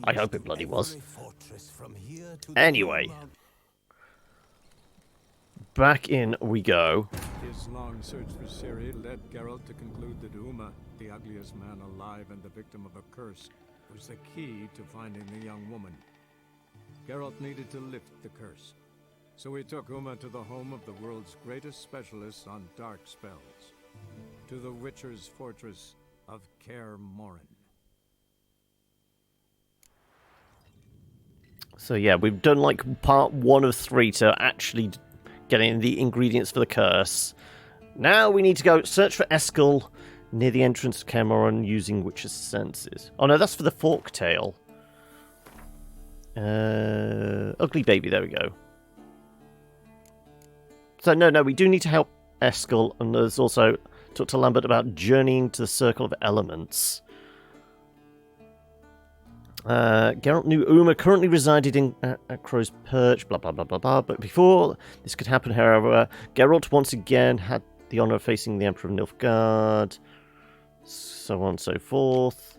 I hope it bloody was. Anyway. Back in we go. His long search for Ciri led Geralt to conclude that Uma, the ugliest man alive and the victim of a curse, was the key to finding the young woman. Geralt needed to lift the curse, so he took Uma to the home of the world's greatest specialists on dark spells, to the Witcher's fortress of Kaer Morhen. So yeah, we've done like part 1 of 3 to actually getting the ingredients for the curse. Now we need to go search for Eskel near the entrance to Kaer Morhen using Witcher's senses. Oh no, that's for the fork tail. Ugly baby, there we go. So no, we do need to help Eskel, and there's also talk to Lambert about journeying to the Circle of Elements. Geralt knew Uma currently resided in Crow's Perch, blah blah blah blah blah. But before this could happen, however, Geralt once again had the honor of facing the Emperor of Nilfgaard, so on and so forth.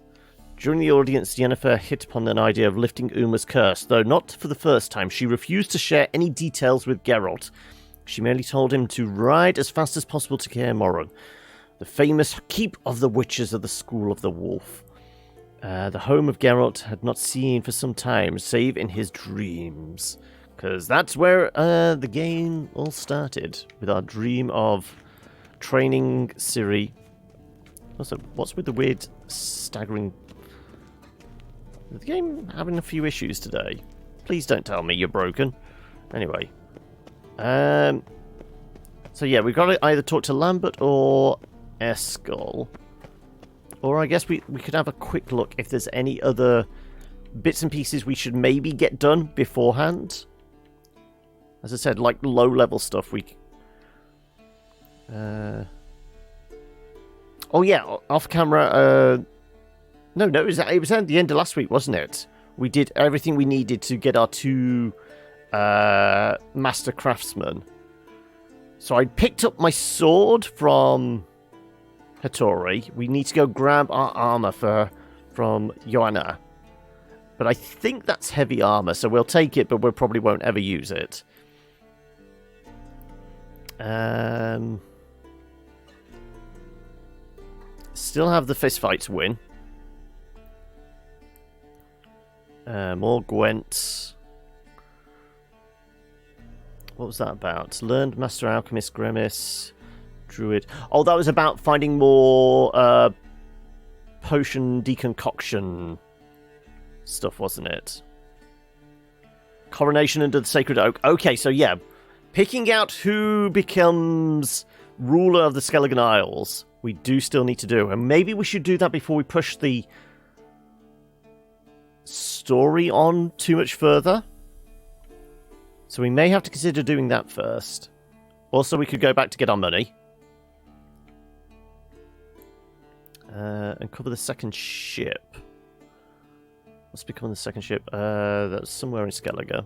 During the audience, Yennefer hit upon an idea of lifting Uma's curse, though not for the first time. She refused to share any details with Geralt. She merely told him to ride as fast as possible to Kaer Morhen, the famous keep of the witches of the School of the Wolf. The home of Geralt had not seen for some time, save in his dreams. Because that's where the game all started, with our dream of training Ciri. Also, what's with the weird staggering... Is the game having a few issues today? Please don't tell me you're broken. Anyway. So yeah, we've got to either talk to Lambert or Eskel. Or I guess we could have a quick look if there's any other bits and pieces we should maybe get done beforehand. As I said, like low-level stuff we... Oh yeah, off camera... No, it was at the end of last week, wasn't it? We did everything we needed to get our 2 master craftsmen. So I picked up my sword from Hattori. We need to go grab our armor from Joanna. But I think that's heavy armor, so we'll take it, but we probably won't ever use it. Still have the fist fight to win. More Gwent. What was that about? Learned Master Alchemist Grimace. Druid. Oh, that was about finding more potion deconcoction stuff, wasn't it? Coronation under the Sacred Oak. Okay, so yeah. Picking out who becomes ruler of the Skellige Isles, we do still need to do. And maybe we should do that before we push the story on too much further. So we may have to consider doing that first. Also, we could go back to get our money. And cover the second ship. What's becoming the second ship? That's somewhere in Skellige.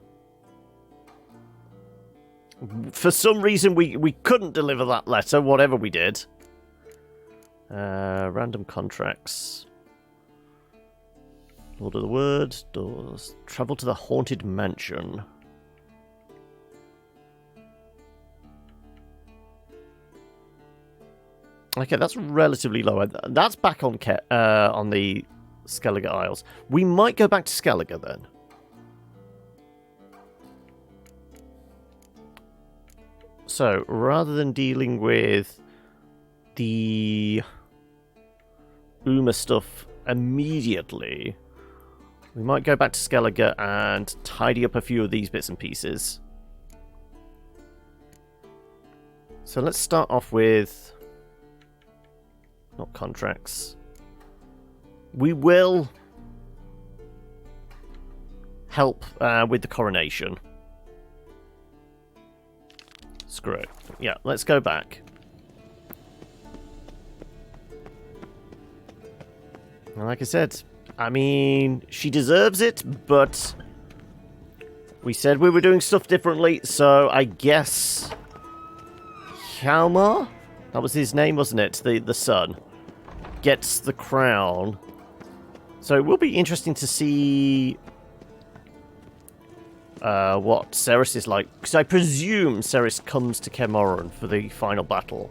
For some reason, we couldn't deliver that letter, whatever we did. Random contracts. Lord of the Word. Doors. Travel to the Haunted Mansion. Okay, that's relatively low. That's back on the Skellige Isles. We might go back to Skellige then. So, rather than dealing with the Uma stuff immediately, we might go back to Skellige and tidy up a few of these bits and pieces. So let's start off with... not contracts. We will help with the coronation. Screw it. Yeah, let's go back. And like I said, I mean, she deserves it, but we said we were doing stuff differently, so I guess Hjalmar? That was his name, wasn't it? The son gets the crown So it will be interesting to see what Ceres is like, because I presume Ceres comes to Kaer Morhen for the final battle.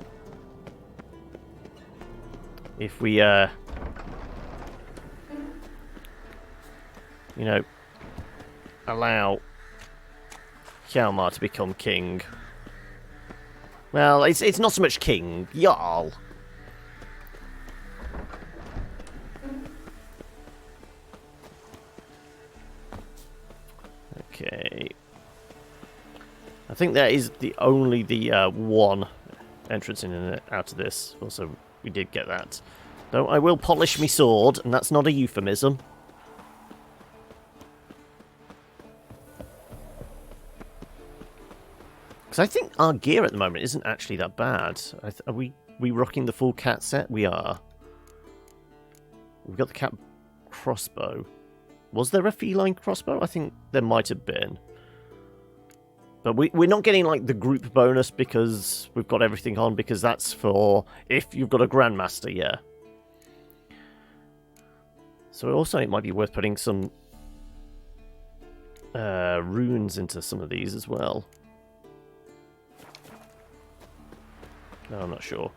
If we, you know, allow Hjalmar to become king. Well, it's not so much king, Jarl. Okay. I think that is the only one entrance in and out of this. Also, we did get that. Though I will polish me sword, and that's not a euphemism. Because I think our gear at the moment isn't actually that bad. Are we rocking the full cat set? We are. We've got the cat crossbow. Was there a feline crossbow? I think there might have been. But we're not getting, like, the group bonus because we've got everything on, because that's for if you've got a Grandmaster, yeah. So also it might be worth putting some runes into some of these as well. No, I'm not sure.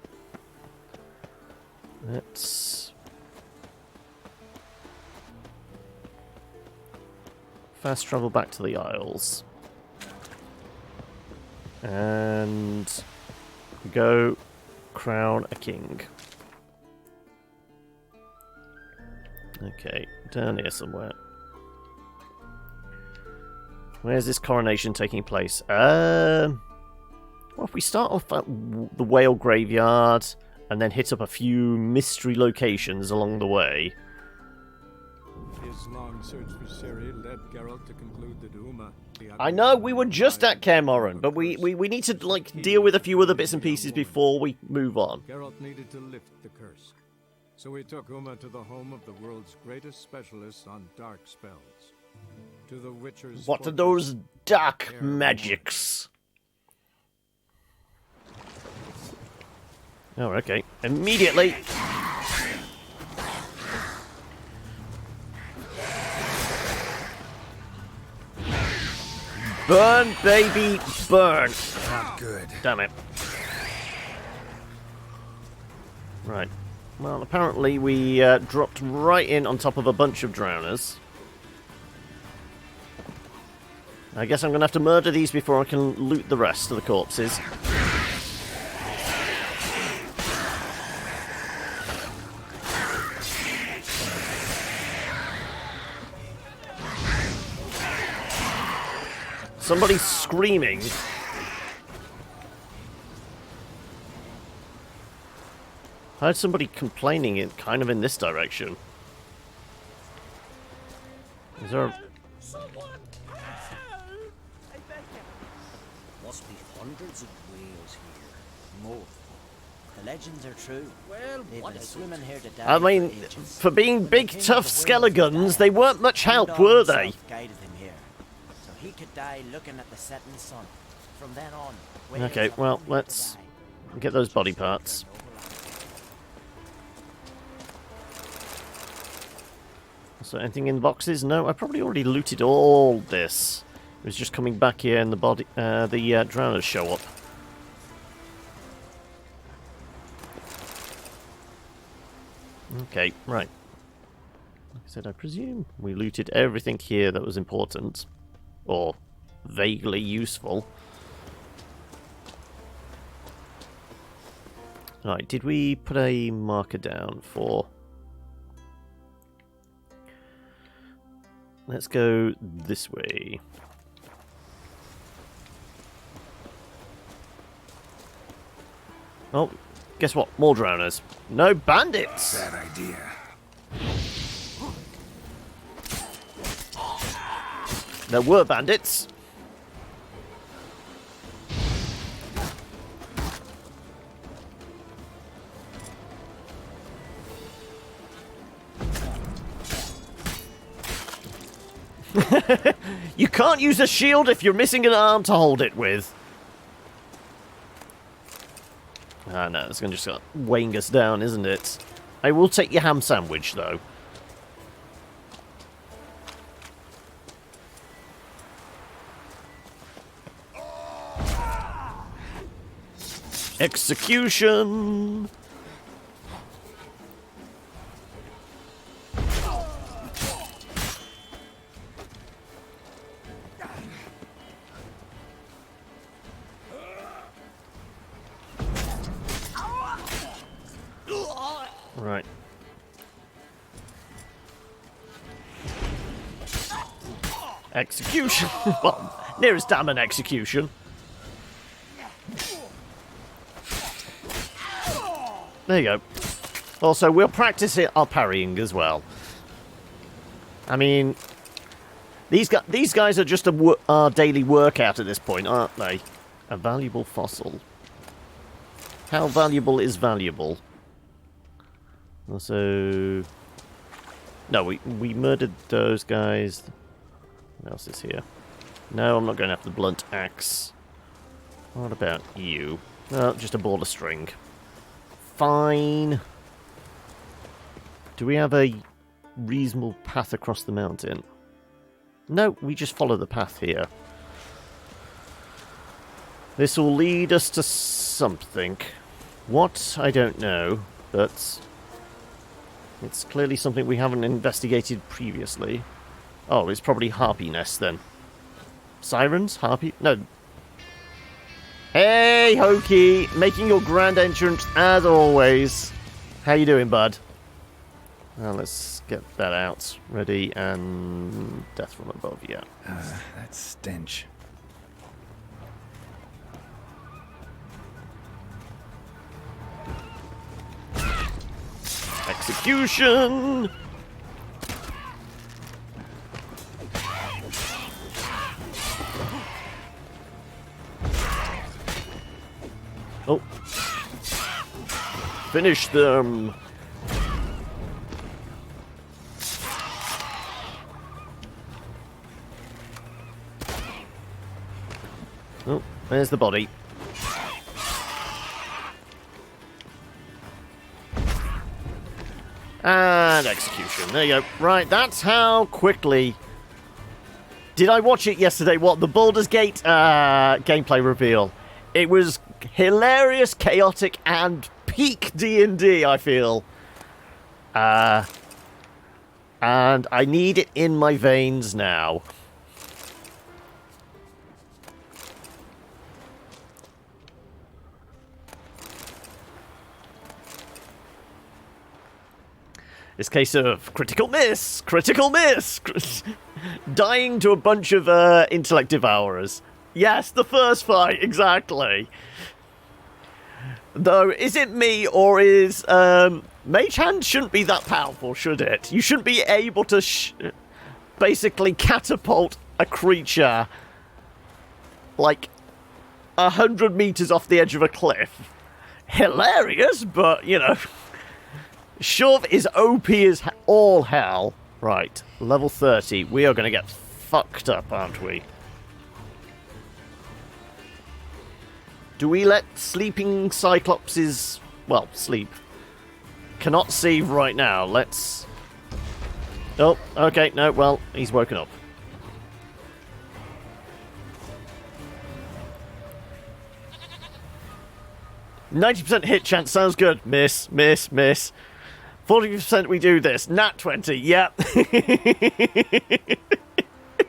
Let's fast travel back to the Isles. And go crown a king. Okay, down here somewhere. Where's this coronation taking place? Well, if we start off at the whale graveyard and then hit up a few mystery locations along the way. His long search for Ciri led Geralt to conclude that Uma, I know we were just at Kaer Morhen, but we need to like deal with a few other bits and pieces before we move on. Geralt needed to lift the curse. So he took Uma to the home of the world's greatest specialists on dark spells. To the Witcher's What are those dark magics? Oh, okay. Immediately. Burn, baby, burn. Not good. Damn it. Right. Well, apparently we dropped right in on top of a bunch of drowners. I guess I'm going to have to murder these before I can loot the rest of the corpses. Somebody's screaming. I heard somebody complaining it kind of in this direction. Is there a... Someone help! I beg you. Must be hundreds of whales here. More. The legends are true. Well, They've what been is swimming it? here to die I mean, for ages. for being big, The king tough of the whales skelegons, died. they weren't much help, Odin were they? himself guided him here, so he could die looking at the setting sun. From then on, whales Okay, have well, only to let's die. get those body parts. So anything in the boxes? No, I probably already looted all this. It was just coming back here and the body, the drowners show up. Okay, right. Like I said, I presume we looted everything here that was important. Or vaguely useful. Right, did we put a marker down for... Let's go this way. Oh, guess what? More drowners. No bandits! Bad idea. There were bandits. You can't use a shield if you're missing an arm to hold it with. Ah, no, it's going to just start weighing us down, isn't it? I will take your ham sandwich, though. Execution! Right. Execution! Well, nearest damn an execution. There you go. Also, we'll practice our parrying as well. I mean, these guys are just our daily workout at this point, aren't they? A valuable fossil. How valuable is valuable? Also, no, we murdered those guys. What else is here? No, I'm not going after the blunt axe. What about you? Oh, just a ball of string. Fine. Do we have a reasonable path across the mountain? No, we just follow the path here. This will lead us to something. What? I don't know, but it's clearly something we haven't investigated previously. Oh, it's probably harpy nests then. Sirens? Harpy? No. Hey, Hokey! Making your grand entrance as always. How you doing, bud? Well, let's get that out. Ready, and death from above, yeah. That stench. Execution! Oh. Finish them! Oh, there's the body. And execution. There you go. Right, that's how quickly... Did I watch it yesterday? What? The Baldur's Gate gameplay reveal. It was hilarious, chaotic, and peak D&D, I feel. And I need it in my veins now. This case of critical miss, dying to a bunch of intellect devourers. Yes, the first fight, exactly. Though, is it me or is Mage Hand shouldn't be that powerful, should it? You shouldn't be able to basically catapult a creature like 100 meters off the edge of a cliff. Hilarious, but you know. Shove is OP as all hell. Right, level 30. We are going to get fucked up, aren't we? Do we let sleeping cyclopses... Well, sleep. Cannot see right now. Let's... Oh, okay, no, well, he's woken up. %90 hit chance, sounds good. Miss, miss, miss. 40% we do this. Nat 20, yep. It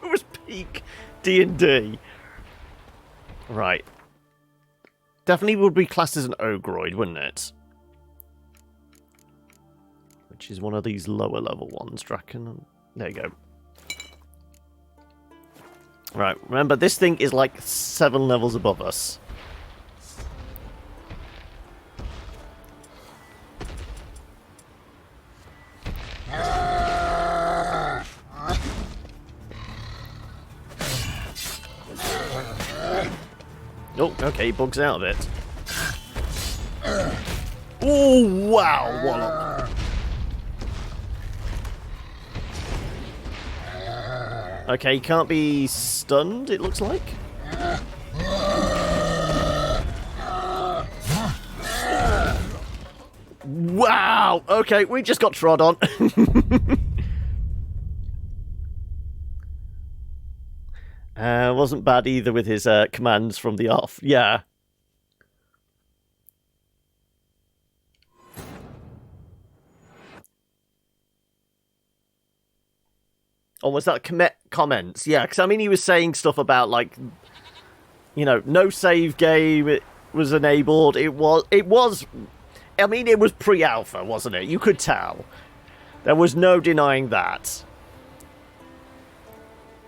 was peak D&D. Right. Definitely would be classed as an ogroid, wouldn't it? Which is one of these lower level ones, Draken. There you go. Right, remember, this thing is like 7 levels above us. Oh, okay, bugs out of it. Oh, wow, wallop. Okay, he can't be stunned, it looks like. Wow, okay, we just got trod on. Wasn't bad either with his commands from the off. Yeah. Or was that comments? Yeah, because I mean, he was saying stuff about, like, you know, no save game was enabled. It was, I mean, it was pre-alpha, wasn't it? You could tell. There was no denying that.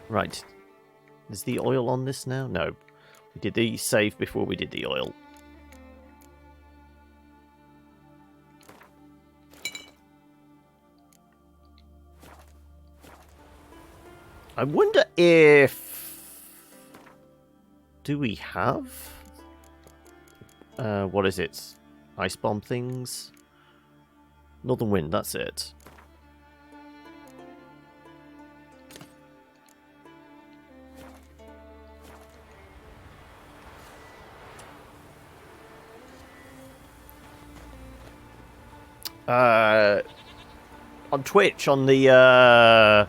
Right. Is the oil on this now? No. We did the save before we did the oil. I wonder if... Do we have... what is it? Ice bomb things? Northern Wind, that's it. On Twitch, on the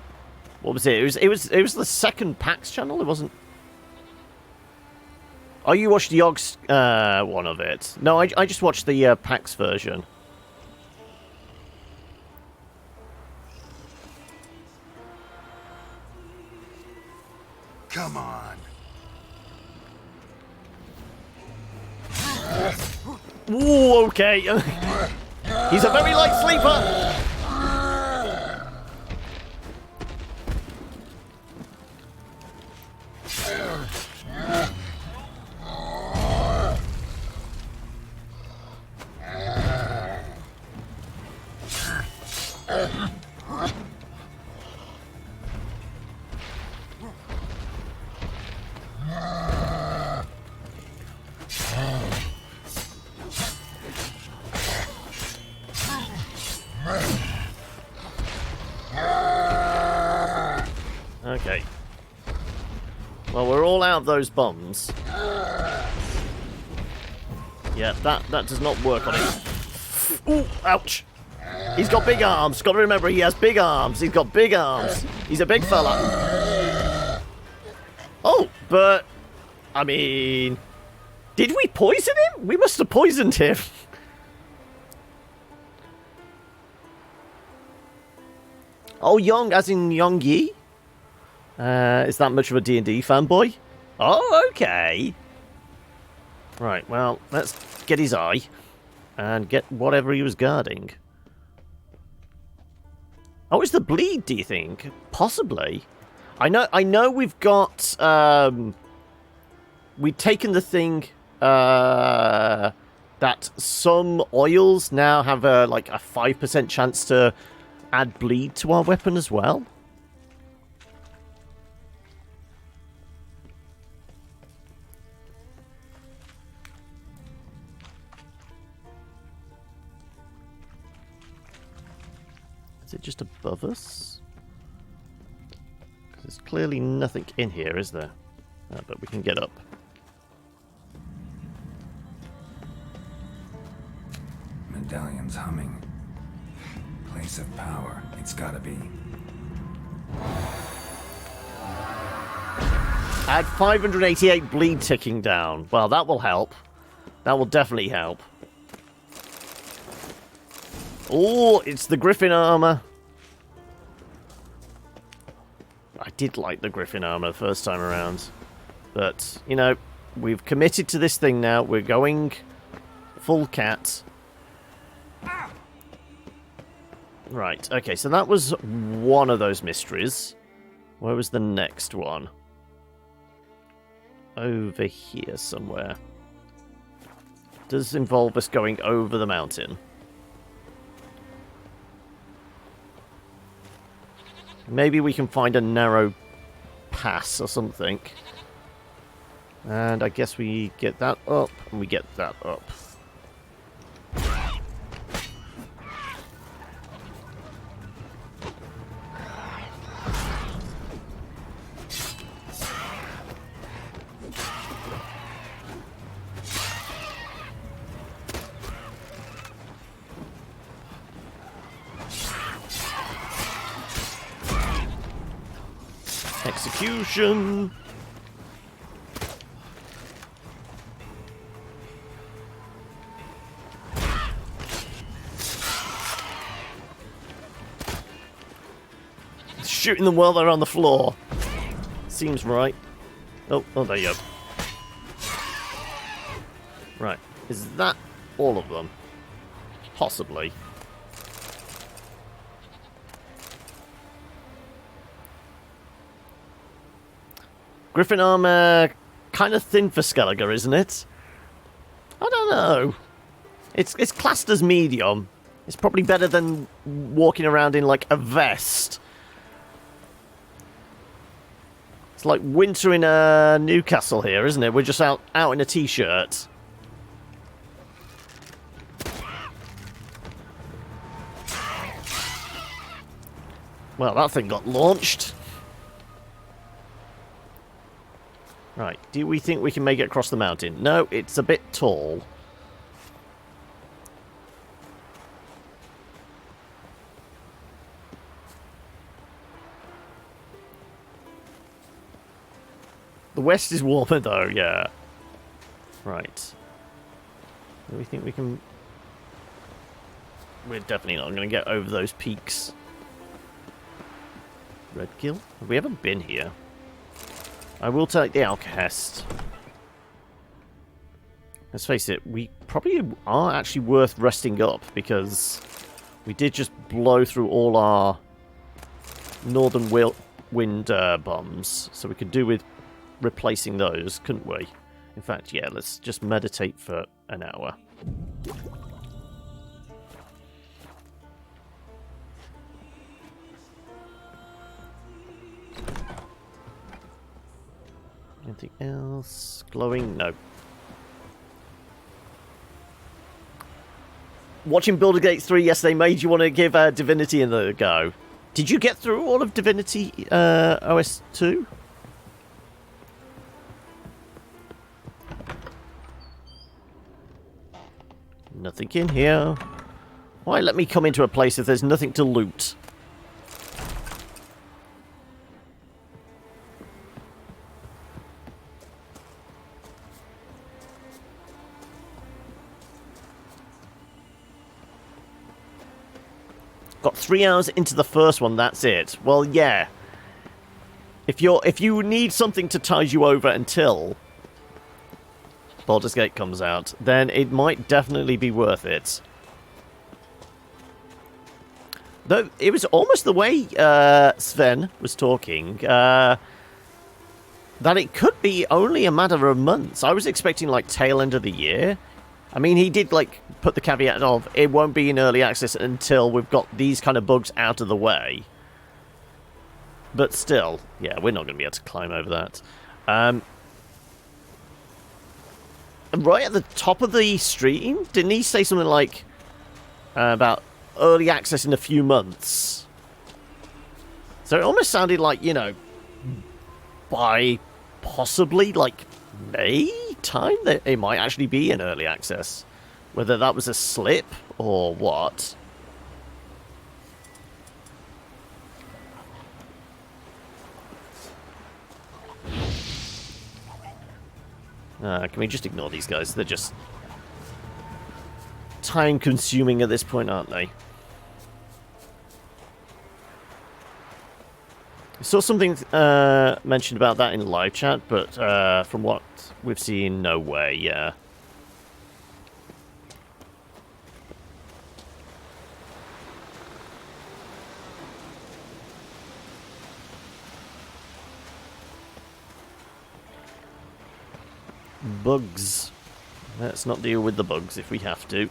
what was it? It was the second PAX channel. It wasn't. Oh, you watched Yogg's one of it? No, I just watched the PAX version. Come on. Ooh, okay. He's a very light sleeper. Okay. Well, we're all out of those bombs. Yeah, that does not work on him. Ooh, ouch! He's got big arms. Got to remember, he has big arms. He's got big arms. He's a big fella. Oh, but I mean, did we poison him? We must have poisoned him. Oh, Young, as in Young Yi? Is that much of a D&D fanboy? Oh, okay. Right, well, let's get his eye and get whatever he was guarding. Oh, it's the bleed, do you think? Possibly. I know we've got, we've taken the thing, that some oils now have like a 5% chance to add bleed to our weapon as well. Is it just above us? Because there's clearly nothing in here, is there? But we can get up. Medallion's humming. Place of power. It's gotta be. Add 588 bleed ticking down. Well, that will help. That will definitely help. Oh, it's the Griffin armor. I did like the Griffin armor the first time around. But, you know, we've committed to this thing now. We're going full cat. Right, okay, so that was one of those mysteries. Where was the next one? Over here somewhere. Does involve us going over the mountain. Maybe we can find a narrow pass or something. And I guess we get that up, and we get that up. Execution. shooting them while they're on the floor. Seems right. Oh, there you go. Right. Is that all of them? Possibly. Griffin armor, kind of thin for Skellige, isn't it? I don't know. It's classed as medium. It's probably better than walking around in, like, a vest. It's like winter in Newcastle here, isn't it? We're just out in a t-shirt. Well, that thing got launched. Right, do we think we can make it across the mountain? No, it's a bit tall. The west is warmer though, yeah. Right. Do we think we can... We're definitely not going to get over those peaks. Redgill? Have we ever been here? I will take the Alcahest. Let's face it, we probably are actually worth resting up because we did just blow through all our northern wind bombs, so we could do with replacing those, couldn't we? In fact, yeah, let's just meditate for an hour. Anything else? Glowing? No. Watching Baldur's Gate 3 yesterday made you want to give Divinity a go. Did you get through all of Divinity OS 2? Nothing in here. Why let me come into a place if there's nothing to loot? Got 3 hours into the first one, that's it. Well, yeah. If you need something to tide you over until Baldur's Gate comes out, then it might definitely be worth it. Though it was almost the way Sven was talking, that it could be only a matter of months. I was expecting like tail end of the year. I mean, he did like put the caveat of it won't be in early access until we've got these kind of bugs out of the way. But still, yeah, we're not going to be able to climb over that. Right at the top of the stream, didn't he say something like about early access in a few months? So it almost sounded like, you know, by possibly like May time that it might actually be in early access. Whether that was a slip or what. Can we just ignore these guys? They're just time-consuming at this point, aren't they? I saw something mentioned about that in live chat, but from what we've seen, no way, yeah. Bugs. Let's not deal with the bugs if we have to.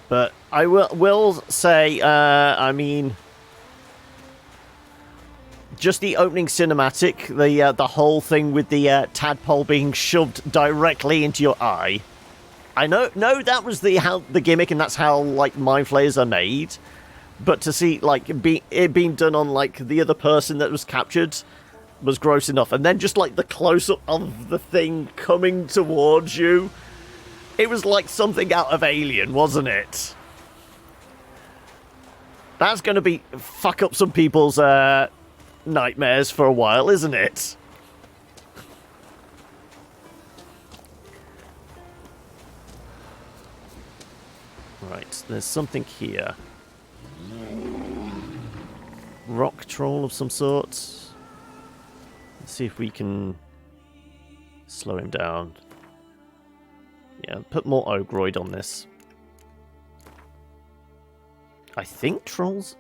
But I will say, I mean, just the opening cinematic, the whole thing with the tadpole being shoved directly into your eye. I know that was the gimmick, and that's how like mind flayers are made. But to see like it being done on like the other person that was captured was gross enough, and then just like the close up of the thing coming towards you, it was like something out of Alien, wasn't it? That's going to fuck up some people's nightmares for a while, isn't it? there's something here. Rock troll of some sort. Let's see if we can slow him down. Yeah, put more Ogroid on this. I think trolls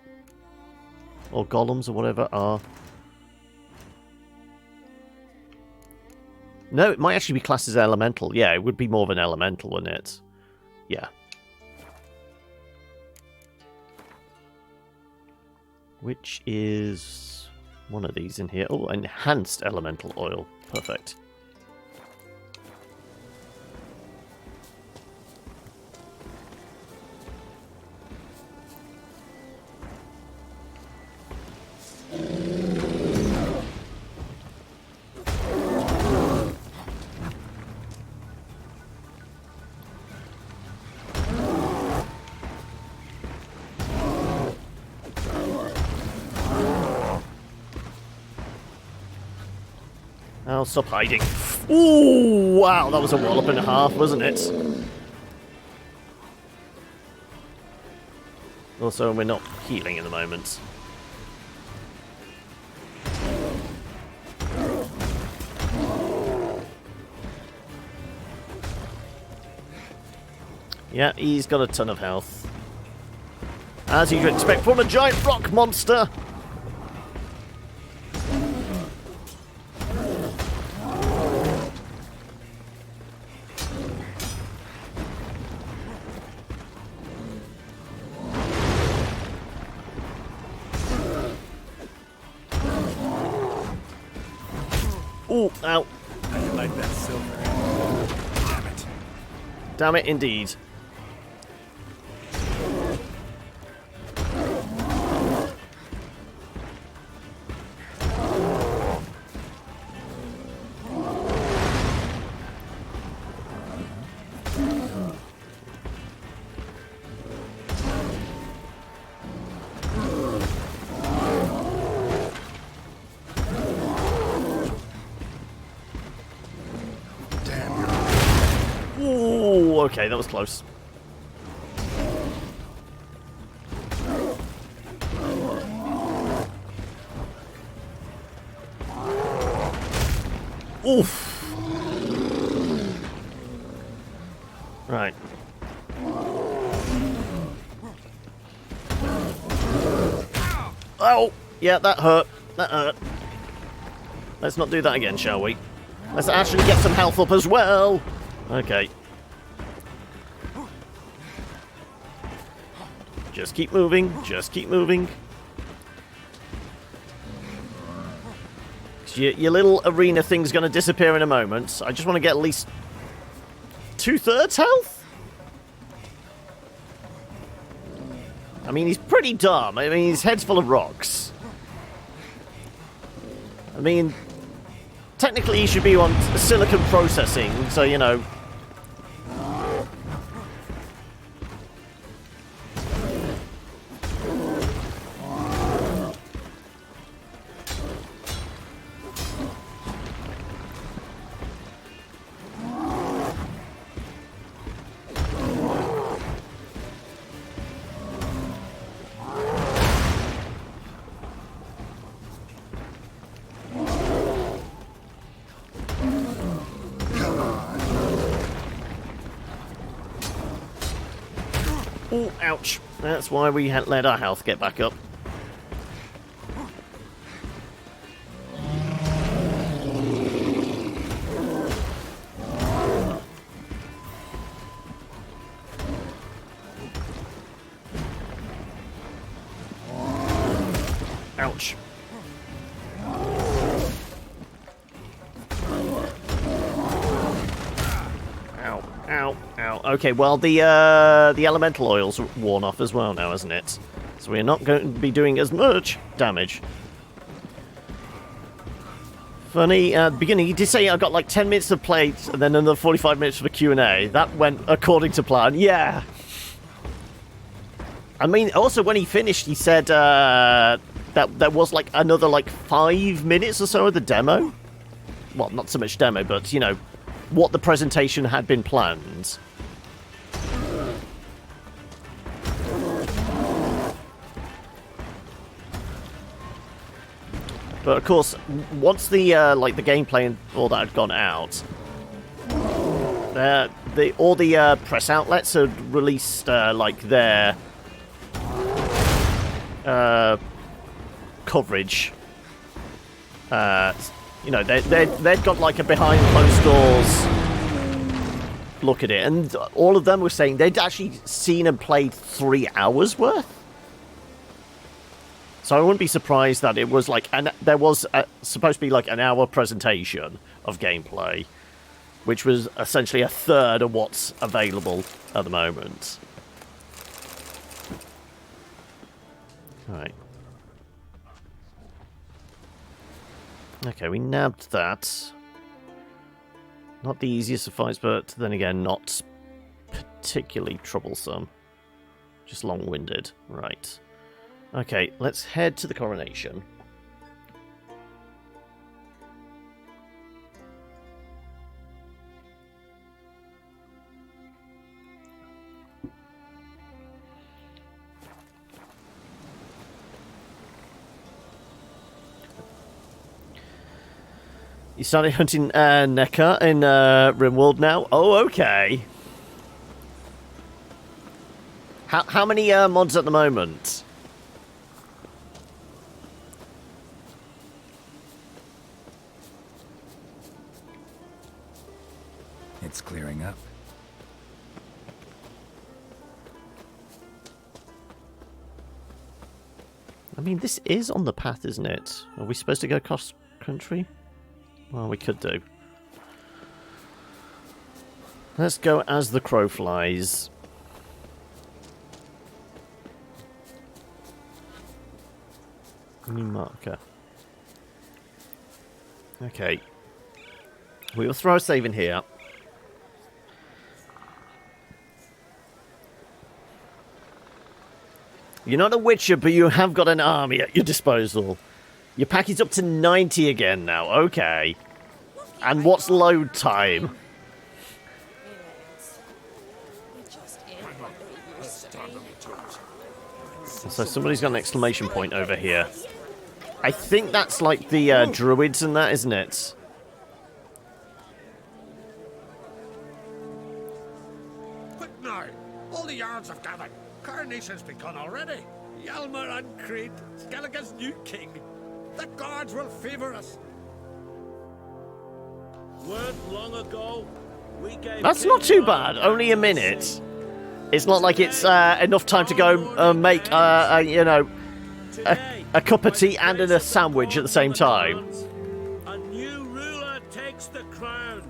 or golems or whatever are... No, it might actually be classed as elemental. Yeah, it would be more of an elemental, wouldn't it? Yeah. Which is one of these in here. Oh, enhanced elemental oil. Perfect. Oh, stop hiding. Ooh, wow, that was a wallop and a half, wasn't it? Also, we're not healing at the moment. Yeah, he's got a ton of health. As you'd expect from a giant rock monster! Ooh, ow. I like that silver. Damn it. Damn it, indeed. Ooh, okay, that was close. Oof. Right. Oh, yeah, that hurt. That hurt. Let's not do that again, shall we? Let's actually get some health up as well. Okay. Just keep moving. Just keep moving. Your little arena thing's going to disappear in a moment. I just want to get at least 2/3 health? I mean, he's pretty dumb. I mean, his head's full of rocks. I mean, technically he should be on silicon processing, so, you know... Oh, ouch. That's why we had let our health get back up. Ouch. Ow, ow, ow. Okay, well, the elemental oil's worn off as well now, isn't it? So we're not going to be doing as much damage. Funny, at the beginning, he did say I got like 10 minutes to play, and then another 45 minutes for the Q&A. That went according to plan. Yeah! I mean, also, when he finished, he said that there was like another like 5 minutes or so of the demo. Well, not so much demo, but, you know, what the presentation had been planned. But of course, once the like the gameplay and all that had gone out, all the press outlets had released like their coverage. You know, they'd got like a behind closed doors look at it, and all of them were saying they'd actually seen and played 3 hours worth. So I wouldn't be surprised that it was like, and there was supposed to be like an hour presentation of gameplay, which was essentially a third of what's available at the moment. Right. Okay, we nabbed that. Not the easiest of fights, but then again, not particularly troublesome. Just long-winded. Right. Okay, let's head to the coronation. You started hunting Neckar in Rimworld now? Oh, okay. How many mods at the moment? It's clearing up. I mean, this is on the path, isn't it? Are we supposed to go cross country? Well, we could do. Let's go as the crow flies. New marker. Okay. We will throw a save in here. You're not a witcher, but you have got an army at your disposal. Your pack is up to 90 again now. Okay. And what's load time? So somebody's got an exclamation point over here. I think that's like the druids and that, isn't it? Quick now! All the yards have gathered. Coronation's begun already. Hjalmar and Creed, Skellige's new king. The gods will favour us. Weren't long ago, we gave That's not too bad. Only a minute. It's not like it's enough time to go make, you know, a cup of tea and a sandwich at the same time. A new ruler takes the crown.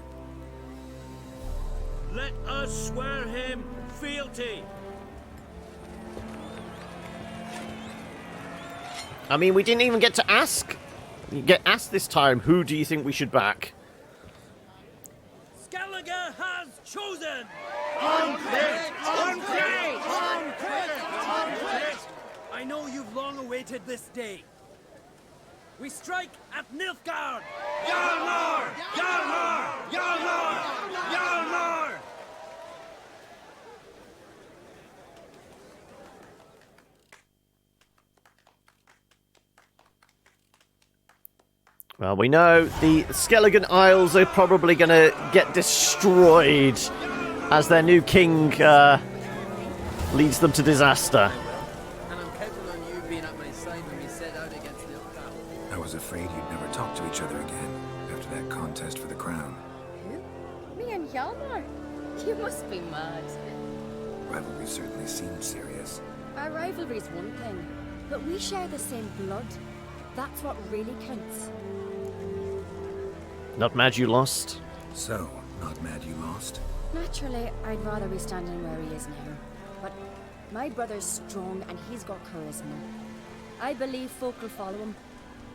Let us swear him fealty. I mean, we didn't even get to ask. You get asked this time, who do you think we should back? Skellige has chosen. I know you've long awaited this day. We strike at Nilfgaard. Hjalmar! Hjalmar! Hjalmar! Hjalmar! Well, we know the Skellige Isles are probably going to get destroyed as their new king leads them to disaster. And I'm counting on you being at my side when we set out against Nilfgaard. I was afraid you'd never talk to each other again after that contest for the crown. Who? Me and Hjalmar? You must be mad. Rivalry certainly seemed serious. Our rivalry's one thing, but we share the same blood. That's what really counts. Not mad you lost? So, not mad you lost? Naturally, I'd rather be standing where he is now. But my brother's strong and he's got charisma. I believe folk will follow him.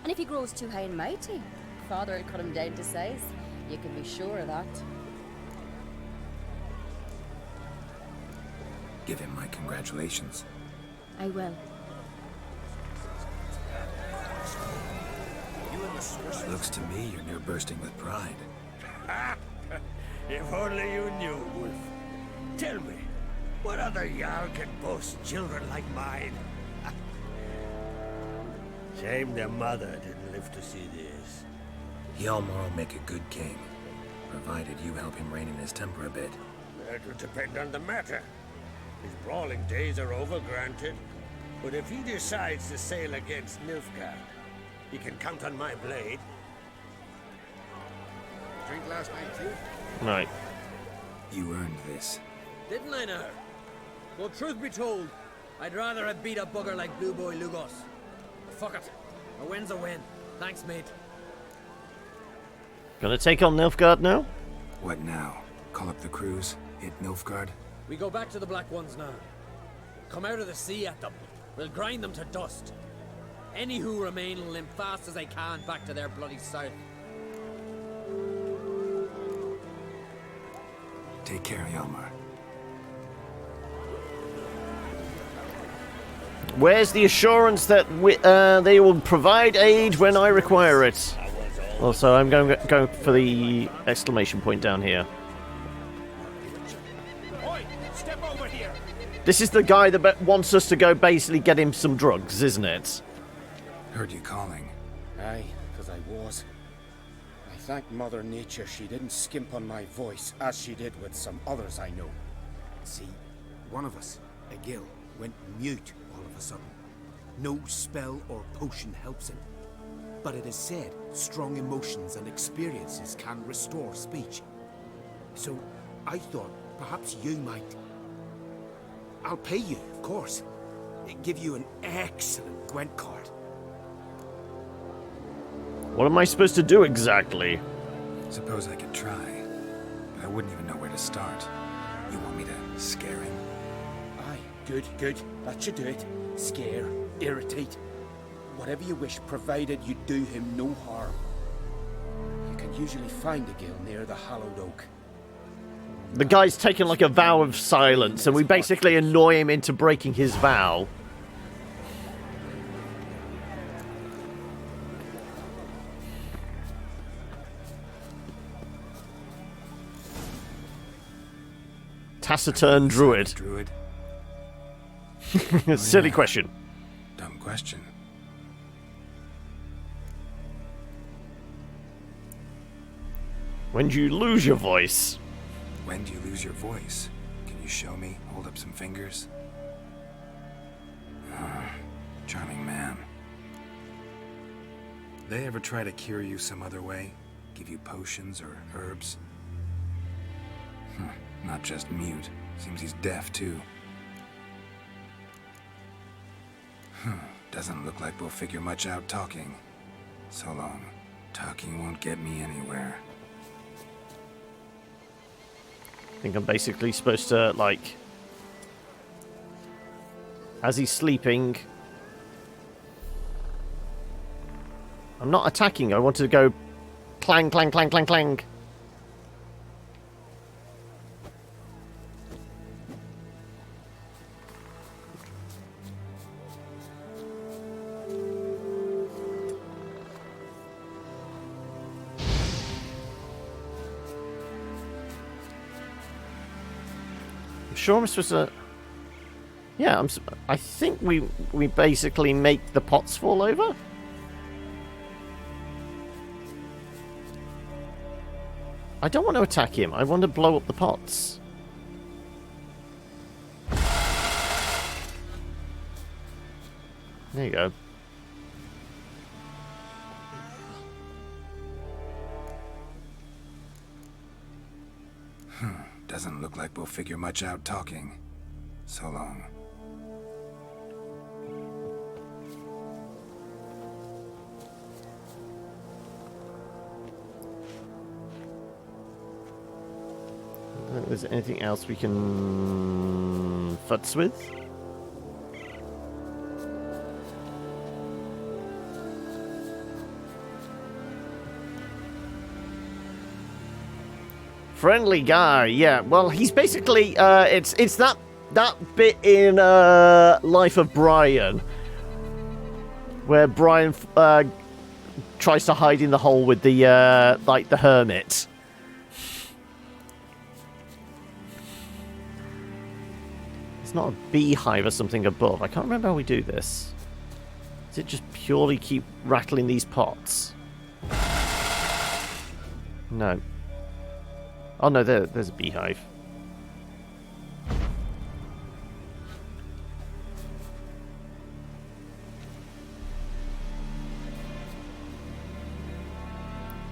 And if he grows too high and mighty, Father would cut him down to size. You can be sure of that. Give him my congratulations. I will. Looks to me you're near bursting with pride. If only you knew, Wolf. Tell me, what other Jarl can boast children like mine? Shame their mother didn't live to see this. Hjalmar will make a good king, provided you help him rein in his temper a bit. That will depend on the matter. His brawling days are over, granted. But if he decides to sail against Nilfgaard, he can count on my blade. Drink last night too? Right. You earned this. Didn't I now? Well, truth be told, I'd rather have beat a bugger like Blue Boy Lugos. Fuck it. A win's a win. Thanks, mate. Gonna take on Nilfgaard now? What now? Call up the crews? Hit Nilfgaard? We go back to the Black Ones now. Come out of the sea at them. We'll grind them to dust. Any who remain will limp fast as they can back to their bloody south. Take care, Hjalmar. Where's the assurance that they will provide aid when I require it? Also, I'm going for the exclamation point down here. Oi, step over here. This is the guy that wants us to go basically get him some drugs, isn't it? Heard you calling. Aye, because I was. I thank Mother Nature she didn't skimp on my voice, as she did with some others I know. See, one of us, a gill, went mute all of a sudden. No spell or potion helps him. But it is said strong emotions and experiences can restore speech. So I thought perhaps you might. I'll pay you, of course. Give you an excellent Gwent card. What am I supposed to do exactly? Suppose I could try, but I wouldn't even know where to start. You want me to scare him? Aye, good, good. That should do it. Scare, irritate. Whatever you wish, provided you do him no harm. You can usually find a gill near the hallowed oak. The guy's taken like a vow of silence, and we basically annoy him into breaking his vow. Taciturn druid. Druid? Silly question. Dumb question. When do you lose your voice? When do you lose your voice? Can you show me? Hold up some fingers? Charming man. They ever try to cure you some other way? Give you potions or herbs? Not just mute. Seems he's deaf, too. Doesn't look like we'll figure much out talking. So long. Talking won't get me anywhere. I think I'm basically supposed to, like... As he's sleeping... I'm not attacking, I wanted to go... Clang, clang, clang, clang, clang. Sure, I'm supposed to... Yeah, I think we basically make the pots fall over. I don't want to attack him. I want to blow up the pots. There you go. Doesn't look like we'll figure much out talking. So long. I don't think there's anything else we can futz with. Friendly guy, yeah. Well, he's basically it's that bit in Life of Brian where Brian tries to hide in the hole with the like the hermit. It's not a beehive or something above. I can't remember how we do this. Does it just purely keep rattling these pots? No. Oh no, there's a beehive.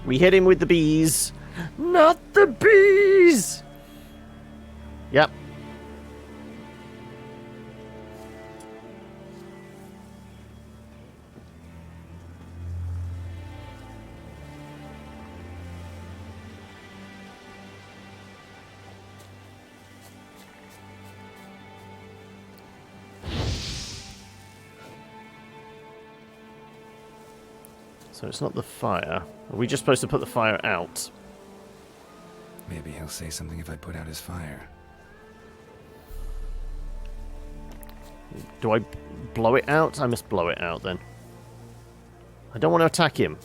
We hit him with the bees. Not the bees! Yep. So it's not the fire. Are we just supposed to put the fire out? Maybe he'll say something if I put out his fire. Do I blow it out? I must blow it out then. I don't want to attack him.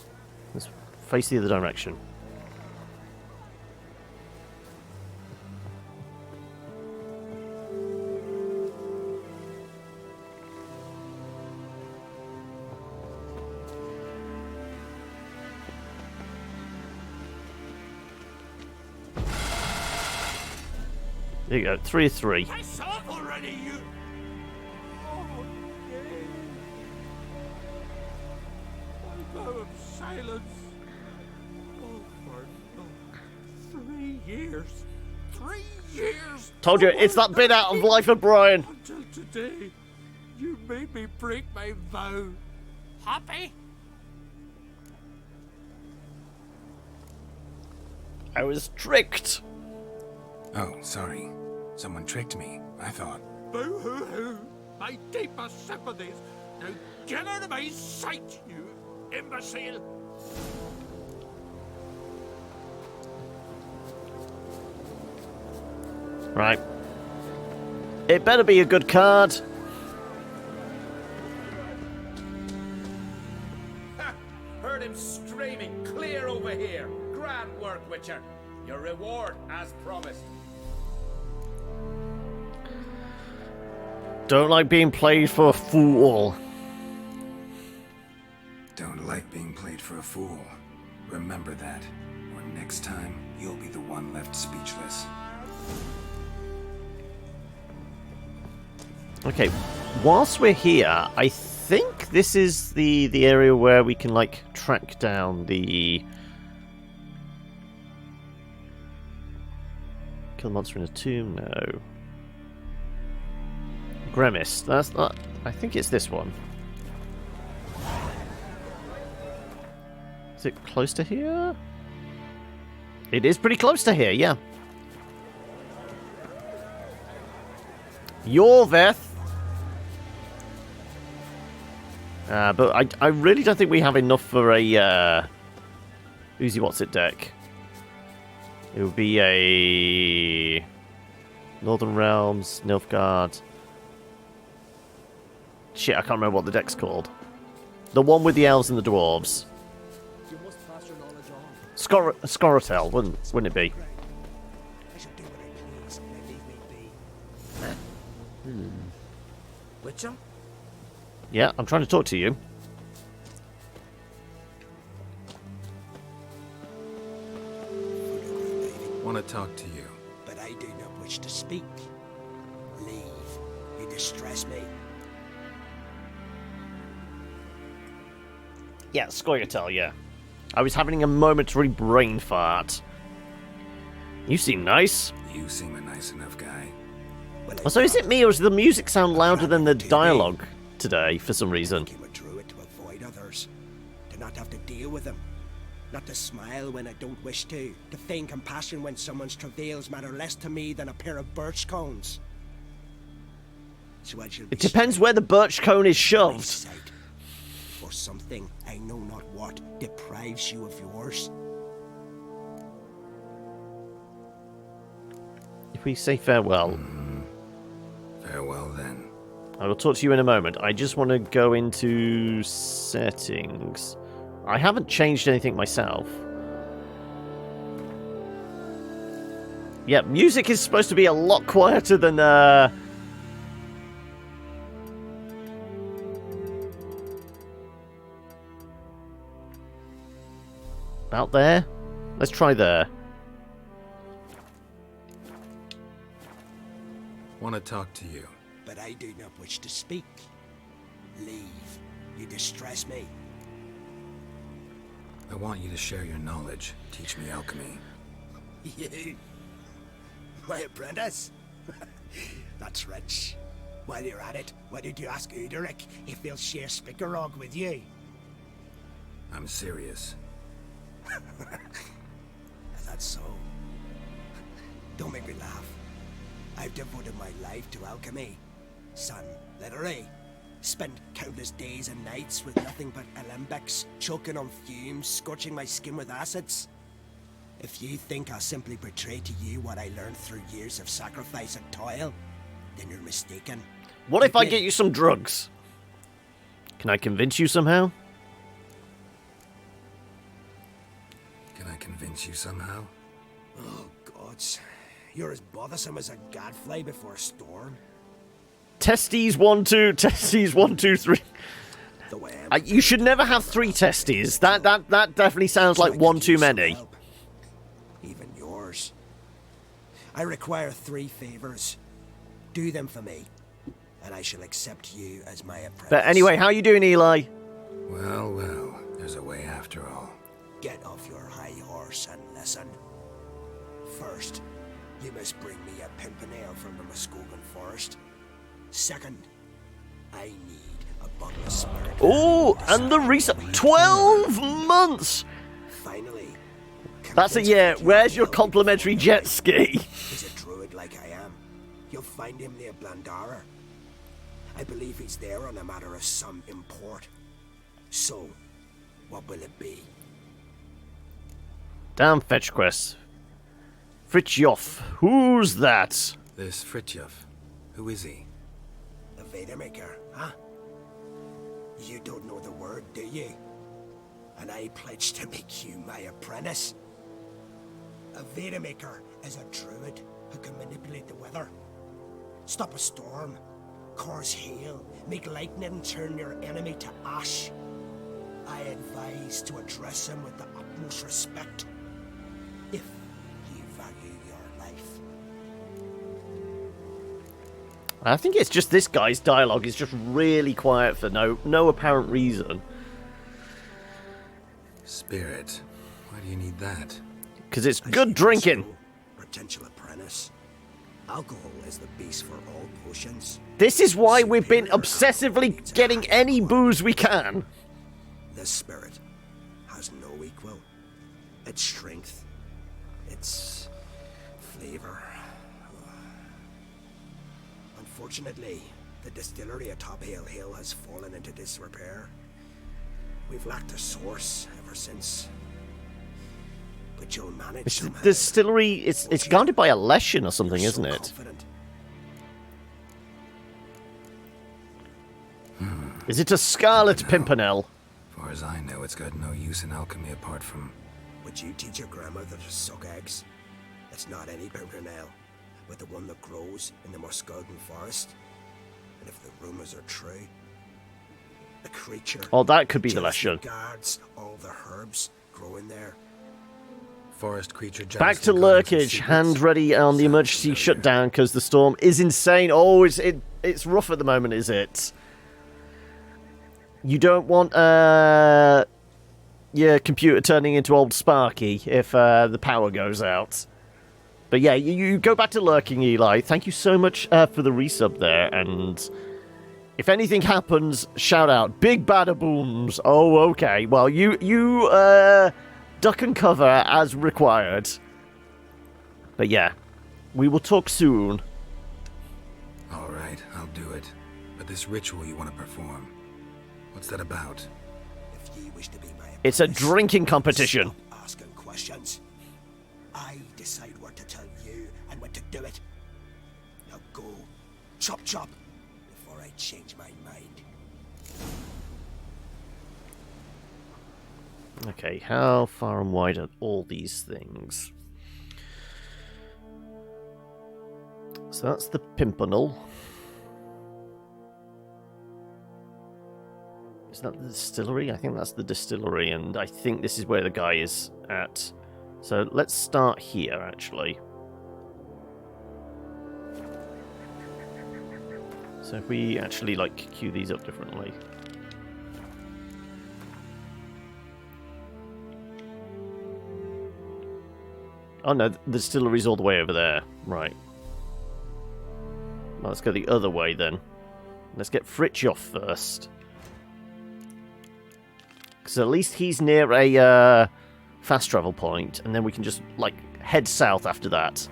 Let's face the other direction. There you go, 3 of 3. I saw it already, you. Oh, yay. My vow of silence. Oh, for 3 years. 3 years. Told you, it's that bit out of Life of Brian. Until today, you made me break my vow. Happy? I was tricked. Oh, sorry. Someone tricked me. I thought. Boo-hoo-hoo. My deepest sympathies. Now get out of my sight, you imbecile. Right. It better be a good card. Ha! Heard him screaming, clear over here. Grand work, Witcher. Your reward, as promised. Don't like being played for a fool. Don't like being played for a fool. Remember that. Or next time, you'll be the one left speechless. Okay, whilst we're here, I think this is the area where we can, like, track down the... Kill the monster in a tomb? No. Grimace. That's not... I think it's this one. Is it close to here? It is pretty close to here, yeah. Yorveth! But I really don't think we have enough for a Uzi What's It deck. It would be a Northern Realms, Nilfgaard. Shit, I can't remember what the deck's called. The one with the elves and the dwarves. You must pass your knowledge on. Scoratel, wouldn't it be? I shall do what I please. Now leave me be. Witcher? Yeah, I'm trying to talk to you. Want to talk to you. But I do not wish to speak. Leave. You distress me. Yeah, Scoratel, yeah. I was having a momentary brain fart. You seem nice. You seem a nice enough guy. Oh, so is it me, or does the music sound louder than the dialogue today, for some reason? I became a druid to avoid others. To not have to deal with them. Not to smile when I don't wish to. To feign compassion when someone's travails matter less to me than a pair of birch cones. So I shall It depends where the birch cone is shoved. Or something, I know not what, deprives you of yours. If we say farewell. Farewell then. I will talk to you in a moment. I just want to go into settings. I haven't changed anything myself. Yeah, music is supposed to be a lot quieter than Out there? Let's try there. Want to talk to you. But I do not wish to speak. Leave. You distress me. I want you to share your knowledge. Teach me alchemy. You? My apprentice? That's rich. While you're at it, why did you ask Uderic if he'll share Spickerog with you? I'm serious. That's so. Don't make me laugh. I've devoted my life to alchemy. Son, literally. Spent countless days and nights with nothing but alembics, choking on fumes, scorching my skin with acids. If you think I'll simply portray to you what I learned through years of sacrifice and toil, then you're mistaken. What if I get you some drugs? Can I convince you somehow? Can I convince you somehow? Oh, gods. You're as bothersome as a gadfly before a storm. Testes 1, 2, testes 1, 2, 3. The way You should never have 3 testes. That definitely sounds like one too many. Even yours. I require 3 favors. Do them for me, and I shall accept you as my apprentice. But anyway, how you doing, Eli? Well, well, there's a way after all. Get off your high horse and listen. First, you must bring me a pimpernel from the Muskogan forest. Second, I need a bottle of spirit. Oh, and the research. 12 months! Finally. That's a year. Where's your complimentary jet ski? He's a druid like I am. You'll find him near Blandara. I believe he's there on a matter of some import. So, what will it be? Damn fetch quest. Fritjof. Who's that? This Fritjof. Who is he? A Vadermaker, huh? You don't know the word, do you? And I pledge to make you my apprentice. A Vadermaker is a druid who can manipulate the weather. Stop a storm, cause hail, make lightning turn your enemy to ash. I advise to address him with the utmost respect, if you value your life. I think it's just this guy's dialogue is just really quiet for no apparent reason. Spirit. Why do you need that? Because it's good drinking. Potential apprentice. Alcohol is the base for all potions. This is why we've been obsessively getting any booze we can. This spirit has no equal. Its strength, its flavor. Unfortunately, the distillery atop Hale Hill has fallen into disrepair. We've lacked a source ever since. But you'll manage It's the somehow. distillery, it's guarded by a lesson or something, You're isn't so it? confident. Is it a Scarlet Pimpernel? Far as I know, it's got no use in alchemy apart from... Would you teach your grandmother to suck eggs? It's not any pimpernel, but the one that grows in the Muskogan forest. And if the rumors are true, the creature... Oh, that could be the jealously lesson. guards all the herbs growing there. Forest creature Back to jealously guards its Lurkage, secrets. hand ready on the emergency shutdown because the storm is insane. Oh, it's rough at the moment, is it? You don't want your computer turning into old Sparky if the power goes out. But yeah, you go back to lurking, Eli. Thank you so much for the resub there. And if anything happens, shout out. Big bada booms. Oh, okay. Well, you duck and cover as required. But yeah, we will talk soon. All right, I'll do it. But this ritual you want to perform, what's that about? If you wish to be my It's a apprentice, drinking competition. stop asking questions. I decide what to tell you and when to do it. Now go, chop chop, before I change my mind. Okay, how far and wide are all these things? So that's the Pimpernel. Is that the distillery? I think that's the distillery, and I think this is where the guy is at. So let's start here, actually. So if we actually, like, queue these up differently. Oh no, the distillery's all the way over there. Right. Well, let's go the other way then. Let's get Fritjof first. Because at least he's near a fast travel point, and then we can just, like, head south after that.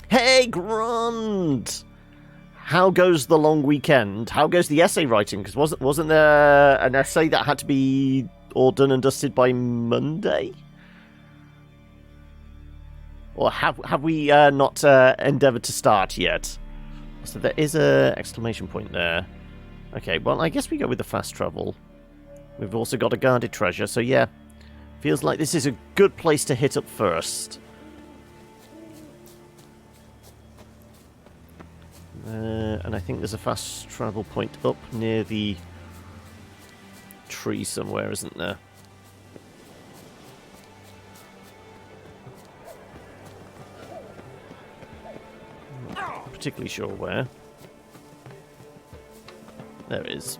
Hey, Grund! How goes the long weekend? How goes the essay writing? Because wasn't there an essay that had to be all done and dusted by Monday? Or have we not endeavoured to start yet? So there is a exclamation point there. Okay, well, I guess we go with the fast travel. We've also got a guarded treasure, so yeah. Feels like this is a good place to hit up first. And I think there's a fast travel point up near the tree somewhere, isn't there? Not particularly sure where. There it is.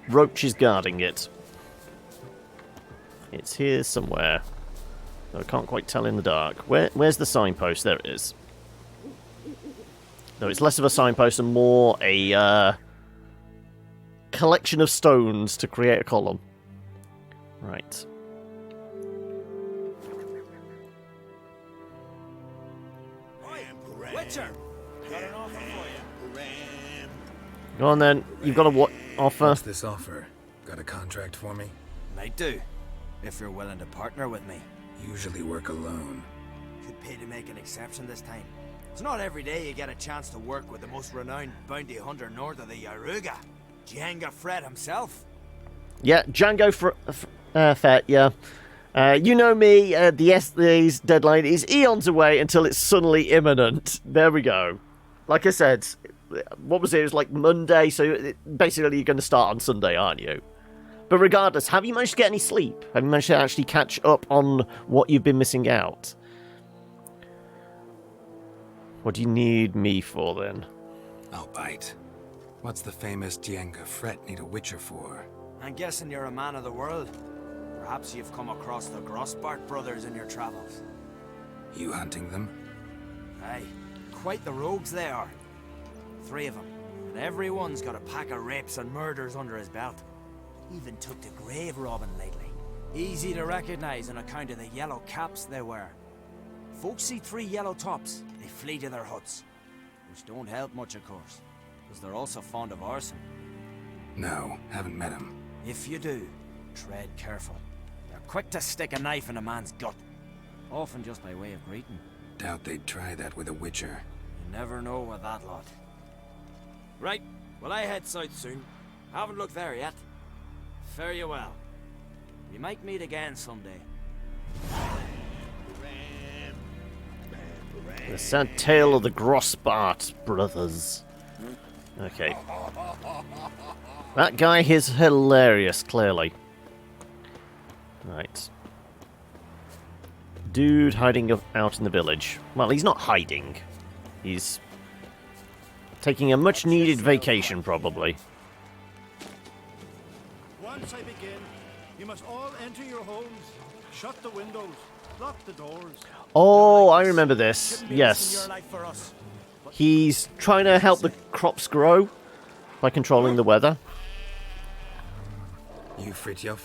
Roach is guarding it. It's here somewhere. Though I can't quite tell in the dark. Where's the signpost? There it is. Though it's less of a signpost and more a collection of stones to create a column. Right. Witcher! Got an offer for you. Go on then. You've got a offer? What's this offer? Got a contract for me? Might do, if you're willing to partner with me. Usually work alone. Could pay to make an exception this time. It's not every day you get a chance to work with the most renowned bounty hunter north of the Yaruga, Django Fred himself. Yeah, Django Fett, yeah. You know me, the SD's deadline is eons away until it's suddenly imminent. There we go. Like I said, what was it? It was like Monday, so basically you're going to start on Sunday, aren't you? But regardless, have you managed to get any sleep? Have you managed to actually catch up on what you've been missing out? What do you need me for, then? I'll bite. What's the famous Django Fret need a witcher for? I'm guessing you're a man of the world. Perhaps you've come across the Grossbart brothers in your travels. You hunting them? Aye, quite the rogues they are. 3 of them, and every one's got a pack of rapes and murders under his belt. Even took to grave robbing lately. Easy to recognize on account of the yellow caps they wear. Folks see 3 yellow tops, they flee to their huts. Which don't help much, of course, because they're also fond of arson. No, haven't met him. If you do, tread careful. They're quick to stick a knife in a man's gut. Often just by way of greeting. Doubt they'd try that with a witcher. You never know with that lot. Right, well I head south soon. Haven't looked there yet. Fare you well. We might meet again someday. The sad tale of the Grossbart brothers. Okay. That guy is hilarious, clearly. Right. Dude hiding out in the village. Well, he's not hiding. He's taking a much-needed vacation, probably. Once I begin, you must all enter your homes, shut the windows, lock the doors. Oh, I remember this. Yes. He's trying to help the crops grow by controlling the weather. You Fritjof?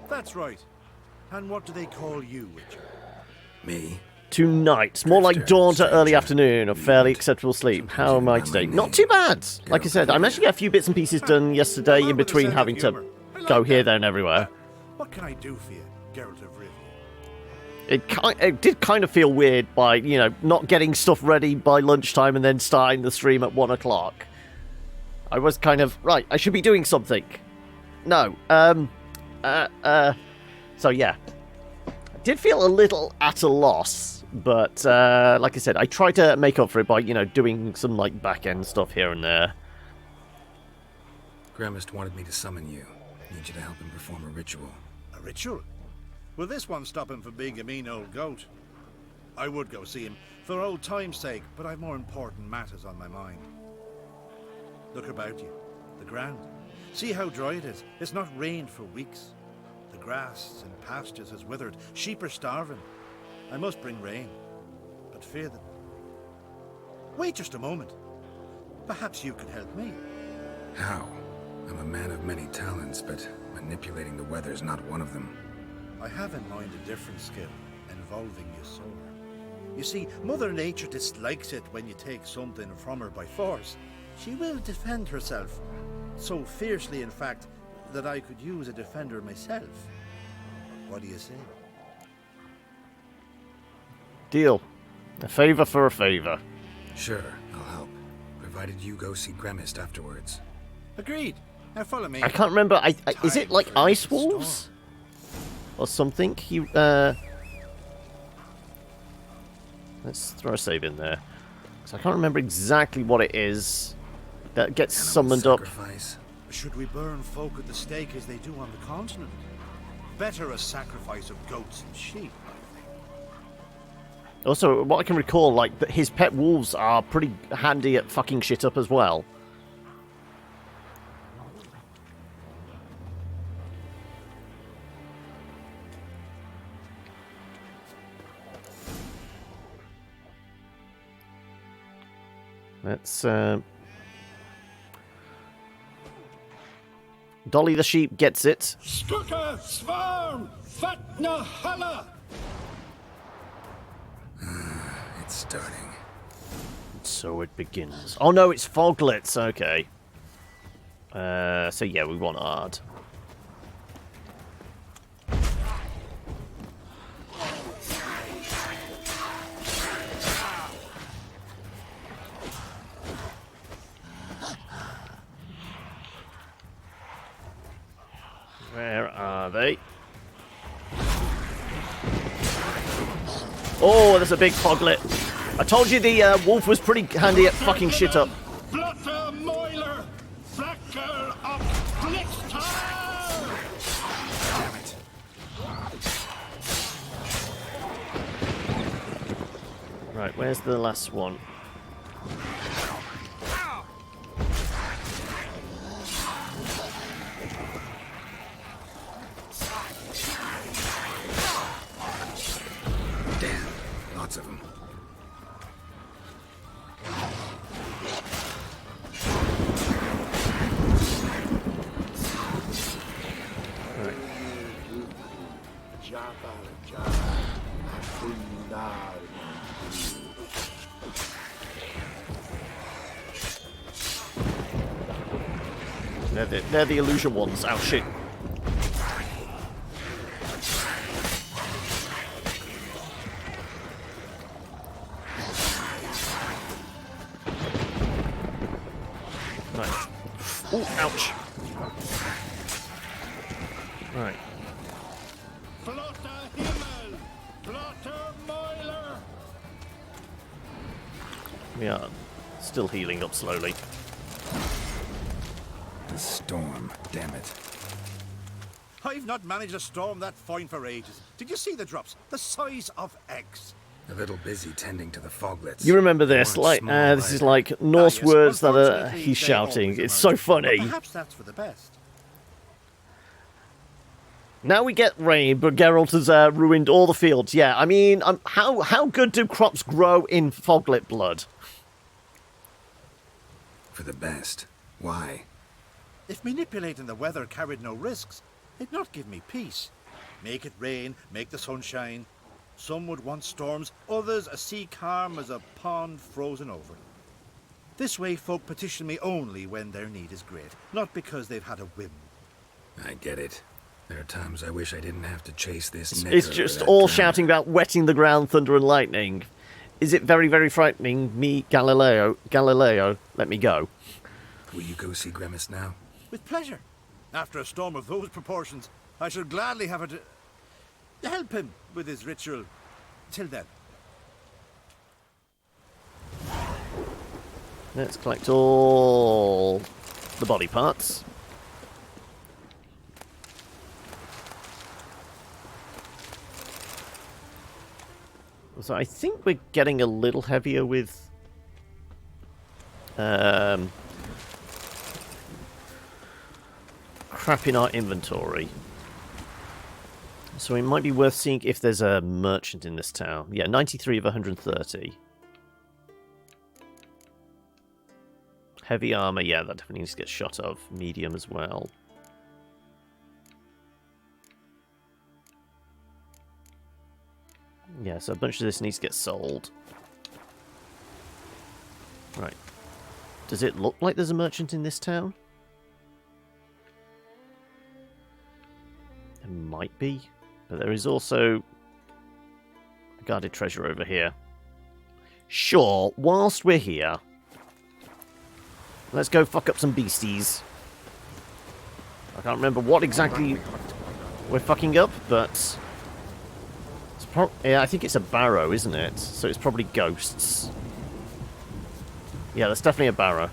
That's right. And what do they call you, Witcher? Me? Tonight. More like dawn to early afternoon of fairly acceptable sleep. How am I today? Not too bad. Like I said, I managed to get a few bits and pieces done yesterday in between having to go here, there, and everywhere. What can I do for you, Geralt of Rivia? It did kind of feel weird by, you know, not getting stuff ready by lunchtime and then starting the stream at 1 o'clock. I was kind of, right, I should be doing something. No. So, yeah. I did feel a little at a loss, but, like I said, I tried to make up for it by, you know, doing some, like, back-end stuff here and there. Grandmist wanted me to summon you. Need you to help him perform a ritual. ritual? Will this one stop him from being a mean old goat? I would go see him for old time's sake, but I've more important matters on my mind. Look about you. The ground. See how dry it is. It's not rained for weeks. The grass and pastures has withered. Sheep are starving. I must bring rain, but fear that... Wait just a moment. Perhaps you could help me. How? I'm a man of many talents, but manipulating the weather's not one of them. I have in mind a different skill, involving your sword. You see, Mother Nature dislikes it when you take something from her by force. She will defend herself. So fiercely, in fact, that I could use a defender myself. What do you say? Deal. A favour for a favour. Sure, I'll help. Provided you go see Gremist afterwards. Agreed. Now follow me. I can't remember. Is it like Time for ice the wolves? storm. Or something? Let's throw a save in there. So I can't remember exactly what it is that gets summoned up. Sacrifice. Should we burn folk at the stake as they do on the continent? Better a sacrifice of goats and sheep, I think. Also, what I can recall, like, that his pet wolves are pretty handy at fucking shit up as well. Let's, Dolly the sheep gets it. Skuka, Svarm, Fatna, Hala! It's starting. So it begins. Oh no, it's foglets. Okay. So yeah, we want hard. Where are they? Oh, there's a big foglet. I told you the wolf was pretty handy at fucking shit up. Blotter Moiler, Flacker of Blixtar! Damn it. Right, where's the last one? Damn. Lots of them. They're the illusion ones. Oh shit. Right. Ooh, ouch. Right. Blotter Himmel, Blotter Moiler! We are still healing up slowly. The storm. Damn it. I've not managed a storm that fine for ages. Did you see the drops? The size of eggs. A little busy tending to the foglets. You remember this, One like, small this is item. like Norse yes, words that unfortunately, he's they shouting. always It's so emerge. funny. But perhaps that's for the best. Now we get rain, but Geralt has ruined all the fields. Yeah, I mean, how good do crops grow in foglet blood? For the best. Why? If manipulating the weather carried no risks, it'd not give me peace. Make it rain, make the sun shine. Some would want storms, others a sea calm as a pond frozen over. This way folk petition me only when their need is great, not because they've had a whim. I get it. There are times I wish I didn't have to chase this It's knicker just or that all drama. shouting about wetting the ground, thunder and lightning. Is it very, very frightening? Me, Galileo, let me go. Will you go see Gremist now? With pleasure. After a storm of those proportions, I shall gladly have her to help him with his ritual. Till then. Let's collect all the body parts. So I think we're getting a little heavier with crap in our inventory. So it might be worth seeing if there's a merchant in this town. Yeah, 93 of 130. Heavy armor, yeah, that definitely needs to get shot of. Medium as well. Yeah, so a bunch of this needs to get sold. Right. Does it look like there's a merchant in this town? There might be. But there is also a guarded treasure over here. Sure, whilst we're here, let's go fuck up some beasties. I can't remember what exactly we're fucking up, but... yeah, I think it's a barrow, isn't it? So it's probably ghosts. Yeah, that's definitely a barrow.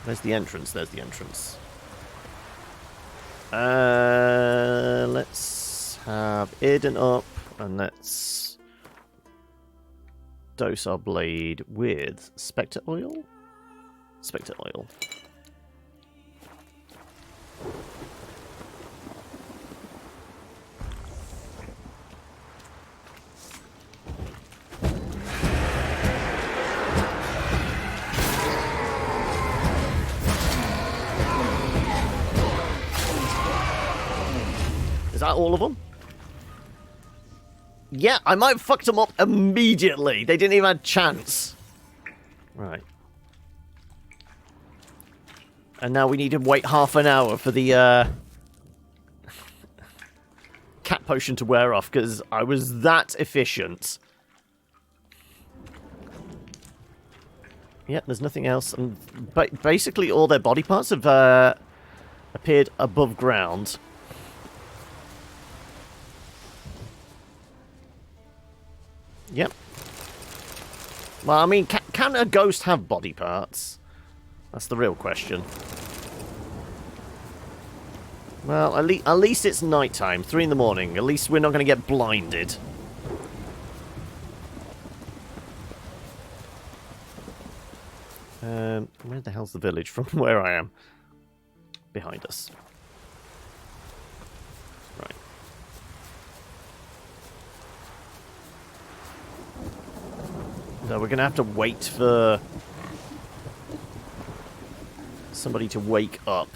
There's the entrance, there's the entrance. Let's have Eden up, and let's dose our blade with Spectre Oil? Spectre Oil. Is that all of them? Yeah, I might have fucked them up immediately. They didn't even have a chance. Right. And now we need to wait half an hour for the cat potion to wear off, because I was that efficient. Yeah, there's nothing else. And basically all their body parts have appeared above ground. Yep. Well, I mean, can a ghost have body parts? That's the real question. Well, at least it's nighttime, 3 in the morning. At least we're not going to get blinded. Where the hell's the village from where I am? Behind us. Right. So we're going to have to wait for somebody to wake up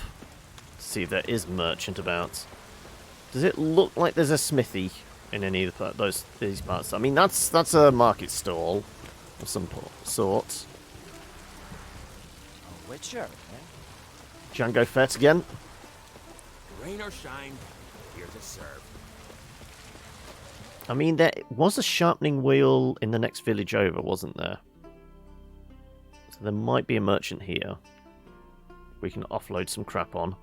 to see if there is merchant about. Does it look like there's a smithy in any of these parts? I mean, that's a market stall of some sort. A witcher, eh? Django Fett again. Rain or shine, here to serve. I mean, there was a sharpening wheel in the next village over, wasn't there? So there might be a merchant here. We can offload some crap on.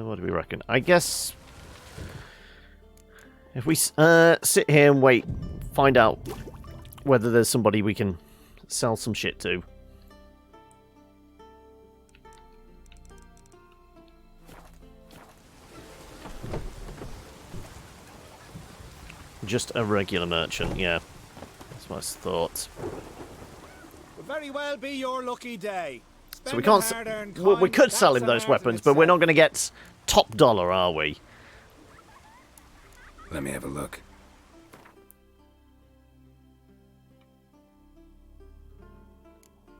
What do we reckon? I guess if we sit here and wait, find out whether there's somebody we can sell some shit to. Just a regular merchant, yeah. That's what I thought. Will very well be your lucky day. So we can't. Well, we could sell him those weapons, but we're not going to get top dollar, are we? Let me have a look.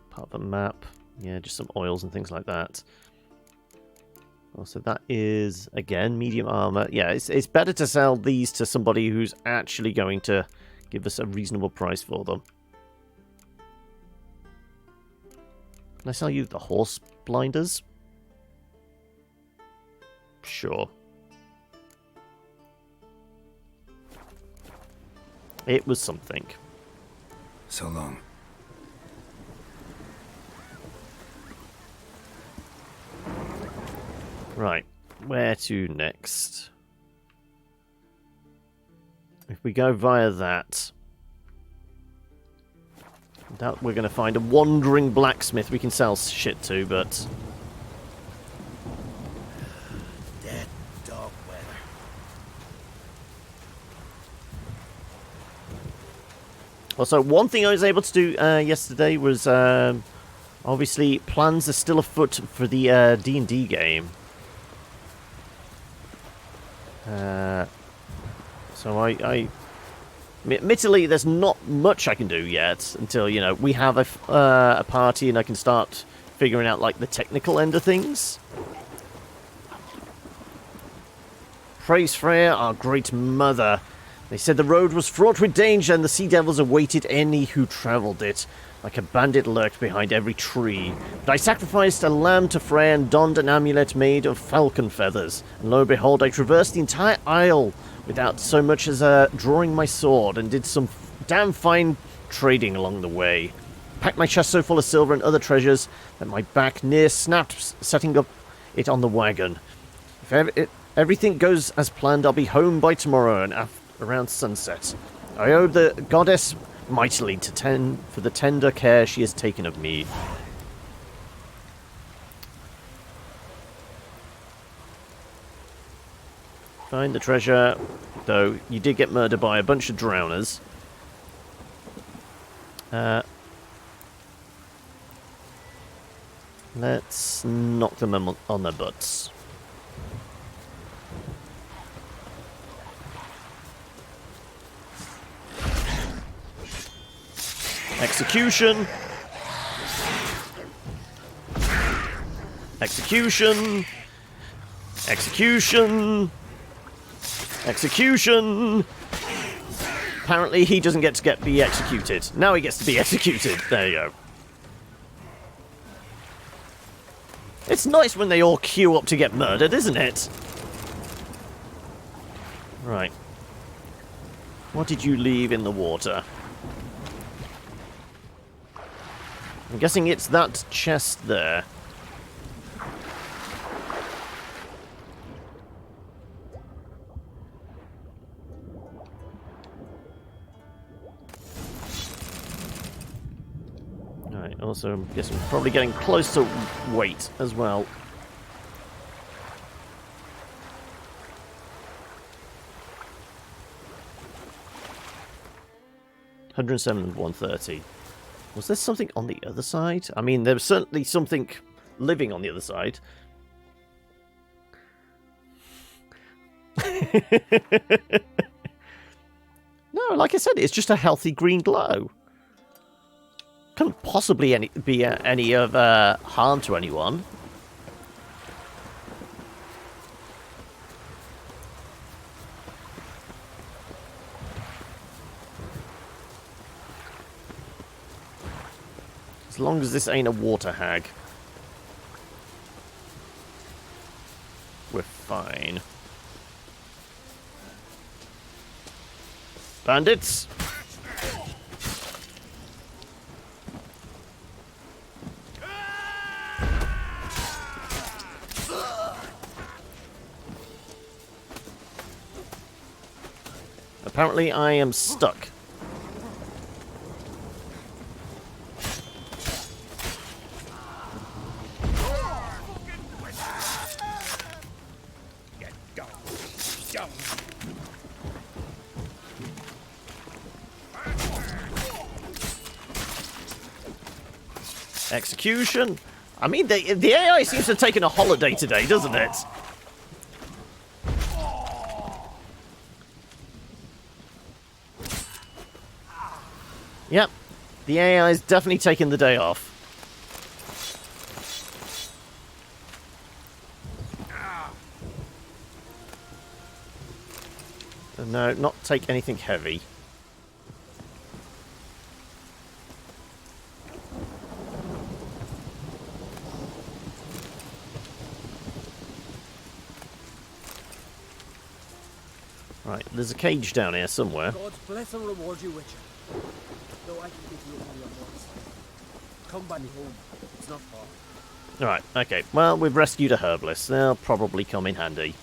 Part of the map. Yeah, just some oils and things like that. Also, that is, again, medium armor. Yeah, it's better to sell these to somebody who's actually going to give us a reasonable price for them. Can I sell you the horse blinders? Sure. It was something. So long. Right. Where to next? if we go via that, doubt we're going to find a wandering blacksmith we can sell shit to, but... Dead dog weather. Also, one thing I was able to do yesterday was, obviously, plans are still afoot for the D&D game. So admittedly, there's not much I can do yet until, you know, we have a party and I can start figuring out, like, the technical end of things. Praise Freya, our great mother. They said the road was fraught with danger and the sea devils awaited any who travelled it. Like a bandit lurked behind every tree. But I sacrificed a lamb to Freya and donned an amulet made of falcon feathers. And lo and behold, I traversed the entire isle without so much as drawing my sword, and did some damn fine trading along the way. Packed my chest so full of silver and other treasures that my back near snapped setting up it on the wagon. If everything goes as planned, I'll be home by tomorrow and around sunset. I owe the goddess mightily for the tender care she has taken of me. Find the treasure, though you did get murdered by a bunch of drowners. Let's knock them on their butts. Execution! Execution! Execution! Execution! Apparently he doesn't get to be executed. Now he gets to be executed. There you go. It's nice when they all queue up to get murdered, isn't it? Right. What did you leave in the water? I'm guessing it's that chest there. Alright, also, I'm guessing we're probably getting close to weight as well. $107 and 130. Was there something on the other side? I mean, there was certainly something living on the other side. No, like I said, it's just a healthy green glow. Couldn't possibly be any of harm to anyone. As long as this ain't a water hag. We're fine. Bandits! Apparently I am stuck. Execution. I mean, the AI seems to have taken a holiday today, doesn't it? Yep, the AI is definitely taking the day off. No, not take anything heavy. Right, there's a cage down here somewhere. God's bless and reward you, Witcher. Though I can give you all your voice. Come by me home. It's not far. Alright, okay. Well, we've rescued a herbalist. They'll probably come in handy.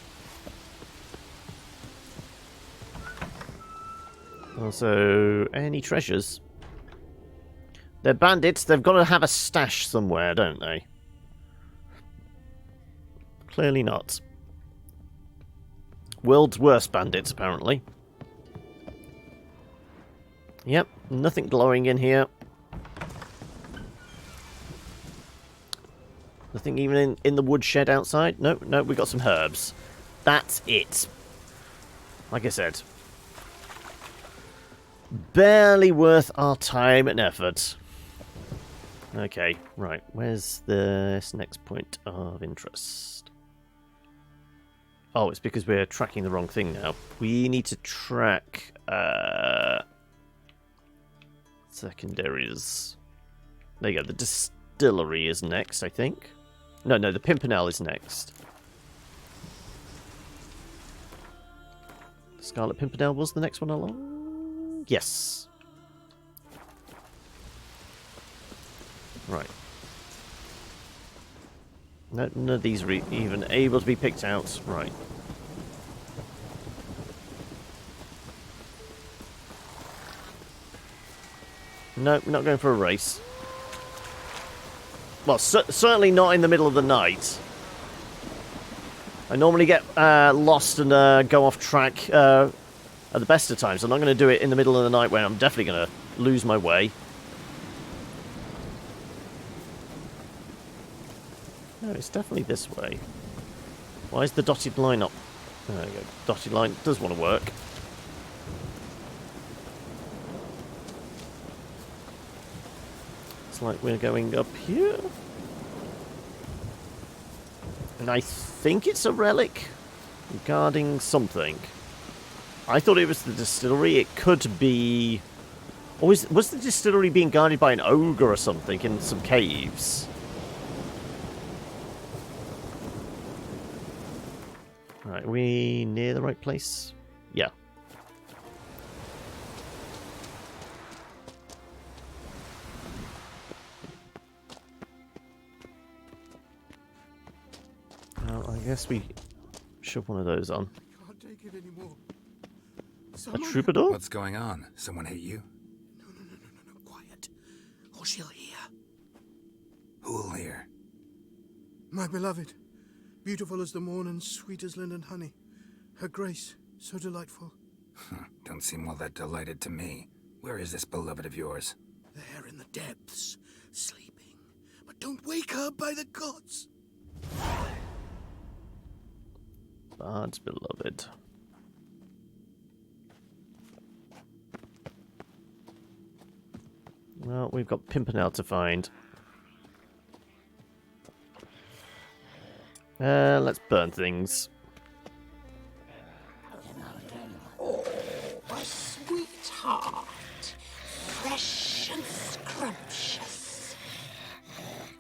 Also, any treasures? They're bandits. They've got to have a stash somewhere, don't they? Clearly not. World's worst bandits, apparently. Yep, nothing glowing in here. Nothing even in the woodshed outside. No, we got some herbs. That's it. Like I said. Barely worth our time and effort. Okay, right. Where's this next point of interest? Oh, it's because we're tracking the wrong thing now. We need to track secondaries. There you go. The distillery is next, I think. No, the Pimpernel is next. Scarlet Pimpernel was the next one along? Yes. Right. No, none of these are even able to be picked out. Right. No, not going for a race. Well, certainly not in the middle of the night. I normally get lost and go off track at the best of times. I'm not going to do it in the middle of the night when I'm definitely going to lose my way. No, it's definitely this way. Why is the dotted line up? There you go. Dotted line does want to work. It's like we're going up here. And I think it's a relic regarding something. I thought it was the distillery. It could be... Or was the distillery being guarded by an ogre or something in some caves? Right, are we near the right place? Yeah. Well, I guess we shove one of those on. I can't take it anymore. A troubadour? What's going on? Someone hit you? No. Quiet. Or she'll hear. Who'll hear? My beloved. Beautiful as the morn and sweet as linden honey. Her grace, so delightful. Don't seem all that delighted to me. Where is this beloved of yours? There in the depths, sleeping. But don't wake her by the gods. Bard's beloved. Well, we've got Pimpernel to find. Let's burn things. Oh, a sweetheart. Fresh and scrumptious.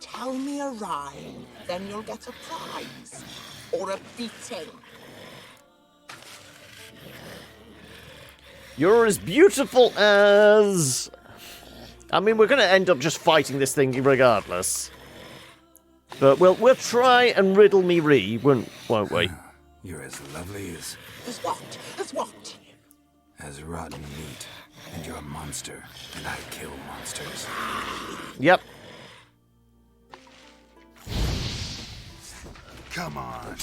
Tell me a rhyme, then you'll get a prize. Or a beating. You're as beautiful as... I mean, we're going to end up just fighting this thing regardless. But we'll try and riddle me Ree, won't we? You're as lovely as... As what? As what? As rotten meat. And you're a monster. And I kill monsters. Yep. Come on.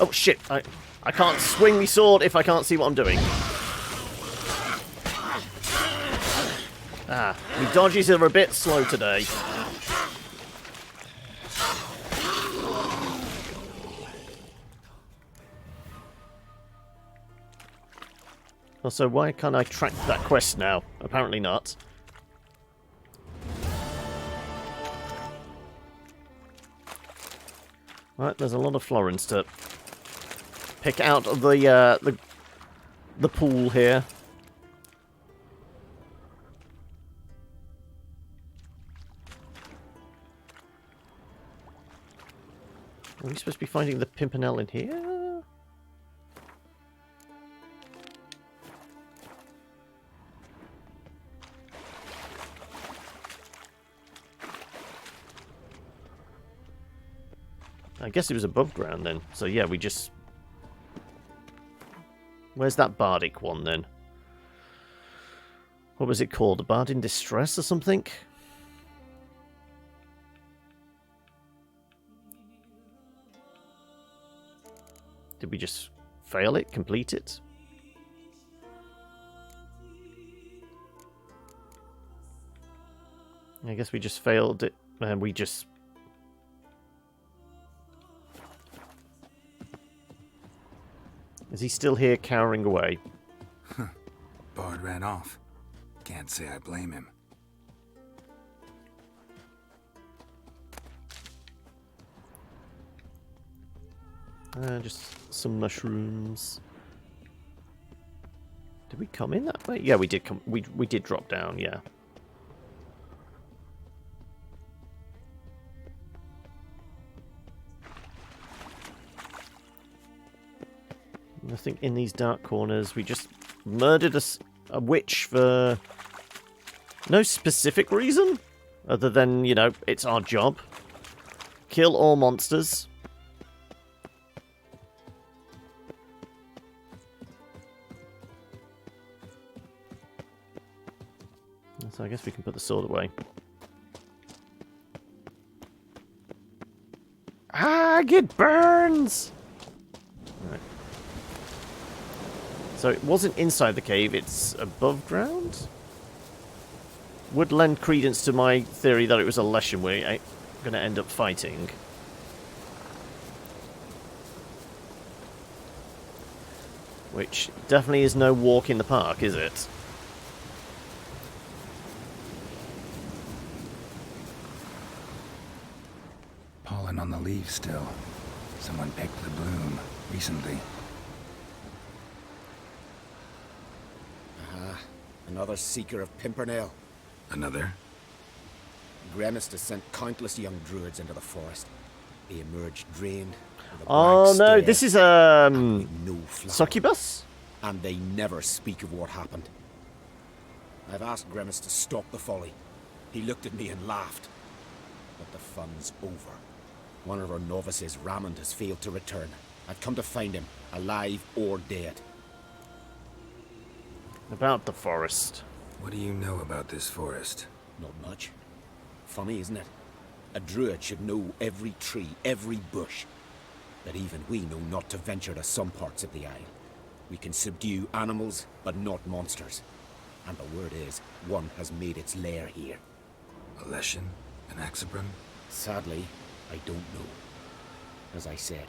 Oh, shit. I can't swing me sword if I can't see what I'm doing. Ah, my dodges are a bit slow today. Also, why can't I track that quest now? Apparently not. Right, there's a lot of florins to pick out of the pool here. Are we supposed to be finding the Pimpernel in here? I guess it was above ground then. So yeah, we just Where's that bardic one then? What was it called? A bard in distress or something? Did we just fail it? Complete it? I guess we just failed it, and we just... Is he still here cowering away? Bard ran off. Can't say I blame him. Just some mushrooms. Did we come in that way? Yeah, we did come. We did drop down. Yeah. Nothing in these dark corners. We just murdered a witch for no specific reason, other than, you know, it's our job. Kill all monsters. So I guess we can put the sword away. Ah, it burns! Right. So it wasn't inside the cave, it's above ground? Would lend credence to my theory that it was a Leshen we're going to end up fighting. Which definitely is no walk in the park, is it? Pollen on the leaves still. Someone picked the bloom recently. Another seeker of Pimpernel. Another? Gremis has sent countless young druids into the forest. They emerge drained. with a Oh blank no, stare this is and with no flower. Succubus? And they never speak of what happened. I've asked Gremis to stop the folly. He looked at me and laughed. But the fun's over. One of our novices, Ramond, has failed to return. I've come to find him, alive or dead. About the forest. What do you know about this forest? Not much. Funny, isn't it? A druid should know every tree, every bush. But even we know not to venture to some parts of the isle. We can subdue animals, but not monsters. And the word is, one has made its lair here. A Leshen? An Axabrum? Sadly, I don't know. As I said,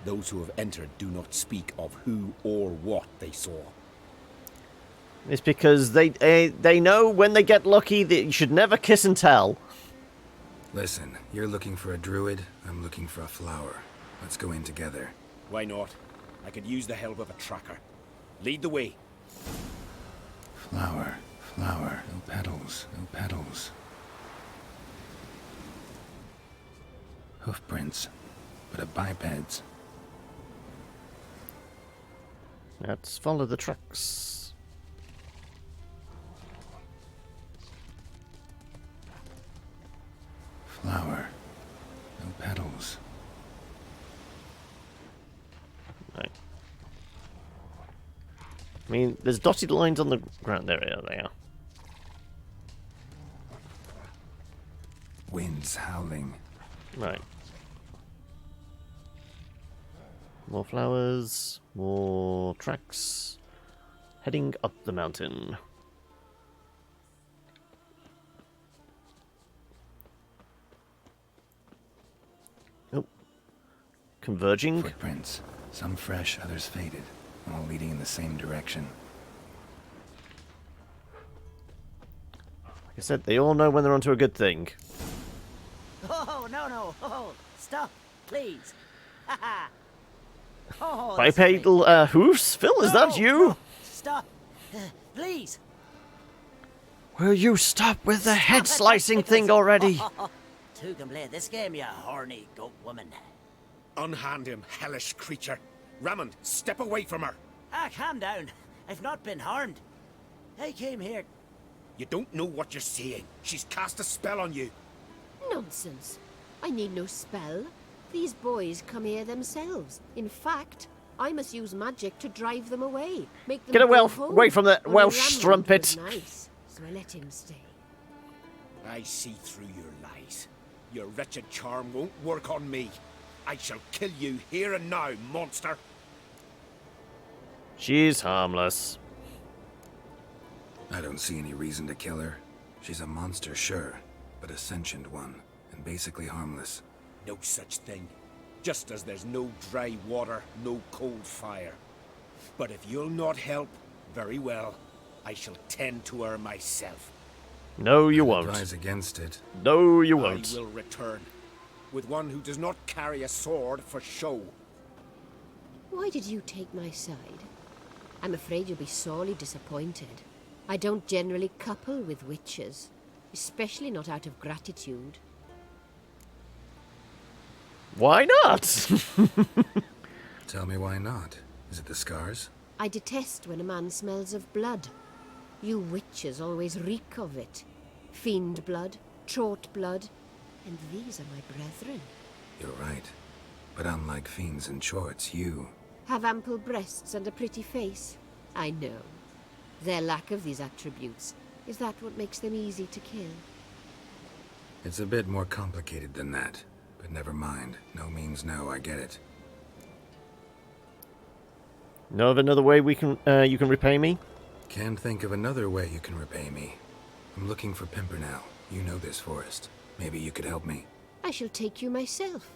those who have entered do not speak of who or what they saw. It's because they know when they get lucky that you should never kiss and tell. Listen, you're looking for a druid, I'm looking for a flower. Let's go in together. Why not? I could use the help of a tracker. Lead the way. Flower, flower, no petals, no petals. Hoofprints, but of bipeds. Let's follow the tracks. Flower, no petals. Right. I mean, there's dotted lines on the ground. There they are. Winds howling. Right. More flowers, more tracks. Heading up the mountain. Oh. Converging. Footprints. Some fresh, others faded. All leading in the same direction. Like I said, they all know when they're onto a good thing. Oh, no. Oh, stop, please. Haha. Oh, Bipedal hooves? Phil, is that you? No, stop. Please. Will you stop with the head slicing thing already? Two can play this game, you horny goat woman. Unhand him, hellish creature. Ramond, step away from her. Ah, calm down. I've not been harmed. I came here. You don't know what you're saying. She's cast a spell on you. Nonsense. I need no spell. These boys come here themselves. In fact, I must use magic to drive them away. Make them Get go home. away from the Only Welsh Ramond strumpet. was nice, so I let him stay. I see through your lies. Your wretched charm won't work on me. I shall kill you here and now, monster. She's harmless. I don't see any reason to kill her. She's a monster, sure, but a sentient one, and basically harmless. No such thing. Just as there's no dry water, no cold fire. But if you'll not help, very well. I shall tend to her myself. No, you I'd won't. advise against it. No, you won't. I will return. With one who does not carry a sword for show. Why did you take my side? I'm afraid you'll be sorely disappointed. I don't generally couple with witches, especially not out of gratitude. Why not? Tell me why not. Is it the scars? I detest when a man smells of blood. You witches always reek of it. Fiend blood, trot blood, and these are my brethren. You're right. But unlike fiends and chorts, you... Have ample breasts and a pretty face. I know. Their lack of these attributes, is that what makes them easy to kill? It's a bit more complicated than that. But never mind. No means no, I get it. Know of another way we can you can repay me? Can't think of another way you can repay me. I'm looking for Pimpernel. You know this forest. Maybe you could help me. I shall take you myself.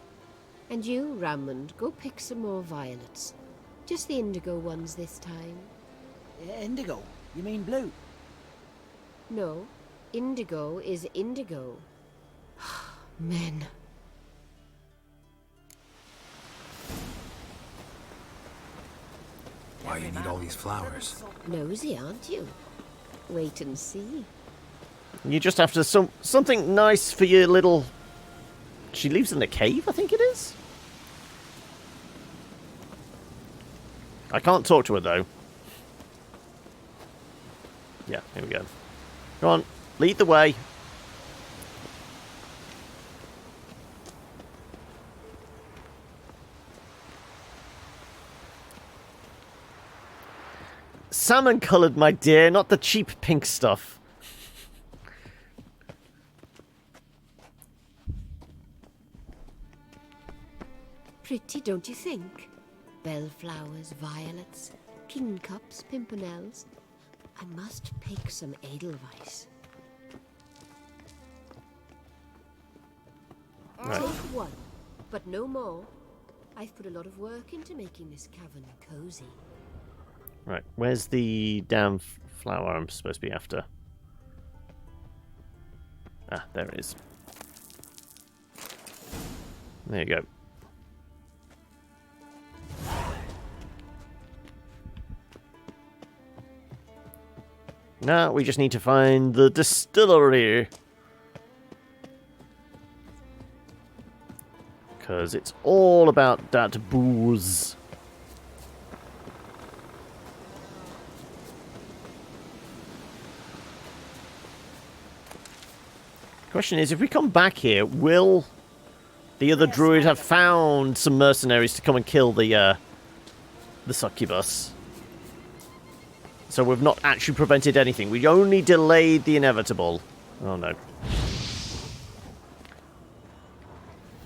And you, Ramond, go pick some more violets. Just the indigo ones this time. Indigo? You mean blue? No, indigo is indigo. Men. Why you need all these flowers? Nosy, aren't you? Wait and see. You just have to something nice for your little... She lives in a cave, I think it is? I can't talk to her, though. Yeah, here we go. Come on, lead the way. Salmon coloured, my dear, not the cheap pink stuff. Pretty, don't you think? Bellflowers, violets, kingcups, pimpernels. I must pick some edelweiss. Right. Take one, but no more. I've put a lot of work into making this cavern cozy. Right, where's the damn flower I'm supposed to be after? Ah, there it is. There you go. Now we just need to find the distillery. Because it's all about that booze. Question is, if we come back here, will the other druid have found some mercenaries to come and kill the succubus? So we've not actually prevented anything. We only delayed the inevitable. Oh no.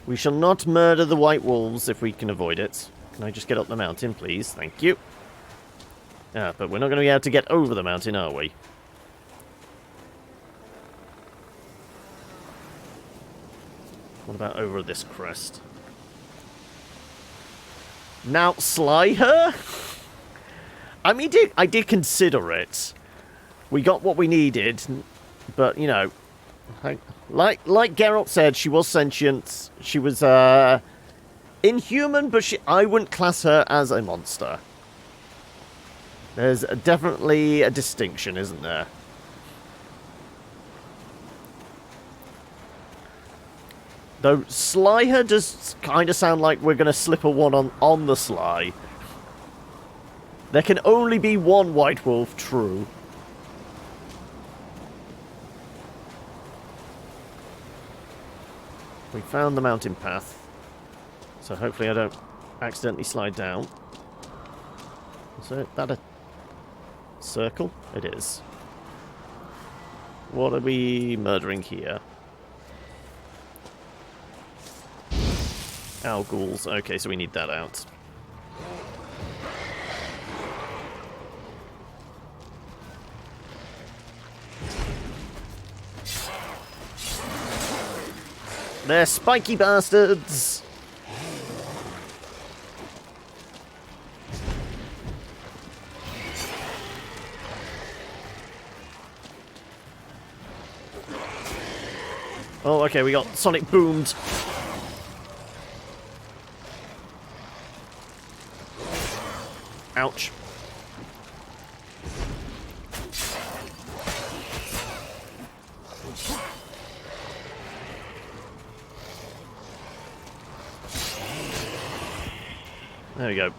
We shall not murder the white wolves if we can avoid it. Can I just get up the mountain, please? Thank you. Ah, but we're not going to be able to get over the mountain, are we? What about over this crest? Now sly her? I mean, I did consider it. We got what we needed, but, you know, like Geralt said, she was sentient. She was inhuman, but I wouldn't class her as a monster. There's definitely a distinction, isn't there? Though sly her does kind of sound like we're going to slip a one on the sly. There can only be one white wolf, true. We found the mountain path. So hopefully I don't accidentally slide down. So that a circle? It is. What are we murdering here? Owl ghouls. Okay, so we need that out. They're spiky bastards! Oh, okay, we got sonic boomed. Ouch. There we go.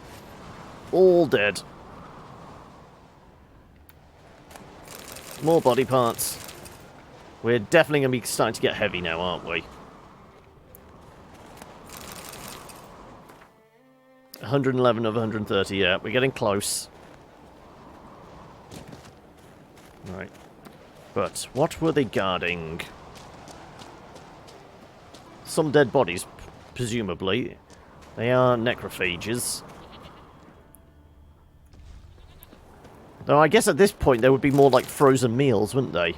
All dead. More body parts. We're definitely going to be starting to get heavy now, aren't we? 111 of 130, yeah. We're getting close. Right. But what were they guarding? Some dead bodies, presumably. They are necrophages. Though I guess at this point they would be more like frozen meals, wouldn't they?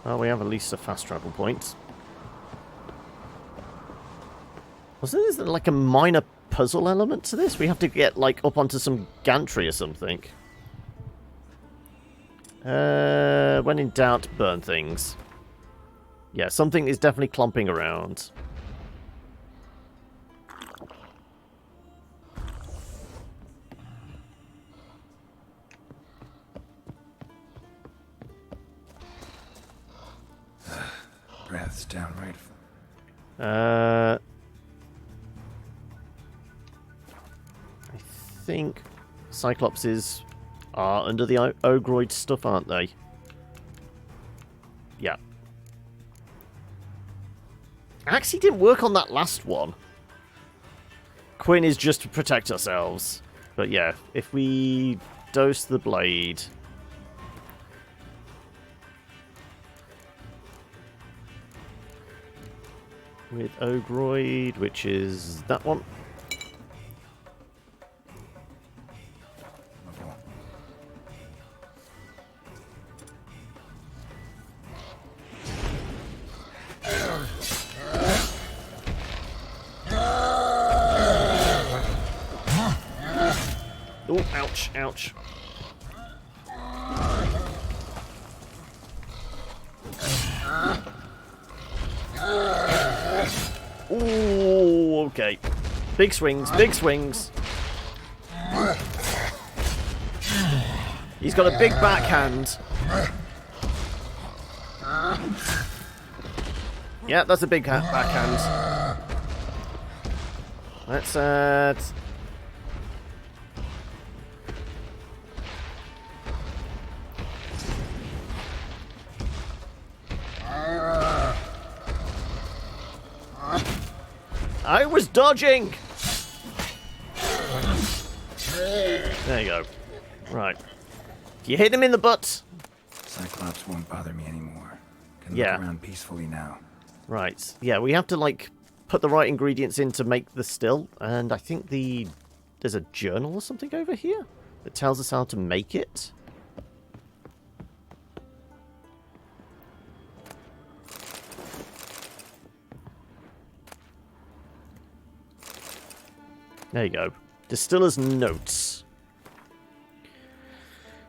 Oh, we have at least a fast travel point. Wasn't there like a minor puzzle element to this? We have to get like up onto some gantry or something. When in doubt, burn things. Yeah, something is definitely clumping around. Breath's downright. I think Cyclopses are under the Ogroid stuff, aren't they? Yeah. Actually didn't work on that last one. Quinn is just to protect ourselves. But yeah, if we dose the blade... with Ogroid, which is that one. Oh, ouch, ouch. Ooh, okay. Big swings, big swings. He's got a big backhand. Yeah, that's a big backhand. Let's, I was dodging! There you go. Right. You hit him in the butt! Cyclops won't bother me anymore. Can Yeah. look around peacefully now. Right. Yeah, we have to, like, put the right ingredients in to make the still. And I think there's a journal or something over here that tells us how to make it. There you go. Distiller's notes.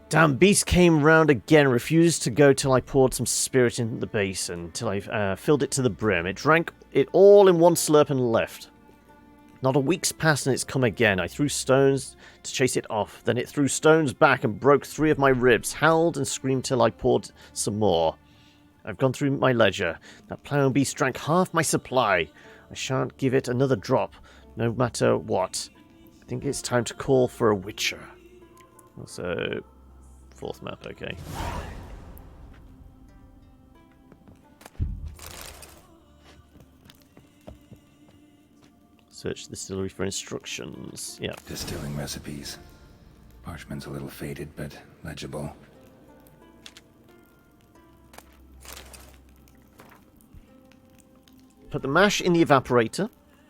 Damn beast came round again, refused to go till I poured some spirit into the basin, till I filled it to the brim. It drank it all in one slurp and left. Not a week's passed and it's come again. I threw stones to chase it off. Then it threw stones back and broke 3 of my ribs, howled and screamed till I poured some more. I've gone through my leisure. That ploughing beast drank half my supply. I shan't give it another drop. No matter what. I think it's time to call for a witcher. Also, 4th map, okay. Search the distillery for instructions. Yeah. Distilling recipes. Parchment's a little faded, but legible. Put the mash in the evaporator.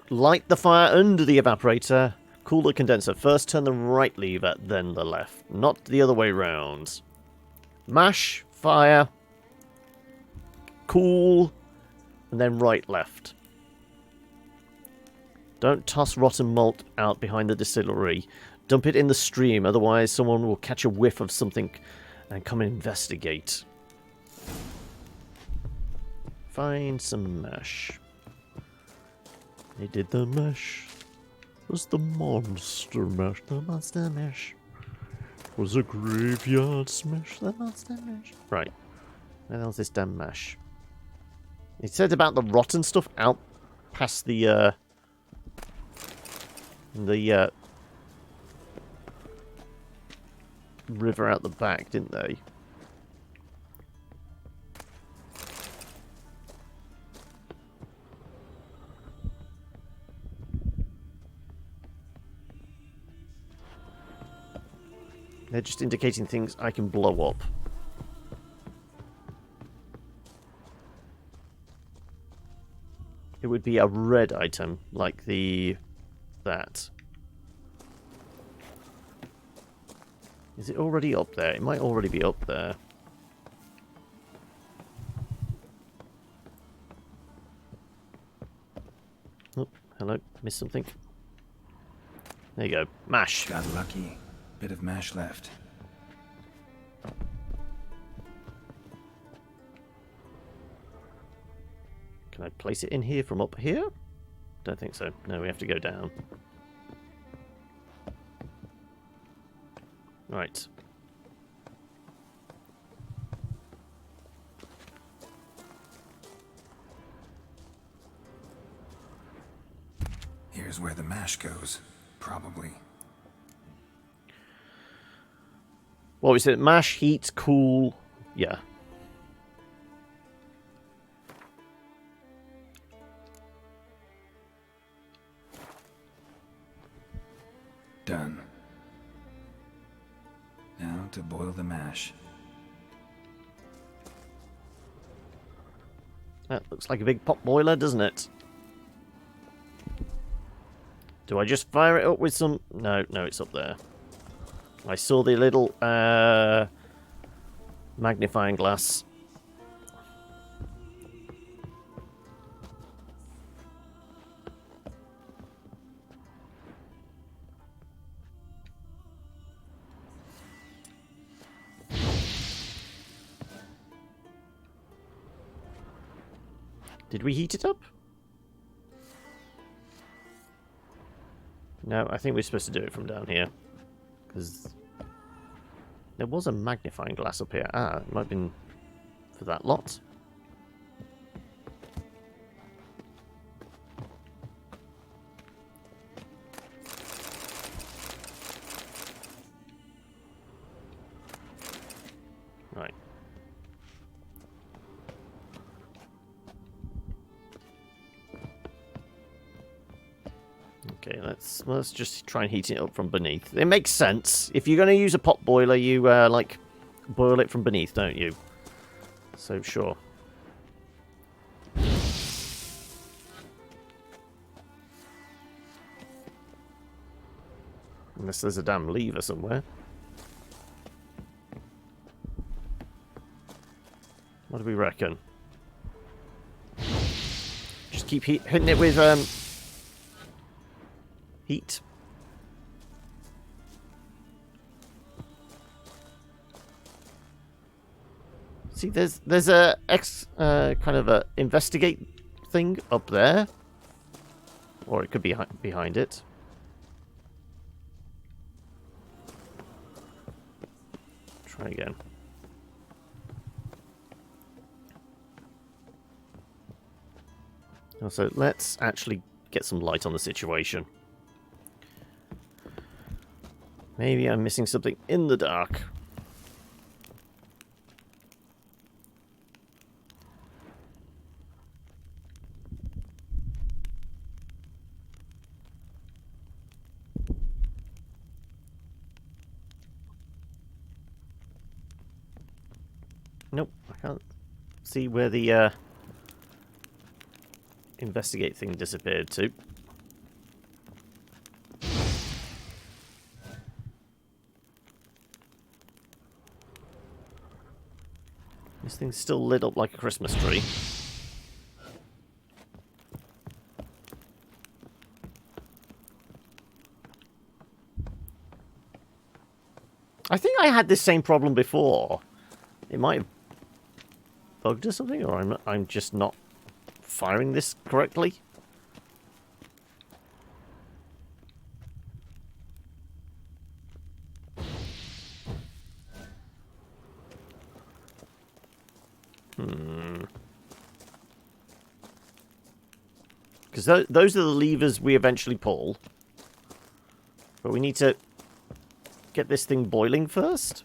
Light the fire under the evaporator. Cool the condenser. First turn the right lever, then the left. Not the other way round. Mash, fire, cool, and then right, left. Don't toss rotten malt out behind the distillery. Dump it in the stream, otherwise someone will catch a whiff of something and come and investigate. Find some mash. They did the mash. It was the monster mash. The monster mash. It was a graveyard smash. The monster mash. Right. Where the hell's this damn mash? It said about the rotten stuff out past the river out the back, didn't they? They're just indicating things I can blow up. It would be a red item, like that. Is it already up there? It might already be up there. Oh, hello. Missed something. There you go. Mash. Got lucky. Bit of mash left. Can I place it in here from up here? Don't think so. No, we have to go down. Right. Here's where the mash goes. Probably. What was it? Mash, heat, cool. Yeah. Done. Now to boil the mash. That looks like a big pot boiler, doesn't it? Do I just fire it up with some... No, it's up there. I saw the little magnifying glass. Did we heat it up? No, I think we're supposed to do it from down here. Because there was a magnifying glass up here. Ah, it might have been for that lot. Right. Okay, let's just try and heat it up from beneath. It makes sense. If you're going to use a pot boiler, you like boil it from beneath, don't you? So sure. Unless there's a damn lever somewhere. What do we reckon? Just keep hitting it with heat. See, there's a kind of a investigate thing up there, or it could be behind it. Try again. Also, let's actually get some light on the situation. Maybe I'm missing something in the dark. Nope, I can't see where the investigate thing disappeared to. This thing's still lit up like a Christmas tree. I think I had this same problem before. It might have bugged or something, or I'm just not firing this correctly. Because those are the levers we eventually pull. But we need to get this thing boiling first.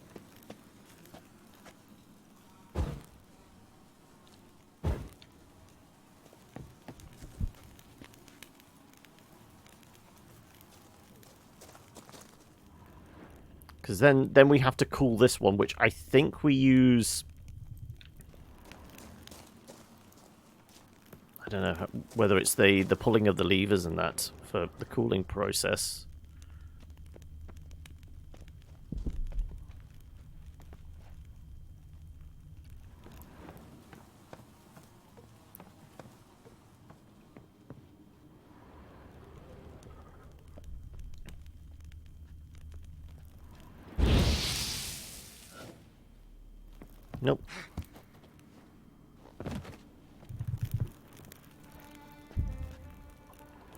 Because then we have to cool this one, which I think we use... I don't know whether it's the pulling of the levers and that for the cooling process. Nope.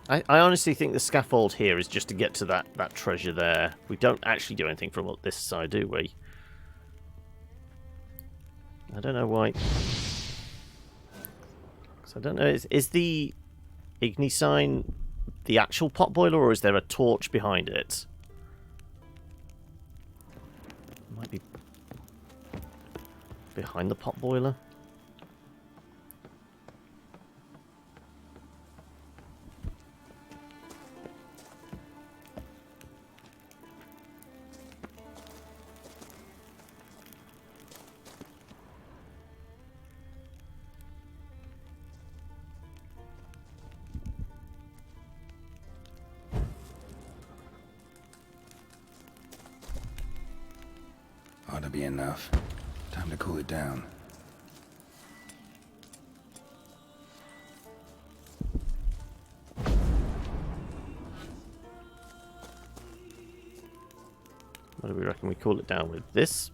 I honestly think the scaffold here is just to get to that treasure there. We don't actually do anything from this side, do we? I don't know why. 'Cause I don't know, is the Igni sign the actual pot boiler, or is there a torch behind it? Might be behind the pot boiler. Ought to be enough. Time to cool it down. What do we reckon we cool it down with? This?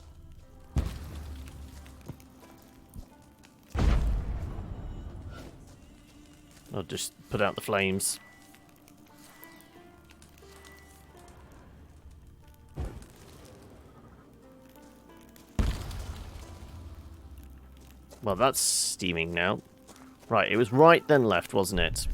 I'll just put out the flames. Well, that's steaming now. Right, it was right then left, wasn't it?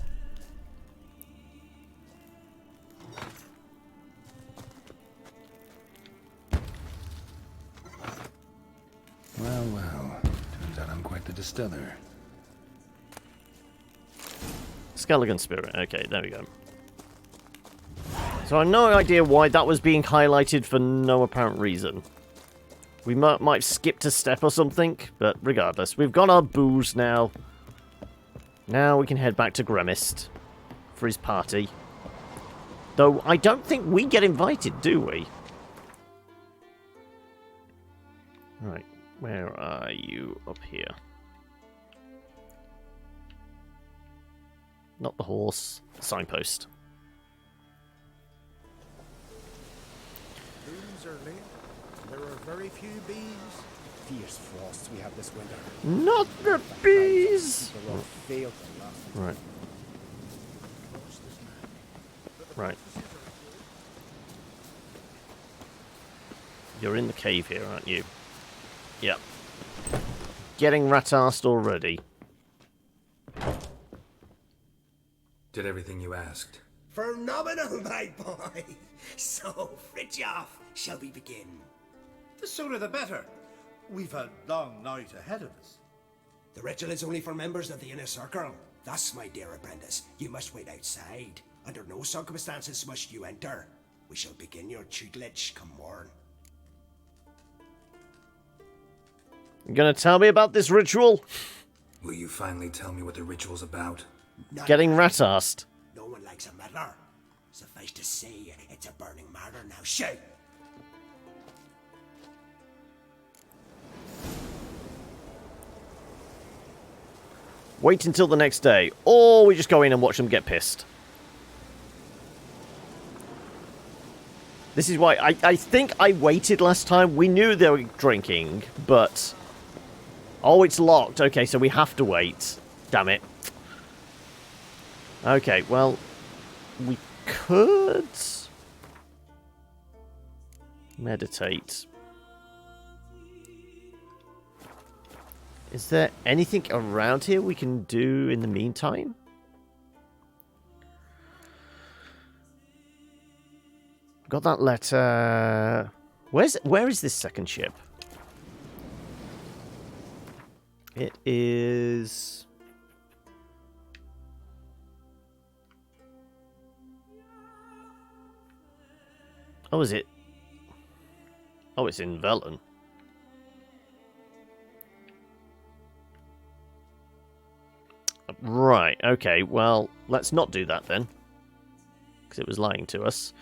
Well, well. Turns out I'm quite the distiller. Skellige spirit. Okay, there we go. So I have no idea why that was being highlighted for no apparent reason. We might skip a step or something, but regardless, we've got our booze now. Now we can head back to Gremist for his party. Though I don't think we get invited, do we? Right, where are you? Up here. Not the horse, the signpost. Rooms are late. There are very few bees. Fierce frosts we have this winter. Not the bees! The road failed them last winter. Right. Right. You're in the cave here, aren't you? Yep. Getting rat-arsed already. Did everything you asked. Phenomenal, my boy. So, Fritjof, shall we begin? The sooner the better. We've a long night ahead of us. The ritual is only for members of the inner circle. Thus, my dear apprentice, you must wait outside. Under no circumstances must you enter. We shall begin your tutelage come morn. You gonna tell me about this ritual? Will you finally tell me what the ritual's about? Getting rat-assed. No one likes a meddler. Suffice to say, it's a burning matter now. Shout! Wait until the next day, or we just go in and watch them get pissed. This is why I think I waited last time. We knew they were drinking, but... Oh, it's locked. Okay, so we have to wait. Damn it. Okay, well... We could... meditate. Is there anything around here we can do in the meantime? Got that letter. Where is this second ship? It is... Oh, is it? Oh, it's in Velen. Right, okay, well, let's not do that then. Because it was lying to us.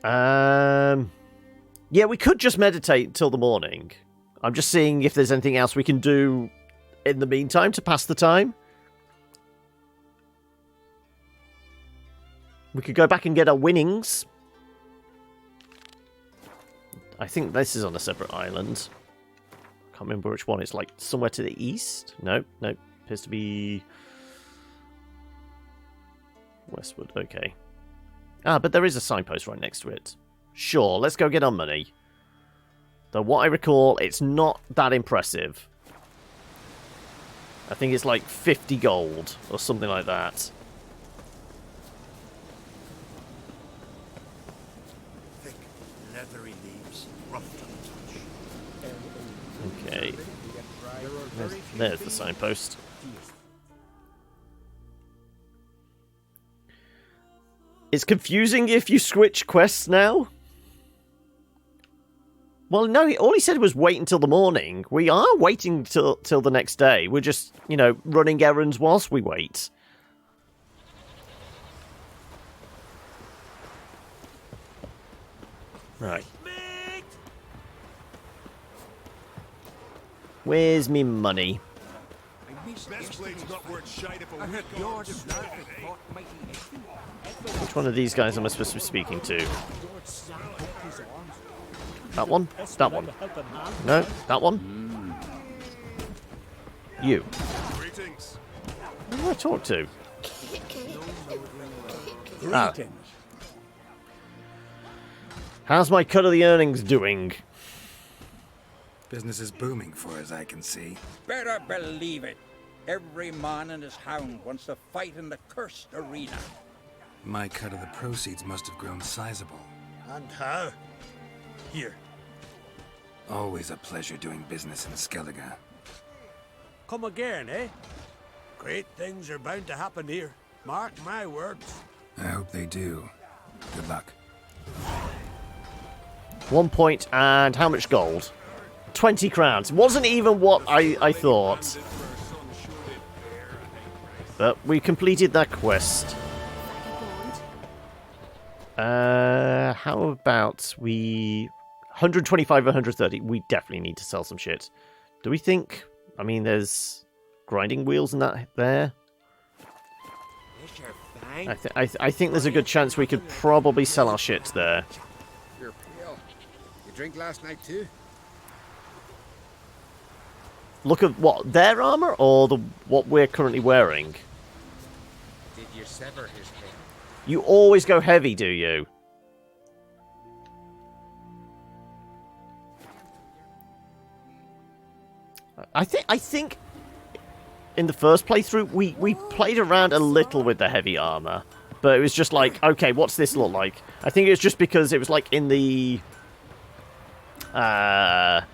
Yeah, we could just meditate till the morning. I'm just seeing if there's anything else we can do in the meantime to pass the time. We could go back and get our winnings. I think this is on a separate island. Can't remember which one. It's like somewhere to the east. Nope, nope. Appears to be westward. Okay. Ah, but there is a signpost right next to it. Sure, let's go get our money. Though what I recall, it's not that impressive. I think it's like 50 gold or something like that. Thick, leathery leaves, rough to the touch. Okay. There's the signpost. It's confusing if you switch quests now. Well, no, all he said was wait until the morning. We are waiting till the next day. We're just, you know, running errands whilst we wait. Right. Where's me money? Which one of these guys am I supposed to be speaking to? That one? That one. No, that one? You. Who do I talk to? Ah. How's my cut of the earnings doing? Business is booming for as I can see. Better believe it. Every man and his hound wants to fight in the cursed arena. My cut of the proceeds must have grown sizable. And how? Here. Always a pleasure doing business in Skellige. Come again, eh? Great things are bound to happen here. Mark my words. I hope they do. Good luck. 1 point and how much gold? 20 crowns. Wasn't even what I thought. But we completed that quest. How about we... 125 or 130. We definitely need to sell some shit. Do we think... I mean, there's grinding wheels and that there. I think there's a good chance we could probably sell our shit there. You're pale. You drink last night too? Look at what? Their armor or what we're currently wearing? Did you sever his head? You always go heavy, do you? I think in the first playthrough we played around a little with the heavy armor. But it was just like, okay, what's this look like? I think it was just because it was like in the DLC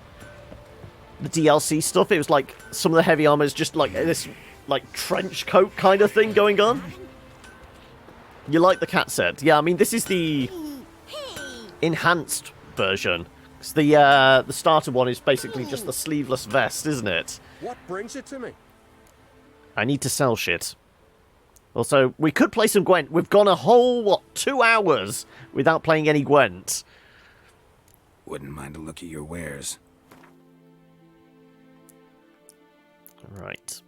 stuff. It was like some of the heavy armor is just like this like trench coat kind of thing going on. You like the cat set? Yeah, I mean this is the enhanced version. Cause the starter one is basically just the sleeveless vest, isn't it? What brings it to me? I need to sell shit. Also, we could play some Gwent. We've gone a whole, what, 2 hours without playing any Gwent. Wouldn't mind a look at your wares. Right.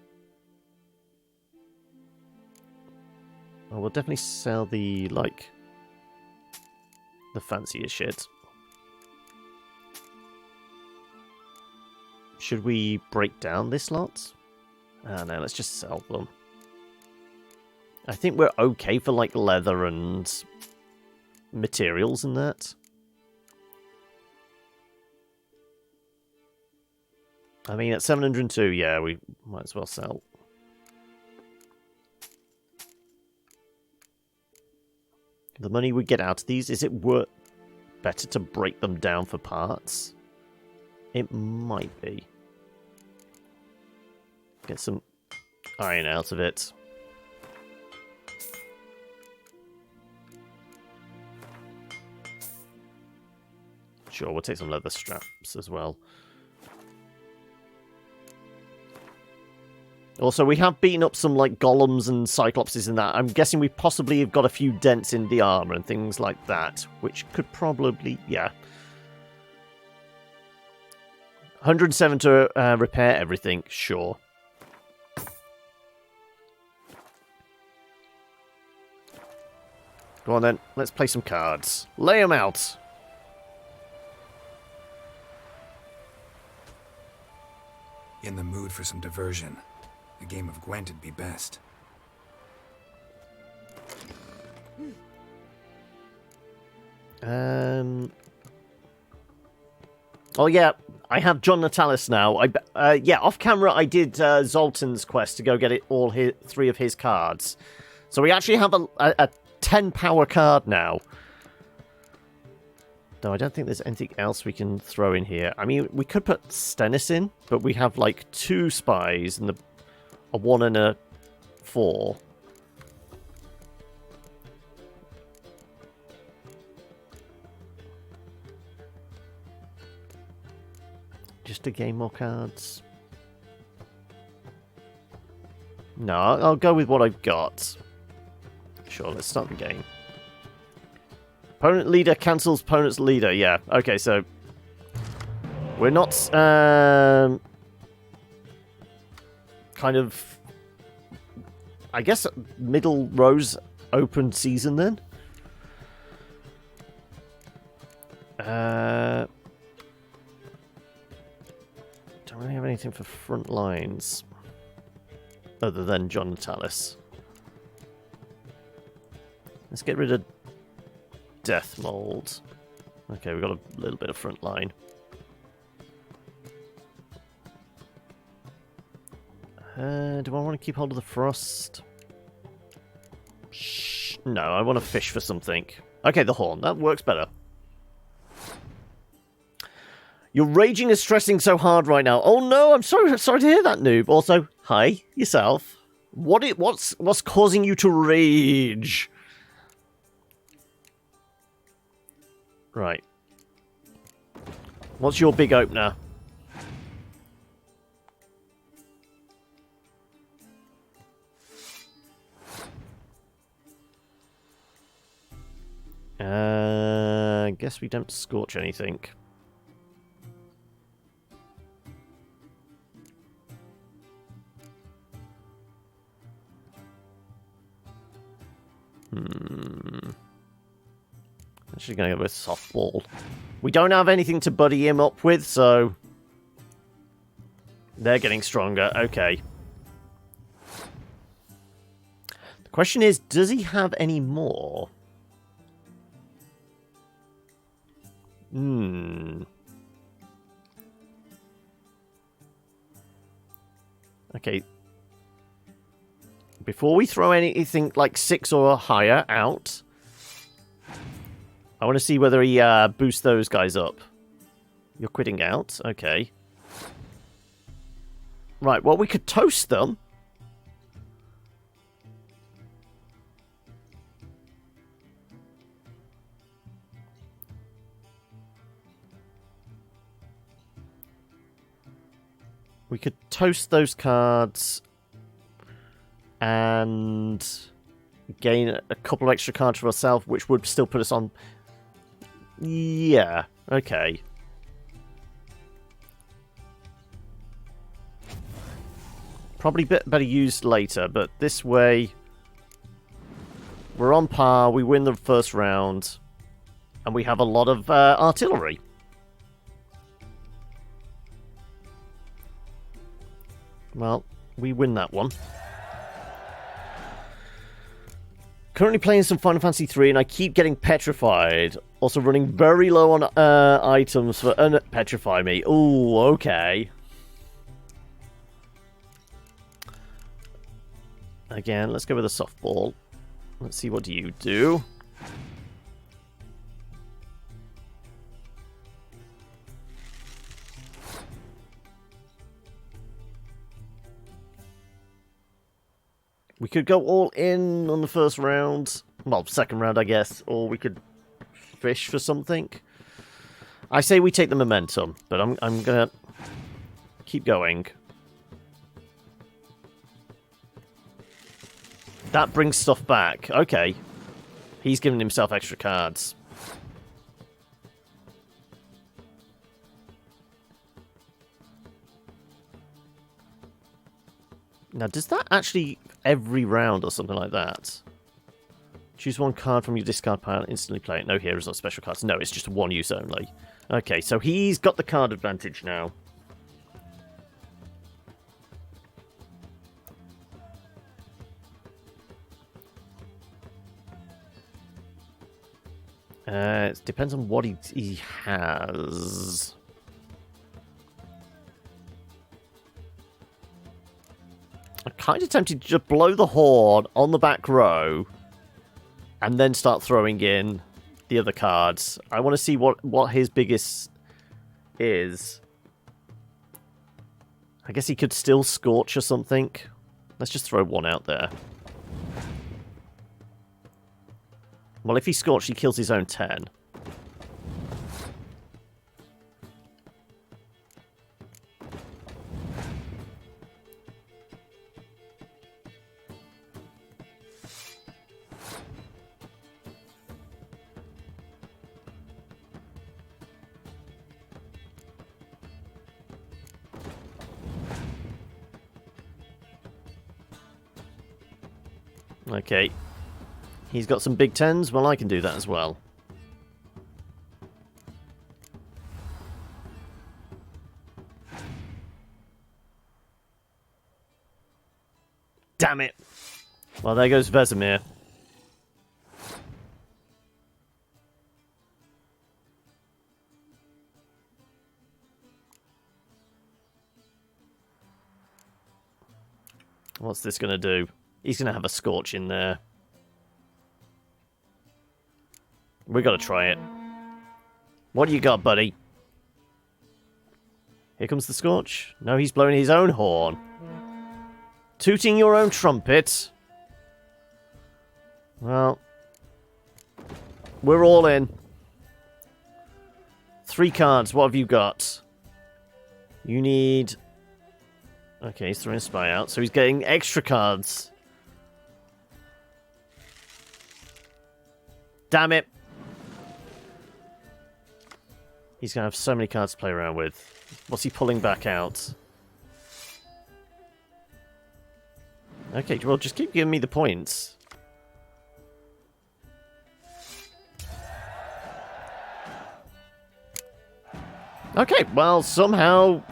Well, we'll definitely sell the, like, the fancier shit. Should we break down this lot? No, let's just sell them. I think we're okay for, like, leather and materials and that. I mean, at 702, yeah, we might as well sell. The money we get out of these, is it worth better to break them down for parts? It might be. Get some iron out of it. Sure, we'll take some leather straps as well. Also, we have beaten up some, like, golems and cyclopses and that. I'm guessing we possibly have got a few dents in the armor and things like that, which could probably, yeah. 107 to repair everything, sure. Go on then, let's play some cards. Lay them out. In the mood for some diversion. A game of Gwent'd be best. Oh yeah, I have John Natalis now. Yeah, off camera I did Zoltan's quest to go get all 3 of his cards. So we actually have a 10 power card now. Though I don't think there's anything else we can throw in here. I mean, we could put Stennis in, but we have like 2 spies and a 1 and a 4. Just to gain more cards. No, I'll go with what I've got. Sure, let's start the game. Opponent leader cancels opponent's leader. Yeah, okay, so we're not kind of, I guess, middle rows open season then. Don't really have anything for front lines other than John Natalis. Let's get rid of Death Mold. Okay, we've got a little bit of front line. Do I want to keep hold of the Frost? No, I want to fish for something. Okay, the Horn. That works better. You're raging and stressing so hard right now. Oh no, I'm sorry to hear that, noob. Also, hi, yourself. What's causing you to rage? Right. What's your big opener? I guess we don't scorch anything. Actually going to go with softball. We don't have anything to buddy him up with, so they're getting stronger. Okay. The question is, does he have any more? Okay. before we throw anything like 6 or higher out, I want to see whether he boosts those guys up. You're quitting out. Okay. Right, well, we could toast them. We could toast those cards and gain a couple of extra cards for ourselves, which would still put us on... Yeah, okay. Probably better used later, but this way we're on par, we win the first round, and we have a lot of artillery. Well, we win that one. Currently playing some Final Fantasy 3, and I keep getting petrified. Also running very low on items for petrify me. Ooh, okay. Again, let's go with a softball. Let's see what you do. We could go all in on the first round. Well, second round, I guess. Or we could fish for something. I say we take the momentum, but I'm gonna keep going. That brings stuff back. Okay. He's giving himself extra cards. Now, does that actually every round or something like that? Choose one card from your discard pile and instantly play it. No heroes or special cards. No, it's just one use only. Okay, so he's got the card advantage now. It depends on what he has. I'm kind of tempted to just blow the horn on the back row and then start throwing in the other cards. I want to see what his biggest is. I guess he could still Scorch or something. Let's just throw one out there. Well, if he Scorched, he kills his own 10. Okay. He's got some big 10s. Well, I can do that as well. Damn it. Well, there goes Vesemir. What's this going to do? He's going to have a Scorch in there. We got to try it. What do you got, buddy? Here comes the Scorch. No, he's blowing his own horn. Tooting your own trumpet. Well, we're all in. 3 cards. What have you got? You need... Okay, he's throwing a spy out, so he's getting extra cards. Damn it. He's going to have so many cards to play around with. What's he pulling back out? Okay, well, just keep giving me the points. Okay, well, somehow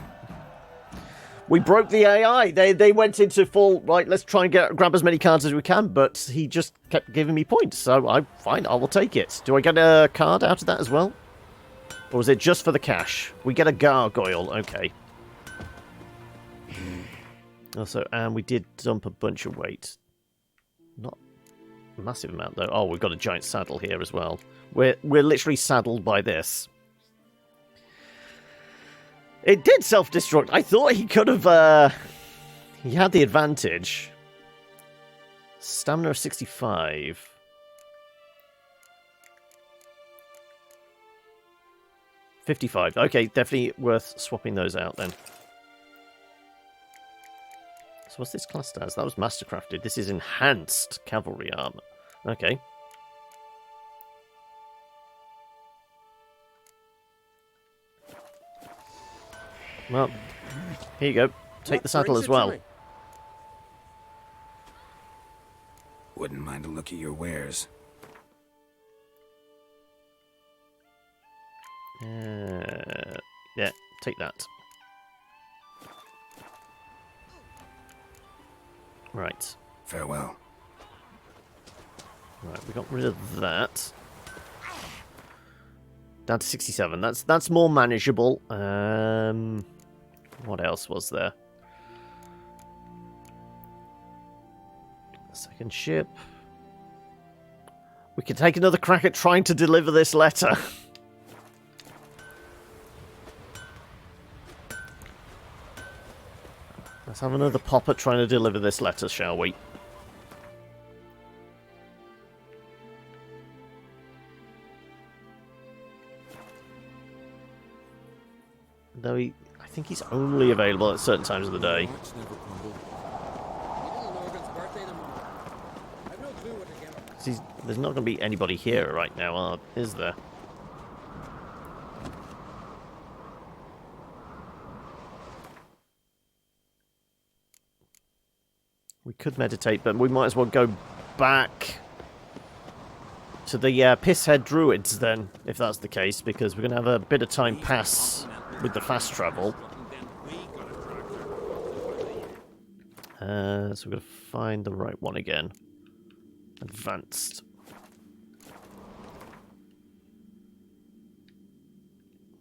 we broke the AI. They went into full, right, let's try and grab as many cards as we can, but he just kept giving me points, so I'm fine, I will take it. Do I get a card out of that as well? Or is it just for the cash? We get a gargoyle, okay. Also, and we did dump a bunch of weight. Not a massive amount, though. Oh, we've got a giant saddle here as well. We're literally saddled by this. It did self-destruct. I thought he could have... he had the advantage. Stamina of 65. $55. Okay, definitely worth swapping those out then. So what's this classed as? That was mastercrafted. This is enhanced cavalry armor. Okay. Well, here you go. Take the saddle as well. Wouldn't mind a look at your wares. Yeah, take that. Right. Farewell. Right, we got rid of that. Down to 67. That's more manageable. What else was there? Second ship. We could take another crack at trying to deliver this letter. Let's have another pop at trying to deliver this letter, shall we? Though I think he's only available at certain times of the day. There's not going to be anybody here right now, is there? We could meditate, but we might as well go back to the Pisshead Druids then, if that's the case, because we're going to have a bit of time pass with the fast travel. So we're going to find the right one again. Advanced.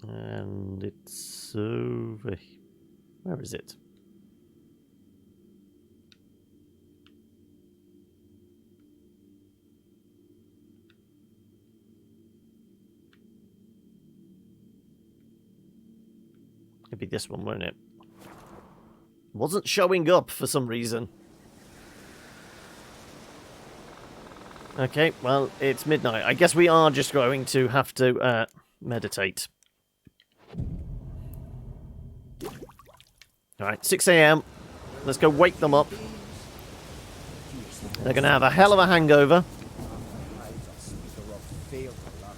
And it's over... Where is it? It'd be this one, won't it? Wasn't showing up for some reason. Okay, well, it's midnight. I guess we are just going to have to meditate. Alright, 6 AM. Let's go wake them up. They're going to have a hell of a hangover.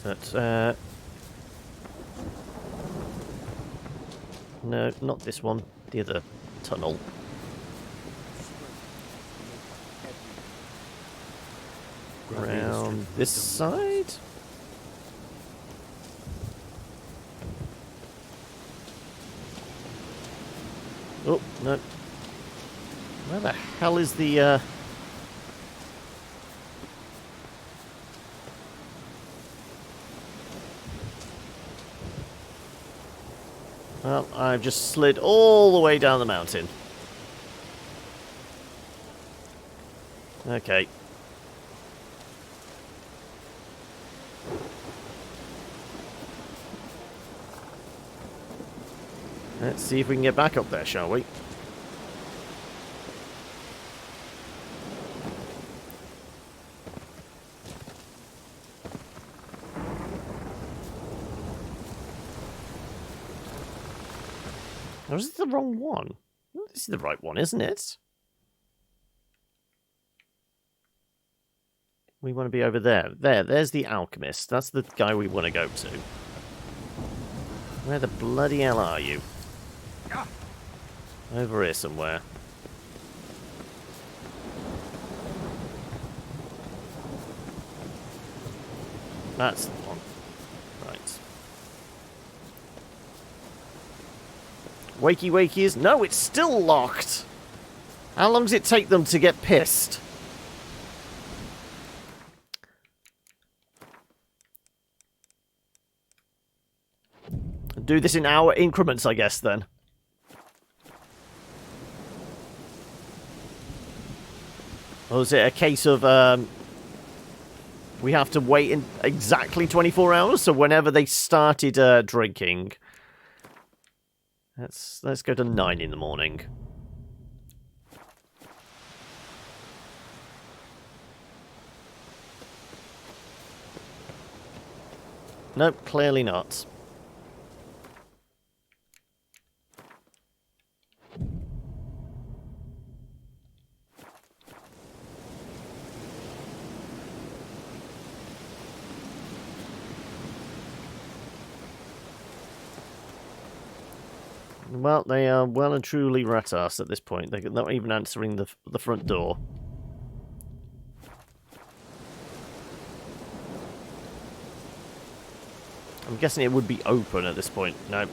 But, no, not this one. The other tunnel. Around this side? Oh, no. Where the hell is the, Well, I've just slid all the way down the mountain. Okay. Let's see if we can get back up there, shall we? Or is it the wrong one? This is the right one, isn't it? We want to be over there. There's the alchemist. That's the guy we want to go to. Where the bloody hell are you? Over here somewhere. That's the one. Right. Wakey wakeys. No, it's still locked. How long does it take them to get pissed? Do this in hour increments, I guess, then. Or is it a case of we have to wait in exactly 24 hours? So whenever they started drinking, let's go to 9 in the morning. Nope, clearly not. Well, they are well and truly rat-assed at this point. They're not even answering the front door. I'm guessing it would be open at this point. No.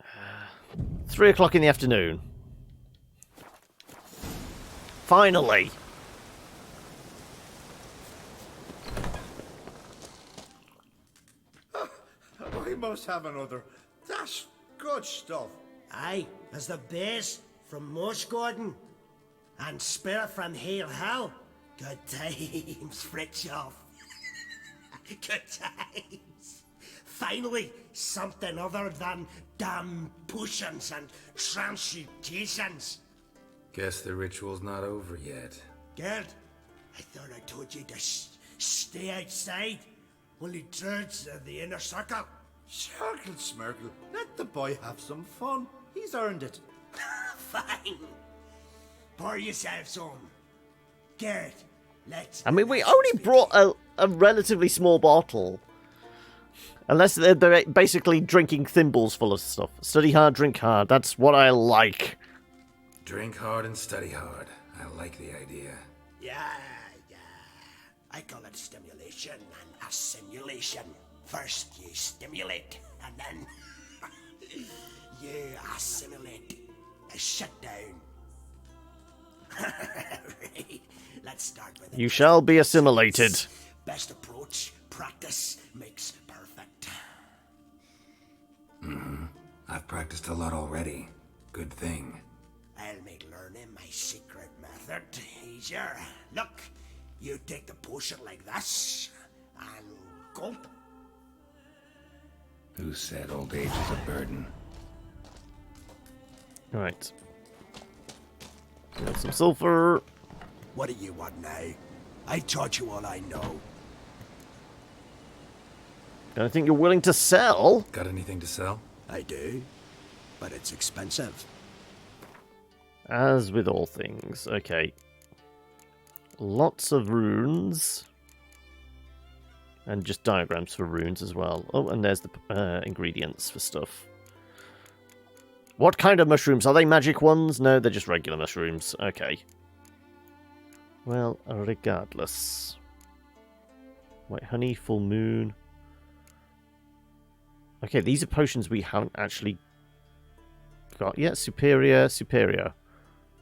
Uh, 3 o'clock in the afternoon. Finally! We must have another. That's good stuff. Aye, as the base from Moss Gordon. And spirit from Hail Hell. Good times, Fritjof. Good times. Finally, something other than damn potions and transmutations. Guess the ritual's not over yet. Gerd, I thought I told you to stay outside. Only druids are the inner circle. Circle Smirkle, let the boy have some fun. He's earned it. Fine. Pour yourselves home. Gerd, let's... I mean, we only brought a relatively small bottle. Unless they're basically drinking thimbles full of stuff. Study hard, drink hard. That's what I like. Drink hard and study hard. I like the idea. Yeah. I call it stimulation and assimilation. First you stimulate, and then you assimilate. Shut down. Right. Let's start with it. You shall be assimilated. Best approach. Practice makes perfect. I've practiced a lot already. Good thing. I'll make learning my secret method easier. Look, you take the potion like this, and gulp. Who said old age is a burden? Right. Got some sulfur. What do you want now? I taught you all I know. Anything you're willing to sell? Got anything to sell? I do, but it's expensive. As with all things. Okay. Lots of runes. And just diagrams for runes as well. Oh, and there's the ingredients for stuff. What kind of mushrooms? Are they magic ones? No, they're just regular mushrooms. Okay. Well, regardless. White honey, full moon. Okay, these are potions we haven't actually got yet. Superior.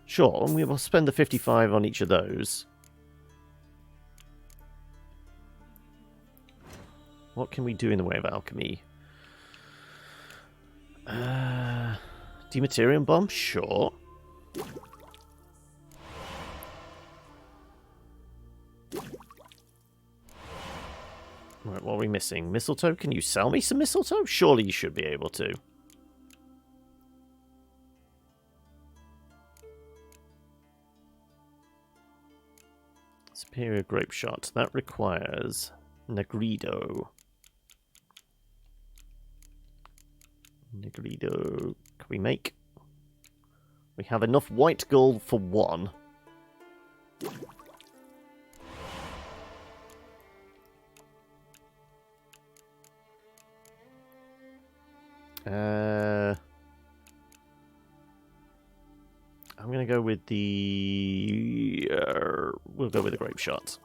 Sure, and we will spend the 55 on each of those. What can we do in the way of alchemy? Dematerium bomb? Sure. Right, what are we missing? Mistletoe? Can you sell me some mistletoe? Surely you should be able to. Superior grape shot. That requires Negrido. Can we make? We have enough white gold for one. I'm going to go with the... we'll go with the grape shot.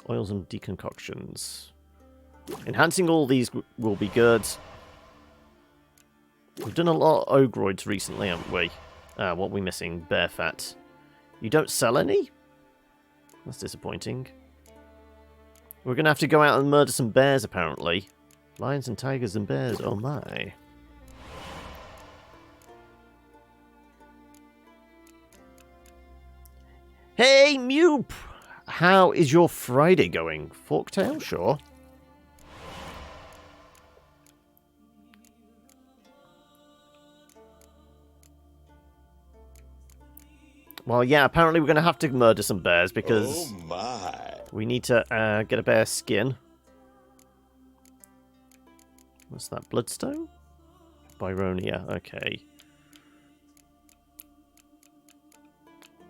Oils and decoctions. Enhancing all these will be good. We've done a lot of ogroids recently, haven't we? What are we missing? Bear fat. You don't sell any? That's disappointing. We're going to have to go out and murder some bears, apparently. Lions and tigers and bears, oh my. Hey, Mew! How is your Friday going? Forktail? Sure. Well, yeah, apparently we're going to have to murder some bears because we need to get a bear skin. What's that? Bloodstone? Byronia, okay.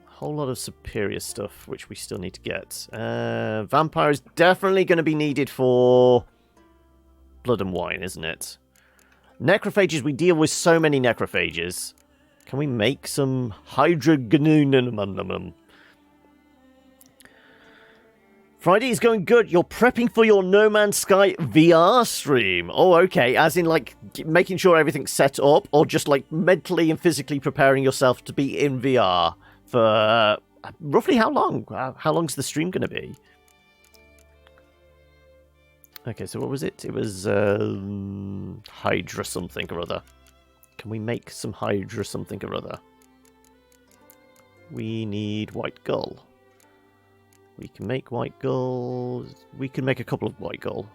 Whole lot of superior stuff, which we still need to get. Vampire is definitely going to be needed for Blood and Wine, isn't it? Necrophages, we deal with so many necrophages. Can we make some hydrogenunum? Friday is going good. You're prepping for your No Man's Sky VR stream. Oh, okay. As in, like, making sure everything's set up, or just, like, mentally and physically preparing yourself to be in VR for roughly how long? How long's the stream going to be? Okay, so what was it? It was Hydra something or other. Can we make some Hydra something or other? We need White Gull. We can make White Gull. We can make a couple of White Gull.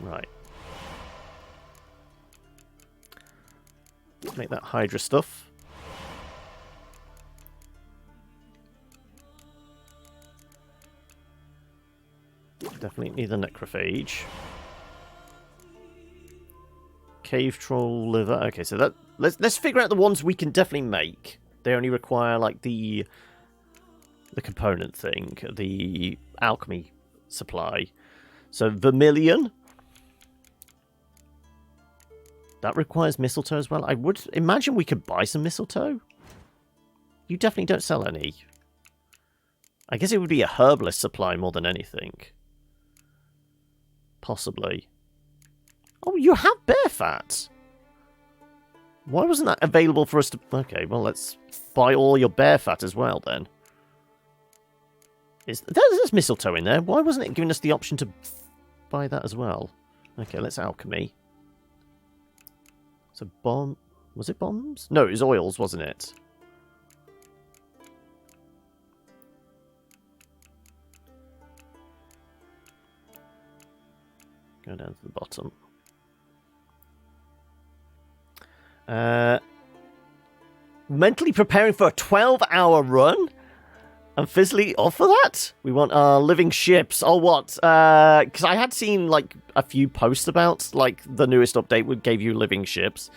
Right. Let's make that Hydra stuff. Definitely need a necrophage. Cave troll liver. Okay, so that let's figure out the ones we can definitely make. They only require like the component thing, the alchemy supply. So vermilion. That requires mistletoe as well. I would imagine we could buy some mistletoe. You definitely don't sell any. I guess it would be a herbalist supply more than anything. Possibly. Oh, you have bear fat. Why wasn't that available for us to... Okay, well, let's buy all your bear fat as well, then. There's mistletoe in there. Why wasn't it giving us the option to buy that as well? Okay, let's alchemy. So, bomb... Was it bombs? No, it was oils, wasn't it? Go down to the bottom. Mentally preparing for a 12-hour run? And physically off for that? We want our living ships. Oh, what? Because I had seen, like, a few posts about, like, the newest update gave you living ships.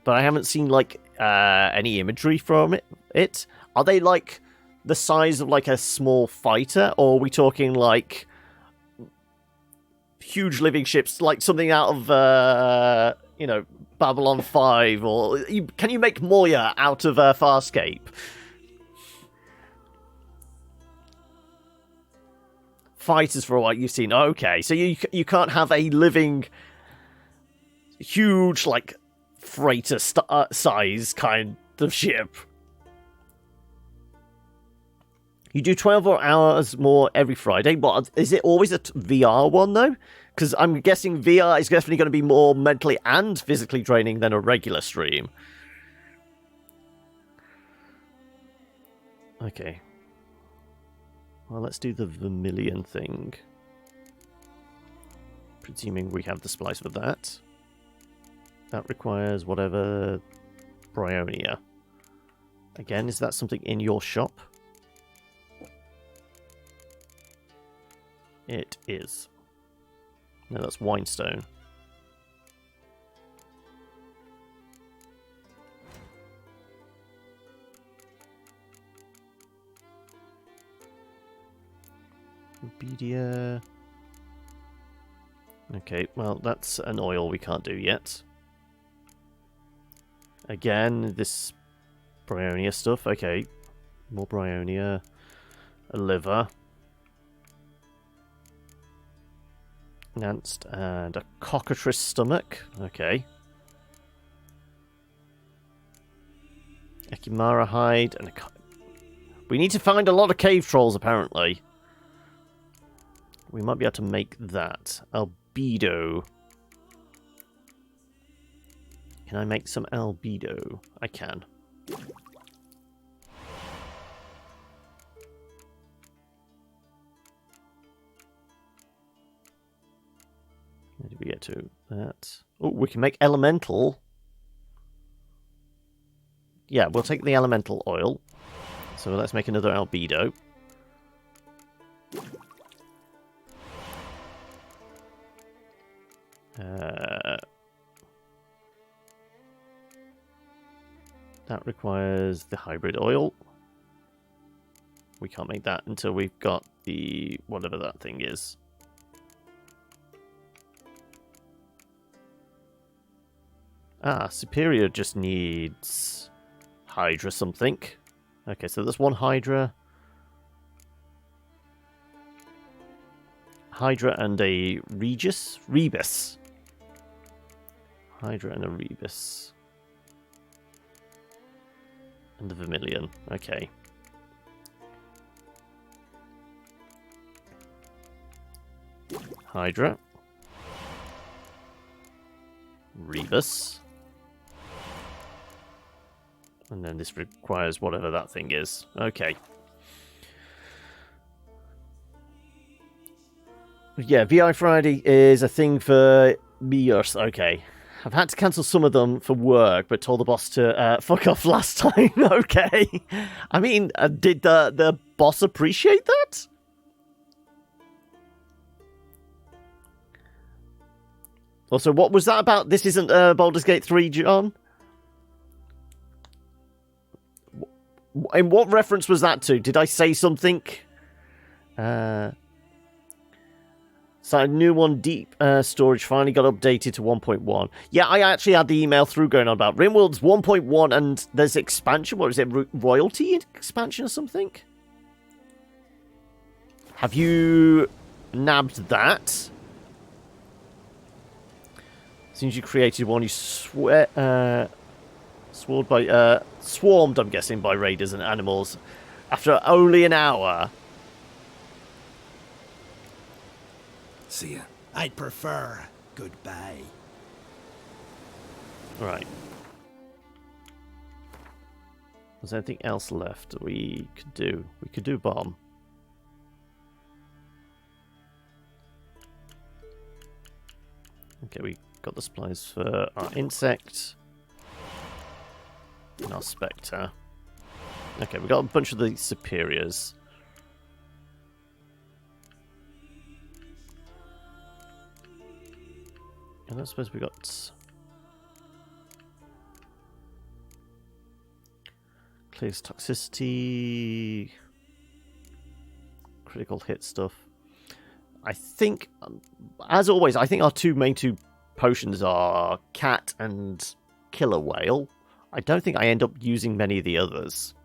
But I haven't seen, like, any imagery from it. Are they, like, the size of, like, a small fighter? Or are we talking, like... huge living ships, like something out of, you know, Babylon 5, or... Can you make Moya out of Farscape? Fighters for what you've seen. Okay, so you can't have a living, huge, like, freighter size kind of ship. You do 12 hours more every Friday, but is it always a VR one, though? Because I'm guessing VR is definitely going to be more mentally and physically draining than a regular stream. Okay. Well, let's do the vermilion thing. Presuming we have the supplies for that. That requires whatever... Bryonia. Again, is that something in your shop? It is. No, that's Winestone. Rubidia. Okay, well, that's an oil we can't do yet. Again, this Bryonia stuff. Okay, more Bryonia. A liver. Enhanced, and a cockatrice stomach. Okay. Ekimara hide, and a... We need to find a lot of cave trolls, apparently. We might be able to make that. albedo. Can I make some albedo? I can. Where did we get to? That. Oh, we can make elemental. Yeah, we'll take the elemental oil. So let's make another albedo. That requires the hybrid oil. We can't make that until we've got the whatever that thing is. Ah, Superior just needs Hydra something. Okay, so there's one Hydra. Hydra and a Rebus. Hydra and a Rebus. And the Vermilion. Okay. Hydra. Rebus. And then this requires whatever that thing is. Okay. Yeah, VI Friday is a thing for years. Okay. I've had to cancel some of them for work, but told the boss to fuck off last time. Okay. I mean, did the boss appreciate that? Also, what was that about? This isn't Baldur's Gate 3, John? In what reference was that to? Did I say something? So a new one, deep storage, finally got updated to 1.1. Yeah, I actually had the email through going on about RimWorld's 1.1 and there's expansion. What is it? Royalty expansion or something? Have you nabbed that? Since you created one, you swarmed, I'm guessing, by raiders and animals after only an hour. See ya. I'd prefer goodbye. Right. Was there anything else left that we could do? We could do bomb. Okay, we got the supplies for our insect and our spectre. Okay, we got a bunch of the superiors. And I suppose we got clears toxicity, critical hit stuff. I think, as always, I think our main two potions are cat and killer whale. I don't think I end up using many of the others.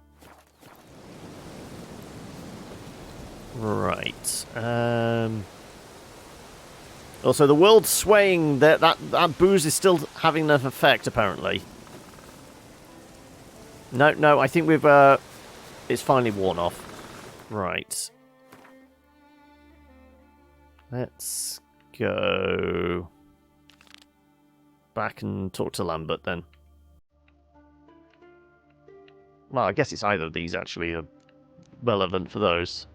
Right. Also, the world's swaying. That booze is still having an effect, apparently. No, I think we've it's finally worn off. Right. Let's go back and talk to Lambert then. Well, I guess it's either of these actually are relevant for those.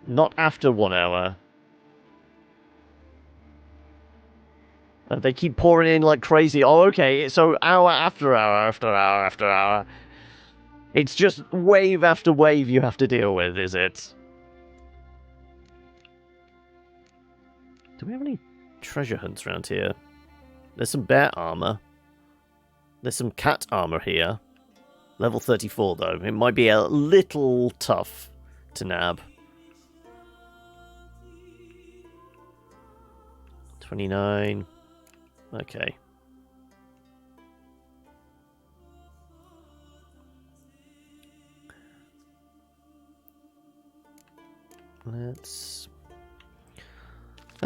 Not after 1 hour. They keep pouring in like crazy. Oh, okay, so hour after hour after hour after hour. It's just wave after wave you have to deal with, is it? Do we have any treasure hunts around here? There's some bear armor. There's some cat armor here. Level 34, though. It might be a little tough to nab. 29. Okay. Let's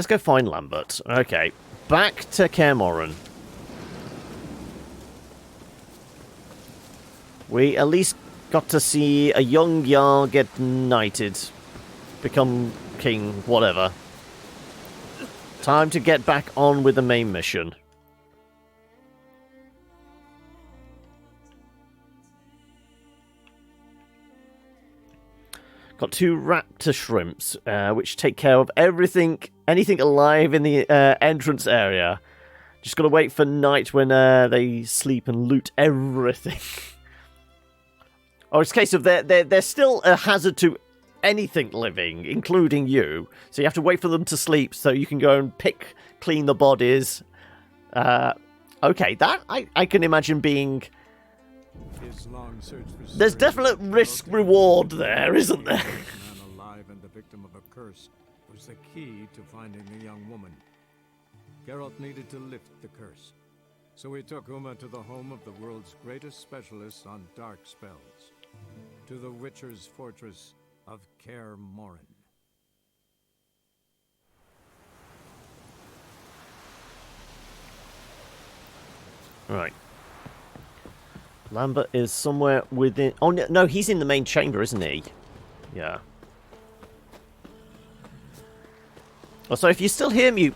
go find Lambert. Okay. Back to Kaer Morhen. We at least got to see a young Jarl get knighted. Become king, whatever. Time to get back on with the main mission. Got 2 raptor shrimps, which take care of anything alive in the entrance area. Just gotta wait for night when they sleep and loot everything. Oh, it's a case of they're still a hazard to anything living, including you. So you have to wait for them to sleep so you can go and clean the bodies. Okay, that I can imagine being... There's definite risk-reward there, isn't there? Man alive and the victim of a curse was the key to finding the young woman. Geralt needed to lift the curse, so he took Uma to the home of the world's greatest specialists on dark spells, to the Witcher's fortress of Kaer Morhen. Right. Lambert is somewhere within... Oh, no, he's in the main chamber, isn't he? Yeah. Oh, so if you still hear me,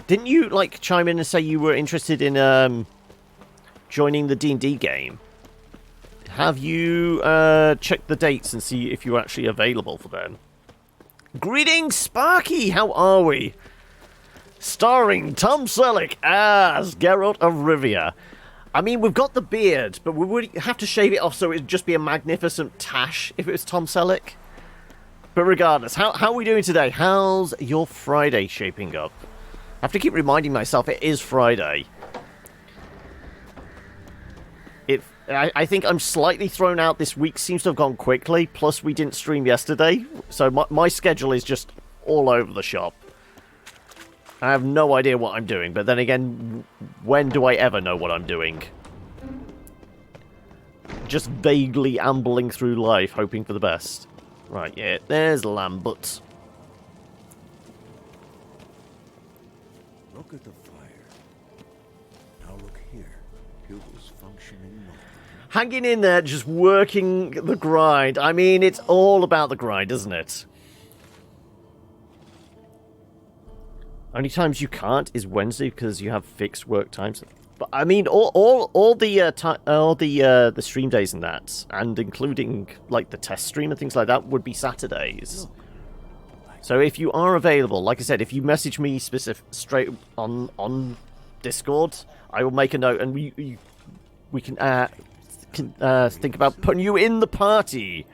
didn't you, like, chime in and say you were interested in, joining the D&D game? Have you, checked the dates and see if you're actually available for them? Greetings, Sparky! How are we? Starring Tom Selleck as Geralt of Rivia. I mean, we've got the beard, but we would have to shave it off so it would just be a magnificent tash if it was Tom Selleck. But regardless, how are we doing today? How's your Friday shaping up? I have to keep reminding myself it is Friday. I think I'm slightly thrown out this week. Seems to have gone quickly. Plus, we didn't stream yesterday. So my schedule is just all over the shop. I have no idea what I'm doing. But then again, when do I ever know what I'm doing? Just vaguely ambling through life, hoping for the best. Right, yeah, there's Lambert. Look at the fire. Now look here. Pupils functioning. Hanging in there, just working the grind. I mean, it's all about the grind, isn't it? Only times you can't is Wednesday because you have fixed work times. But I mean, all the stream days and that, and including like the test stream and things like that, would be Saturdays. So if you are available, like I said, if you message me straight on Discord, I will make a note, and we can think about putting you in the party.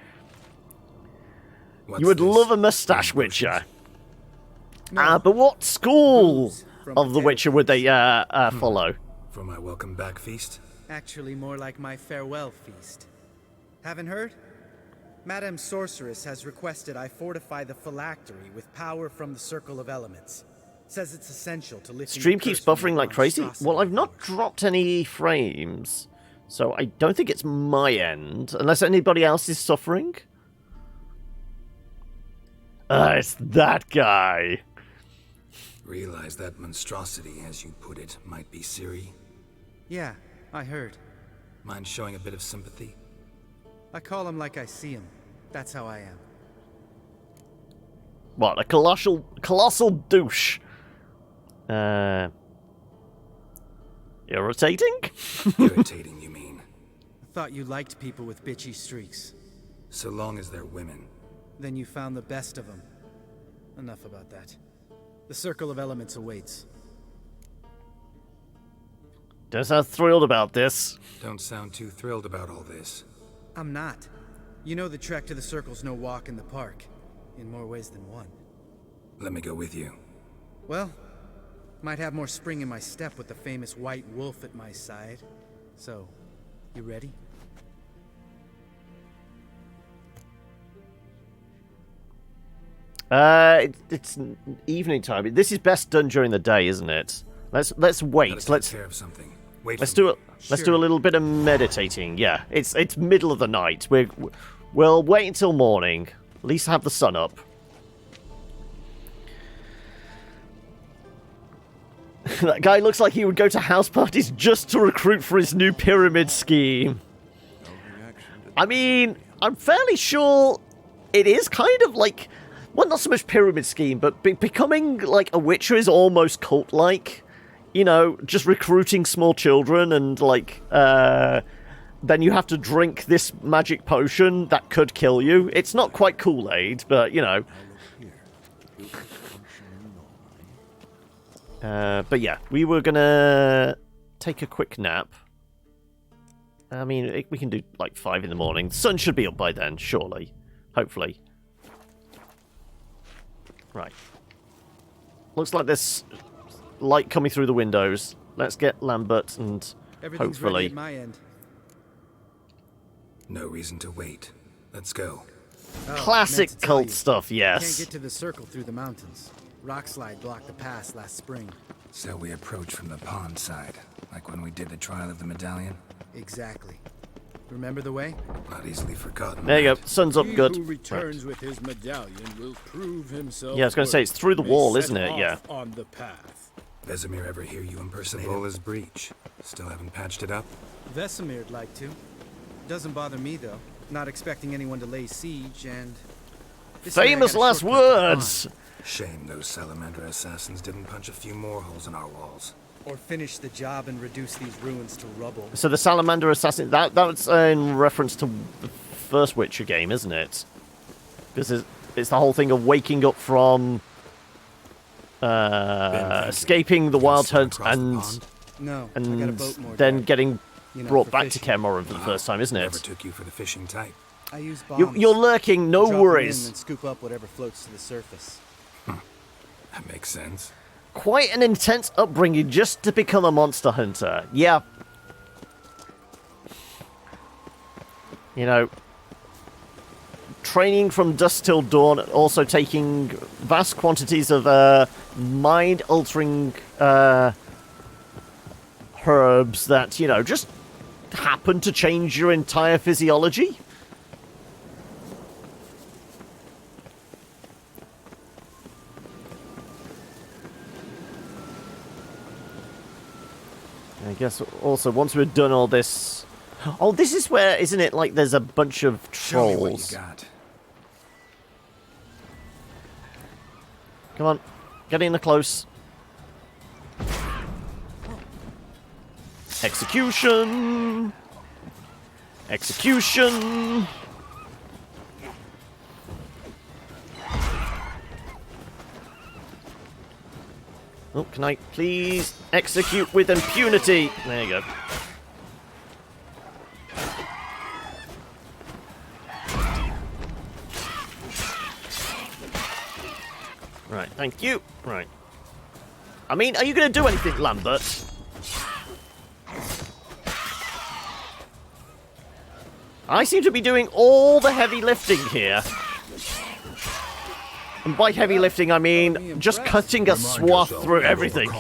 You would love a mustache Witcher. But what school of the Witcher would they follow? For my welcome back feast? Actually, more like my farewell feast. Haven't heard? Madame Sorceress has requested I fortify the phylactery with power from the Circle of Elements. Says it's essential to lift. Stream keeps buffering like crazy. Well, I've not dropped any frames, so I don't think it's my end, unless anybody else is suffering. It's that guy. Realize that monstrosity, as you put it, might be Ciri? Yeah, I heard. Mind showing a bit of sympathy? I call him like I see him. That's how I am. What, a colossal douche? Irritating? Irritating, you mean? I thought you liked people with bitchy streaks. So long as they're women. Then you found the best of them. Enough about that. The Circle of Elements awaits. Don't sound thrilled about this. Don't sound too thrilled about all this. I'm not. You know the trek to the Circle's no walk in the park. In more ways than one. Let me go with you. Well, might have more spring in my step with the famous white wolf at my side. So, you ready? It's evening time. This is best done during the day, isn't it? Let's wait. Let's take care of something. Let's do a little bit of meditating. Yeah, it's middle of the night. We'll wait until morning. At least have the sun up. That guy looks like he would go to house parties just to recruit for his new pyramid scheme. I mean, I'm fairly sure it is kind of like, well, not so much pyramid scheme, but becoming like a witcher is almost cult-like. You know, just recruiting small children and like, then you have to drink this magic potion that could kill you. It's not quite Kool-Aid, but you know. But yeah, we were gonna take a quick nap. I mean, we can do like 5 in the morning. The sun should be up by then, surely. Hopefully. Right. Looks like there's light coming through the windows. Let's get Lambert and Everything's hopefully... ready at my end. No reason to wait. Let's go. Classic cult stuff, yes. Can't get to the circle through the mountains. Rockslide blocked the pass last spring. So we approach from the pond side, like when we did the trial of the medallion? Exactly. Remember the way? Not easily forgotten. There you go. Sun's up, good. He who returns with his medallion will prove himself. Yeah, I was going to say, it's through the wall, isn't it? Yeah. On the path. Vesemir ever hear you impersonate Vola's breach? Still haven't patched it up? Vesemir'd like to. Doesn't bother me, though. Not expecting anyone to lay siege, and... Famous last words! Shame those salamander assassins didn't punch a few more holes in our walls. Or finish the job and reduce these ruins to rubble. So the salamander assassin, that's in reference to the first Witcher game, isn't it? Because it's the whole thing of waking up from escaping the wild hunt and then getting brought back to Kaer Morhen for the first time, isn't it? Never took you for the fishing type. I use bombs. You're lurking, no Drop worries. them in and scoop up whatever floats to the surface. That makes sense. Quite an intense upbringing just to become a monster hunter. Yeah. You know, training from dusk till dawn, also taking vast quantities of mind-altering herbs that, you know, just happen to change your entire physiology. I guess also once we've done all this... Oh, this is where, isn't it, like there's a bunch of trolls. Show me what you got. Come on, get in the close. Execution! Execution! Oh, can I please execute with impunity? There you go. Right, thank you. Right. I mean, are you going to do anything, Lambert? I seem to be doing all the heavy lifting here. And by heavy lifting, I mean just cutting a swath through everything.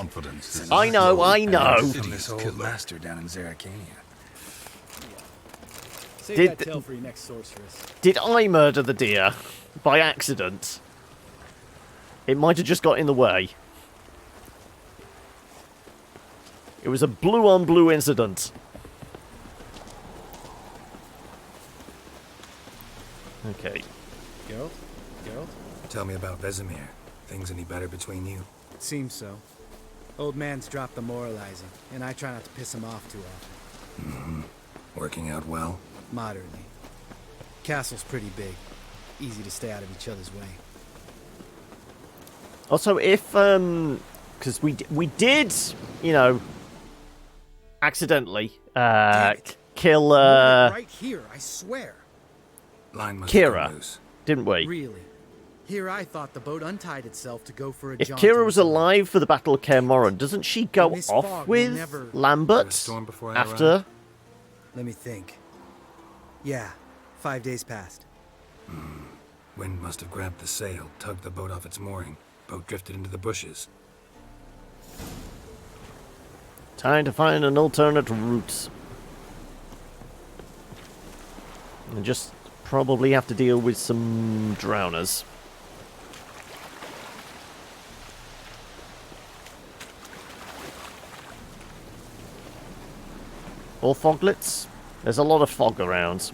I know, I know. From this old master down in Zeracania. Save that tale for your next sorceress. Did I murder the deer by accident? It might have just got in the way. It was a blue-on-blue incident. Okay. Geralt? Geralt? Tell me about Vesemir. Things any better between you? It seems so. Old man's dropped the moralizing, and I try not to piss him off too often. Mm-hmm. Working out well? Moderately. Castle's pretty big. Easy to stay out of each other's way. Also, if, because we did, you know, accidentally, kill, right here, I swear. Line must Kira, didn't we? Really? Here I thought the boat untied itself to go for a If jaunt. Kira was alive for the Battle of Kaer Morhen, doesn't she go This off fog with will never... Lambert after? Let me think. Yeah, 5 days passed. Wind must have grabbed the sail, tugged the boat off its mooring. Boat drifted into the bushes. Time to find an alternate route. And just probably have to deal with some drowners. Or foglets? There's a lot of fog around.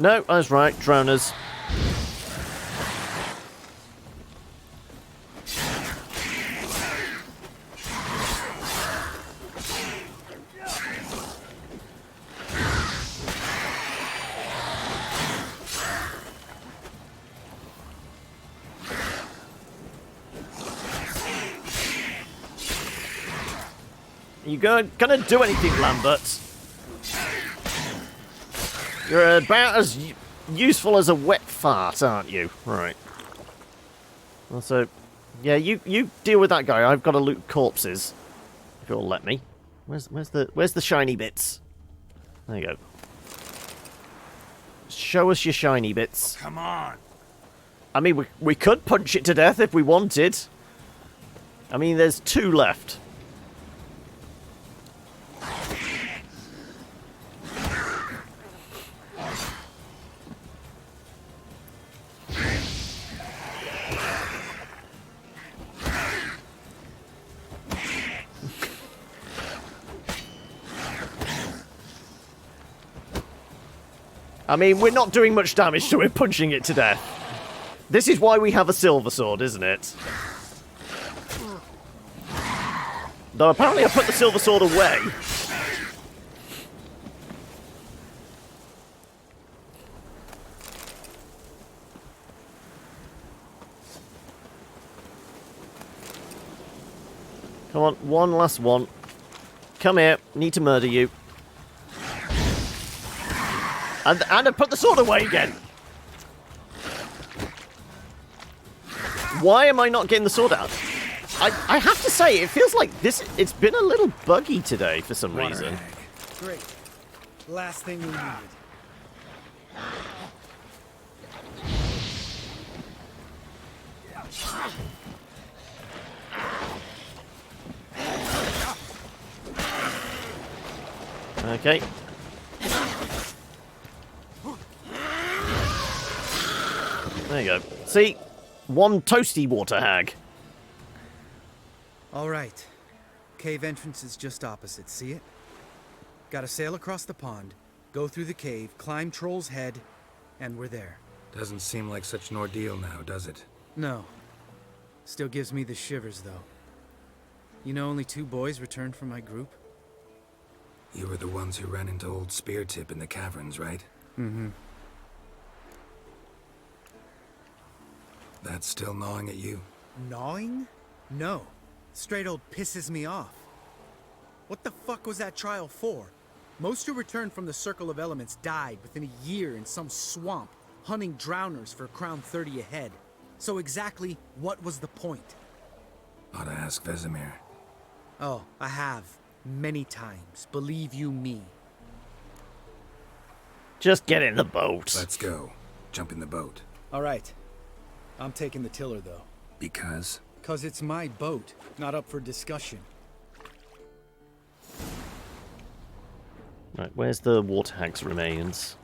No, I was right. Droners. You gonna do anything, Lambert? You're about as useful as a wet fart, aren't you? Right. Also, yeah, you deal with that guy. I've got to loot corpses. If you'll let me. Where's the shiny bits? There you go. Show us your shiny bits. Oh, come on. I mean, we could punch it to death if we wanted. I mean, there's 2 left. I mean, we're not doing much damage to it punching it to death. This is why we have a silver sword, isn't it? Though apparently I put the silver sword away. Come on, one last one. Come here, need to murder you. And I put the sword away again. Why am I not getting the sword out? I have to say, it feels like it's been a little buggy today for some reason. Great. Last thing we needed. Okay. There you go. See? One toasty water hag. Alright. Cave entrance is just opposite, see it? Gotta sail across the pond, go through the cave, climb Troll's Head, and we're there. Doesn't seem like such an ordeal now, does it? No. Still gives me the shivers, though. You know only 2 boys returned from my group? You were the ones who ran into old Speartip in the caverns, right? Mm-hmm. That's still gnawing at you? Gnawing? No. Straight old pisses me off. What the fuck was that trial for? Most who returned from the Circle of Elements died within a year in some swamp, hunting drowners for crown 30 a head. So exactly what was the point? Ought to ask Vesemir. Oh, I have. Many times. Believe you me. Just get in the boat. Let's go. Jump in the boat. Alright. I'm taking the tiller, though. Because? 'Cause it's my boat, not up for discussion. Right, where's the water hag's remains?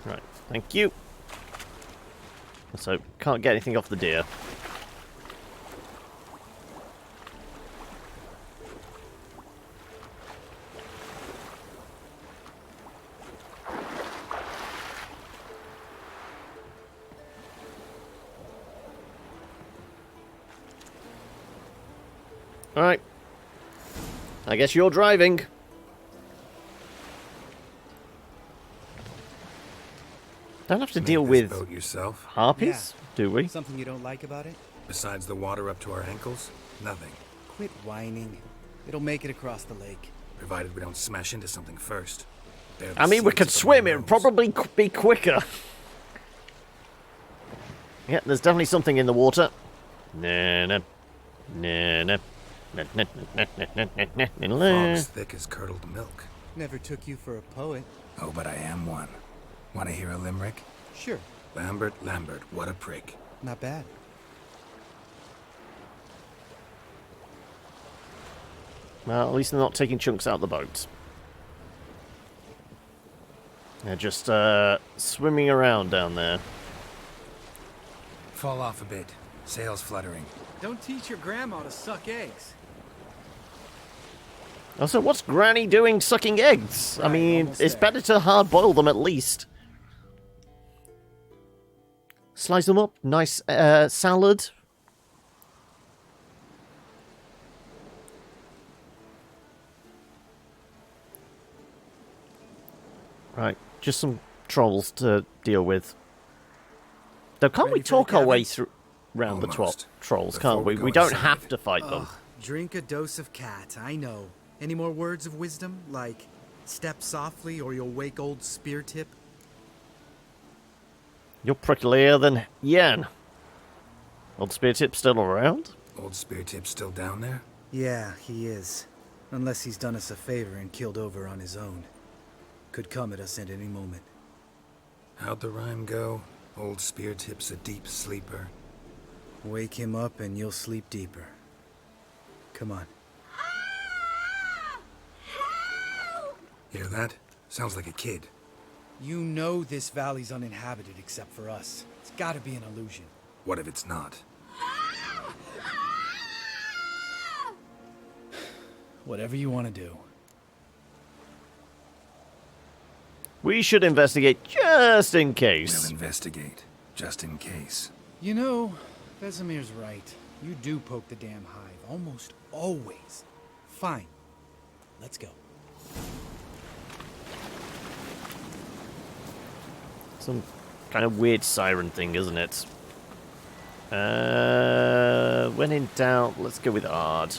Right, thank you. So, can't get anything off the deer. Alright. I guess you're driving. Don't have to deal with boat yourself? harpies, do we? Something you don't like about it? Besides the water up to our ankles? Nothing. Quit whining. It'll make it across the lake. Provided we don't smash into something first. I mean, we could swim. It would probably be quicker. Yeah, there's definitely something in the water. Nah, nah. Nah, nah. Fog's thick as curdled milk. Never took you for a poet. Oh, but I am one. Want to hear a limerick? Sure. Lambert, what a prick. Not bad. Well, at least they're not taking chunks out of the boat. They're just swimming around down there. Fall off a bit. Sails fluttering. Don't teach your grandma to suck eggs. Also, what's Granny doing sucking eggs? I mean, it's better to hard-boil them at least. Slice them up. Nice salad. Right, just some trolls to deal with. Though, can't we talk our way through round the trolls, can't we? We don't have to fight them. Drink a dose of cat, I know. Any more words of wisdom, like step softly or you'll wake old spear tip? You're pricklier than Yen. Old spear tip still around? Old spear tip still down there? Yeah, he is. Unless he's done us a favor and killed over on his own. Could come at us at any moment. How'd the rhyme go? Old spear tip's a deep sleeper. Wake him up and you'll sleep deeper. Come on. Hear that? Sounds like a kid. You know this valley's uninhabited except for us. It's gotta be an illusion. What if it's not? Whatever you want to do. We should investigate just in case. We'll investigate, just in case. You know, Vesemir's right. You do poke the damn hive, almost always. Fine. Let's go. Some kind of weird siren thing, isn't it? When in doubt, let's go with Ard.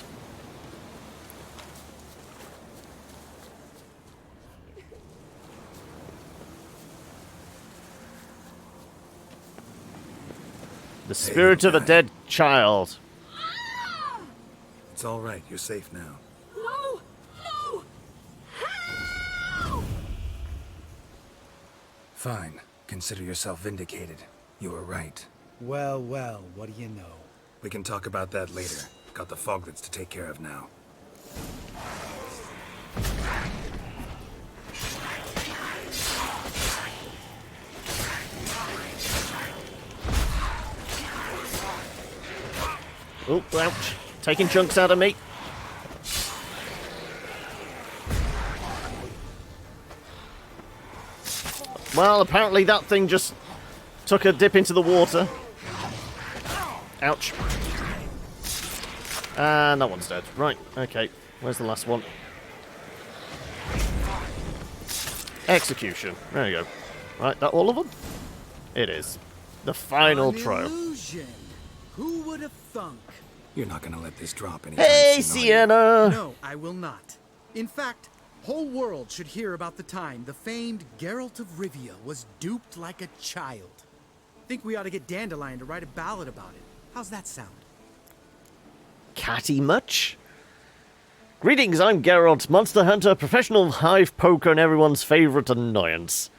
The spirit of a dead child. It's all right. You're safe now. No! No! Fine. Consider yourself vindicated. You were right. Well, well, what do you know? We can talk about that later. Got the foglets to take care of now. Oh, ouch. Taking chunks out of me. Well, apparently that thing just took a dip into the water. Ouch. And that one's dead. Right, okay. Where's the last one? Execution. There you go. Right, that all of them? It is. The final trial. Illusion. Who would have thunk? You're not gonna let this drop anytime Hey, soon, Sienna! No, I will not. In fact, whole world should hear about the time the famed Geralt of Rivia was duped like a child. Think we ought to get Dandelion to write a ballad about it. How's that sound? Catty much? Greetings, I'm Geralt, monster hunter, professional hive poker, and everyone's favourite annoyance.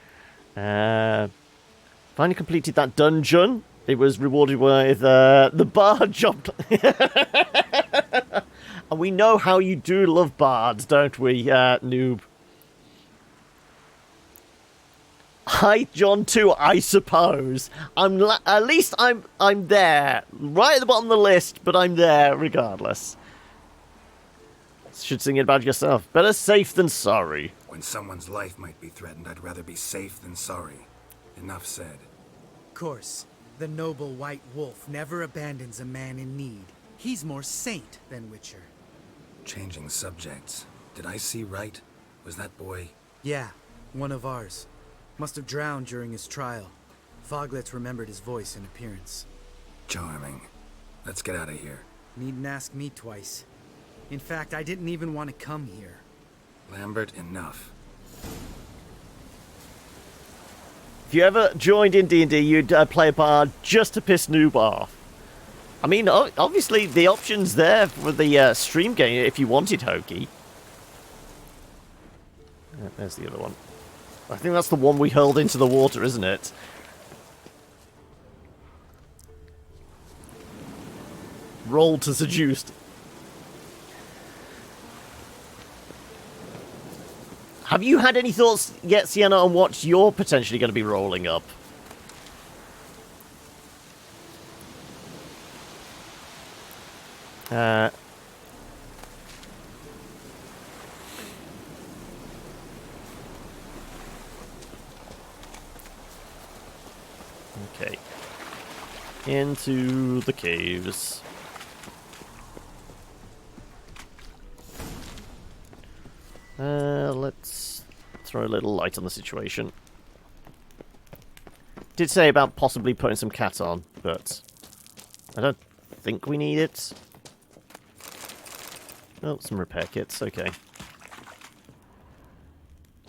Finally completed that dungeon. It was rewarded with the bard job. And we know how you do love bards, don't we, noob? Hi, John, too, I suppose. At least I'm there. Right at the bottom of the list, but I'm there regardless. Should sing it about yourself. Better safe than sorry. When someone's life might be threatened, I'd rather be safe than sorry. Enough said. Of course, the noble white wolf never abandons a man in need. He's more saint than witcher. Changing subjects. Did I see right? Was that boy? Yeah, one of ours. Must have drowned during his trial. Foglets remembered his voice and appearance. Charming. Let's get out of here. Needn't ask me twice. In fact, I didn't even want to come here. Lambert, enough. If you ever joined in D&D, you'd play a bard just to piss noob off. I mean, obviously the option's there for the stream game if you wanted hokey. There's the other one. I think that's the one we hurled into the water, isn't it? Roll to seduced. Have you had any thoughts yet, Sienna, on what you're potentially going to be rolling up? Okay. Into the caves. Let's throw a little light on the situation. Did say about possibly putting some cat on, but I don't think we need it. Oh, some repair kits, okay.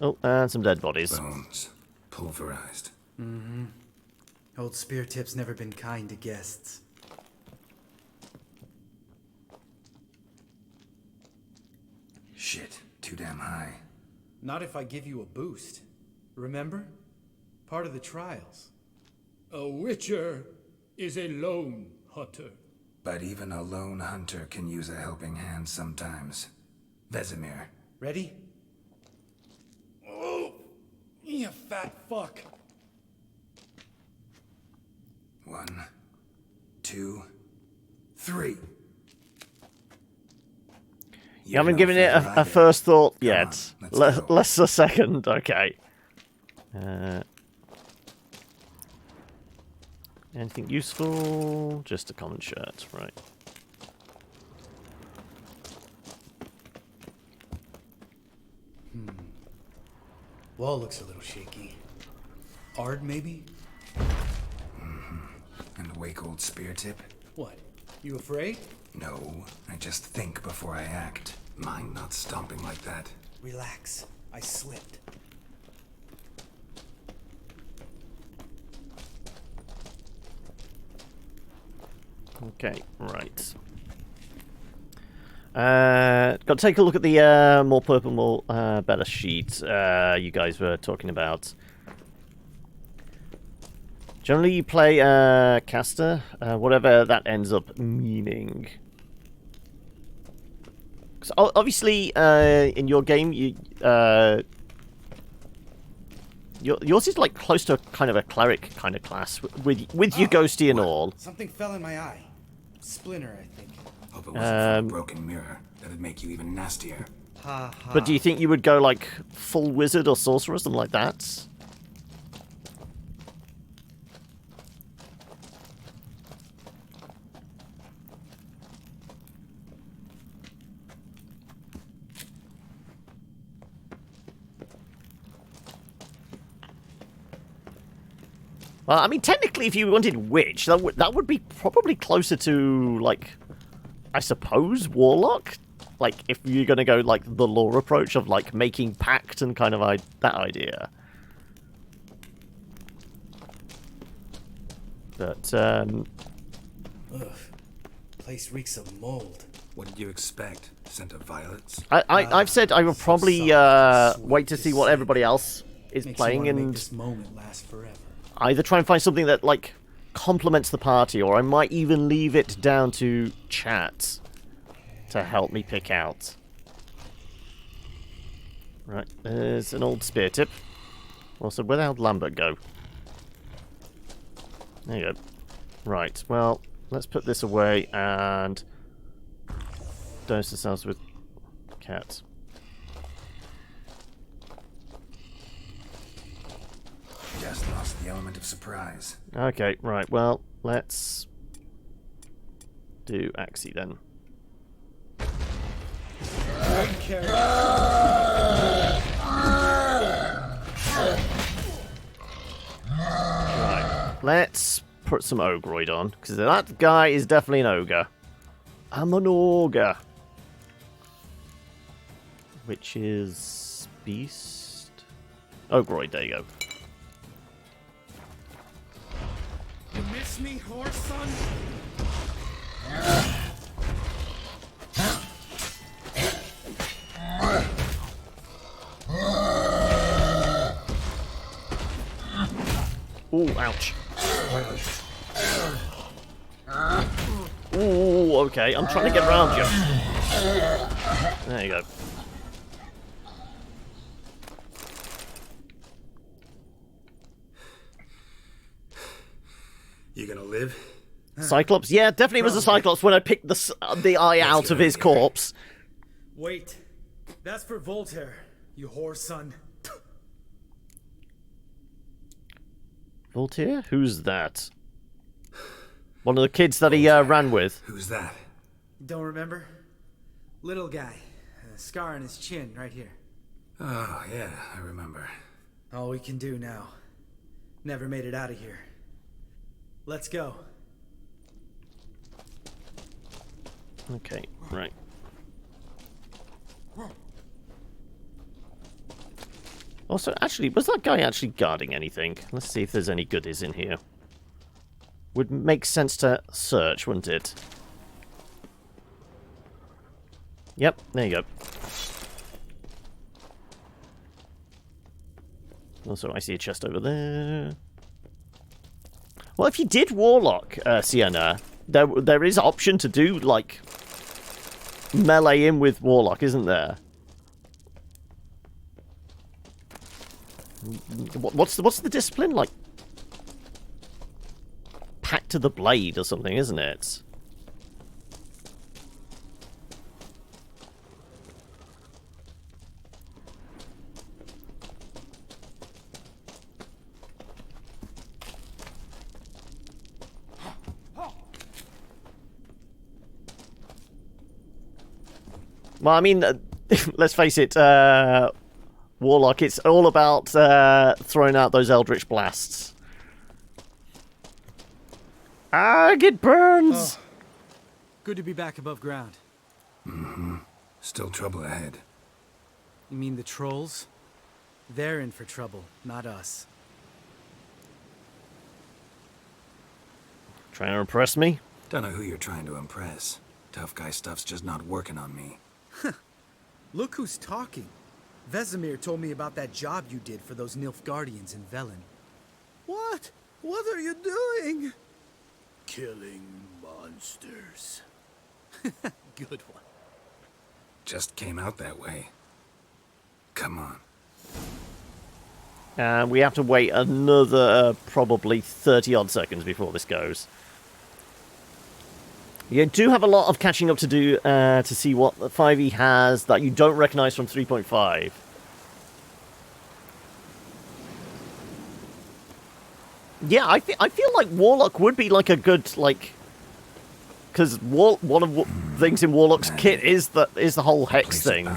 Oh, and some dead bodies. Bones. Pulverized. Mm-hmm. Old Spear Tip's never been kind to guests. Shit, too damn high. Not if I give you a boost. Remember? Part of the trials. A witcher is a lone hunter. But even a lone hunter can use a helping hand sometimes. Vesemir. Ready? Oh, you fat fuck. 1, 2, 3. You haven't given it a first thought yet. Less a second, okay. Anything useful? Just a common shirt, right. Wall looks a little shaky. Ard, maybe? And wake old spear tip? What? You afraid? No, I just think before I act. Mind not stomping like that. Relax. I slipped. Okay, right. Got to take a look at the more purple, more better sheet you guys were talking about. Generally, you play caster, whatever that ends up meaning. So obviously, in your game, yours is like close to kind of a cleric kind of class with your ghosty and all. Something fell in my eye. Splinter, I think. Hope it wasn't from a broken mirror. That'd make you even nastier. Ha ha. But do you think you would go like full wizard or sorcerer, something like that? Well, I mean, technically, if you wanted witch, that would be probably closer to, like, I suppose, warlock? Like, if you're going to go, like, the lore approach of, like, making pact and kind of that idea. But, Ugh. Place reeks of mold. What did you expect? Scent of violets? I've said I will probably wait to see what everybody else is playing and make this moment last forever. Either try and find something that, like, complements the party, or I might even leave it down to chat to help me pick out. Right, there's an old spear tip. Also, where the hell did Lambert go? There you go. Right, well, let's put this away and dose ourselves with cat. Just lost the element of surprise. Okay, right, well, let's do Axie then. Right, let's put some Ogroid on, because that guy is definitely an ogre. I'm an ogre. Which is beast? Ogroid, there you go. You miss me, horse son? Ooh, ouch. Ooh, okay, I'm trying to get around you. There you go. You gonna live? Cyclops? Yeah, definitely was a Cyclops when I picked the eye out of his corpse. Wait. That's for Voltaire, you whore son. Voltaire? Who's that? One of the kids that he ran with. Who's that? Don't remember? Little guy. A scar on his chin, right here. Oh, yeah, I remember. All we can do now. Never made it out of here. Let's go. Okay, right. Also, actually, was that guy actually guarding anything? Let's see if there's any goodies in here. Would make sense to search, wouldn't it? Yep, there you go. Also, I see a chest over there. Well, if you did Warlock, Sienna, there is option to do, like, melee in with Warlock, isn't there? What's the discipline? Like, packed to the blade or something, isn't it? Well, I mean, let's face it, Warlock, it's all about throwing out those Eldritch Blasts. It burns! Oh. Good to be back above ground. Mm-hmm. Still trouble ahead. You mean the trolls? They're in for trouble, not us. Trying to impress me? Don't know who you're trying to impress. Tough guy stuff's just not working on me. Look who's talking. Vesemir told me about that job you did for those Nilfgaardians in Velen. What? What are you doing? Killing monsters. Good one. Just came out that way. Come on. And we have to wait another probably 30-odd seconds before this goes. You do have a lot of catching up to do to see what 5e has that you don't recognise from 3.5. Yeah, I feel like Warlock would be like a good, like... Because one of the things in Warlock's kit is the whole Hex thing.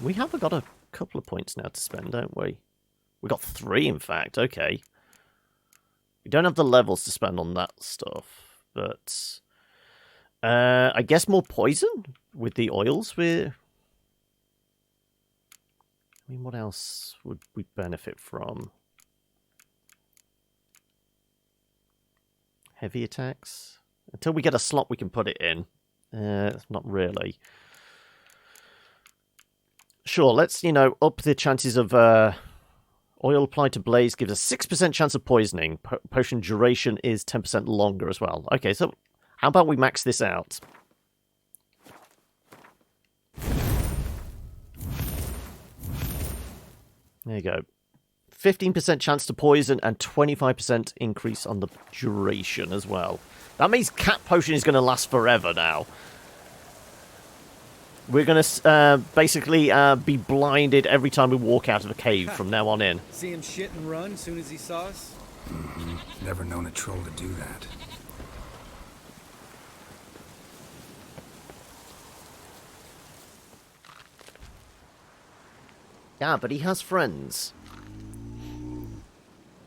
We have got a couple of points now to spend, don't we? We got 3, in fact. Okay. We don't have the levels to spend on that stuff, but I guess more poison with the oils. I mean, what else would we benefit from? Heavy attacks. Until we get a slot, we can put it in. Not really. Sure, let's, up the chances of oil applied to blaze gives a 6% chance of poisoning. Potion duration is 10% longer as well. Okay, so how about we max this out? There you go. 15% chance to poison and 25% increase on the duration as well. That means cat potion is going to last forever now. We're going to basically be blinded every time we walk out of a cave from now on in. See him shit and run as soon as he saw us? Mm-hmm. Never known a troll to do that. Yeah, but he has friends.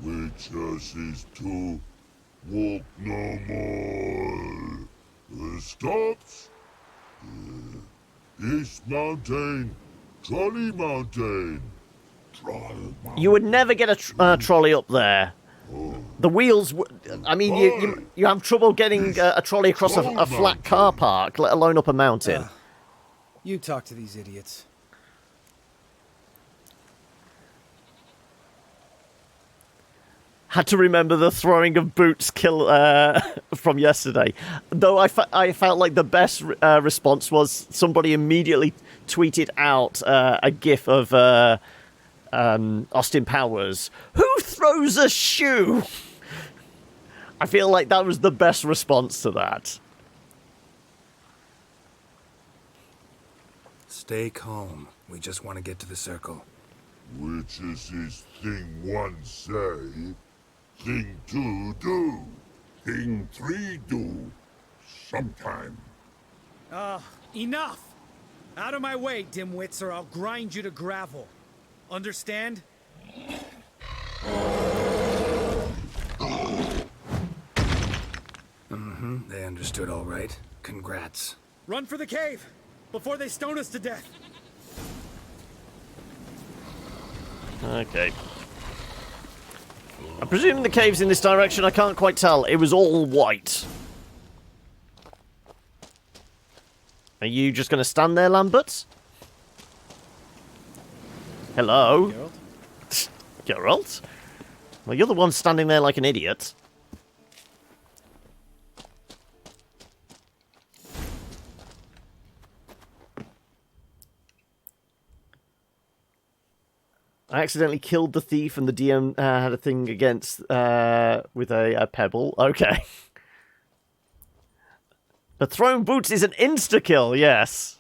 Which is to walk no more. Stops. East Mountain, Trolley Mountain. You would never get a trolley up there. The wheels... I mean, you have trouble getting a trolley across a flat car park, let alone up a mountain. You talk to these idiots. Had to remember the throwing of boots kill from yesterday. Though I felt like the best response was somebody immediately tweeted out a gif of Austin Powers. Who throws a shoe? I feel like that was the best response to that. Stay calm. We just want to get to the circle. Which is his thing one say, thing two do, thing three do, sometime. Enough! Out of my way, dimwits, or I'll grind you to gravel. Understand? They understood all right. Congrats. Run for the cave! Before they stone us to death! Okay. I presume the cave's in this direction. I can't quite tell. It was all white. Are you just going to stand there, Lambert? Hello? Geralt? Geralt? Well, you're the one standing there like an idiot. I accidentally killed the thief and the DM had a thing against with a pebble. Okay. But throwing boots is an insta-kill, yes.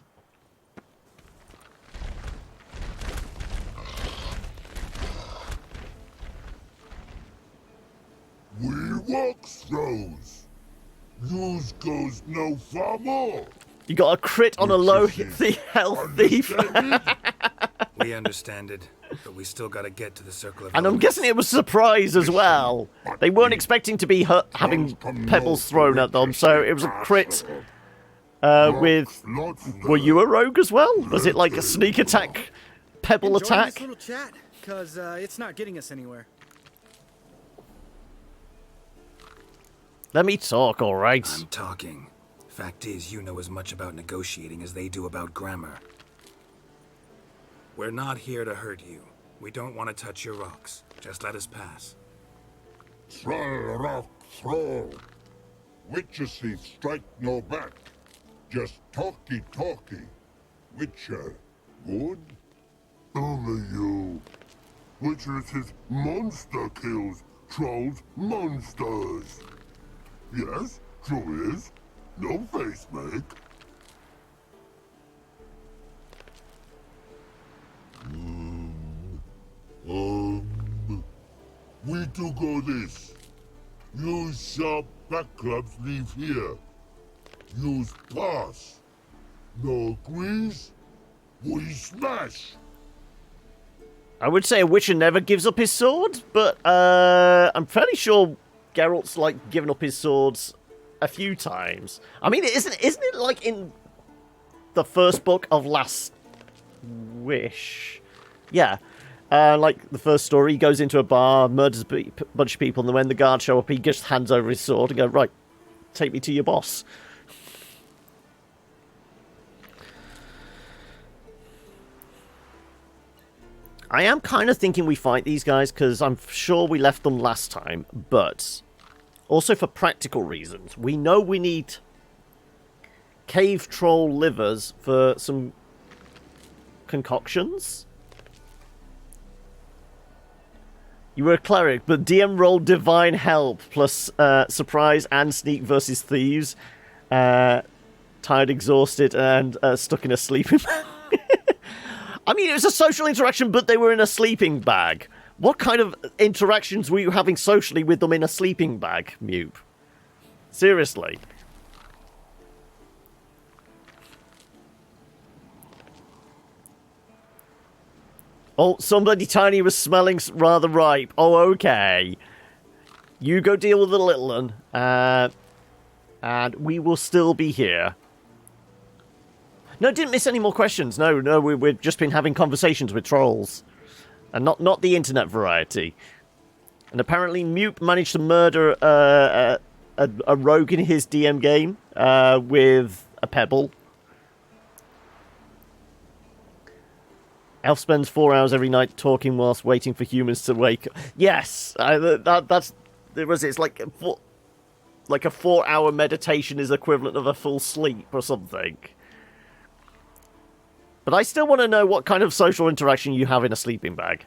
We walk throws. Use goes no far more. You got a crit on a low health thief. We understand it, but we still gotta get to the circle of And I'm guessing it was a surprise as well. They weren't expecting to be having pebbles thrown at them, so it was a crit with... Were you a rogue as well? Was it like a sneak attack, pebble attack? This little chat, because it's not getting us anywhere. Let me talk, alright? I'm talking. Fact is, you know as much about negotiating as they do about grammar. We're not here to hurt you. We don't want to touch your rocks. Just let us pass. Throw rock throw. Witches he strike no back. Just talky. Witcher, good? Only you. Witcher is monster kills. Trolls monsters. Yes, true is. No face make. We do go this. Use sharp back clubs leave here. Use pass. No agrees. We smash. I would say a Witcher never gives up his sword, but I'm fairly sure Geralt's like given up his swords a few times. I mean, isn't it like in the first book of Last Wish? Yeah. Like the first story, he goes into a bar, murders a bunch of people, and then when the guards show up, he just hands over his sword and go, right, take me to your boss. I am kind of thinking we fight these guys, because I'm sure we left them last time, but also for practical reasons. We know we need cave troll livers for some concoctions. You were a cleric, but DM rolled divine help plus surprise and sneak versus thieves. Tired, exhausted, and stuck in a sleeping bag. I mean, it was a social interaction, but they were in a sleeping bag. What kind of interactions were you having socially with them in a sleeping bag, Mube? Seriously. Oh, somebody tiny was smelling rather ripe. Oh, okay. You go deal with the little one. And we will still be here. No, didn't miss any more questions. No, we've just been having conversations with trolls. And not the internet variety. And apparently Mupe managed to murder a rogue in his DM game with a pebble. Elf spends 4 hours every night talking whilst waiting for humans to wake up. Yes, it's like a 4-hour meditation is equivalent of a full sleep or something. But I still want to know what kind of social interaction you have in a sleeping bag.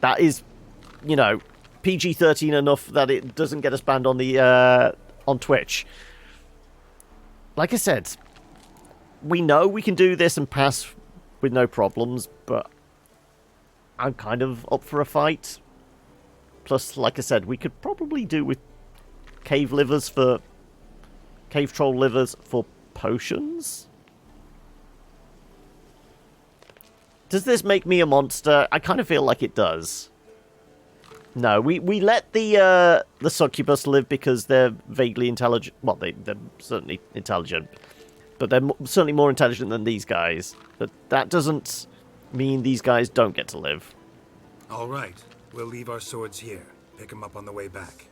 That is, you know, PG-13 enough that it doesn't get us banned on the on Twitch. Like I said, we know we can do this and pass with no problems, but I'm kind of up for a fight. Plus, like I said, we could probably do with cave troll livers for potions. Does this make me a monster? I kind of feel like it does. No, we let the succubus live because they're vaguely intelligent. Well, they're certainly intelligent, but they're certainly more intelligent than these guys. But that doesn't mean these guys don't get to live. All right, we'll leave our swords here. Pick them up on the way back.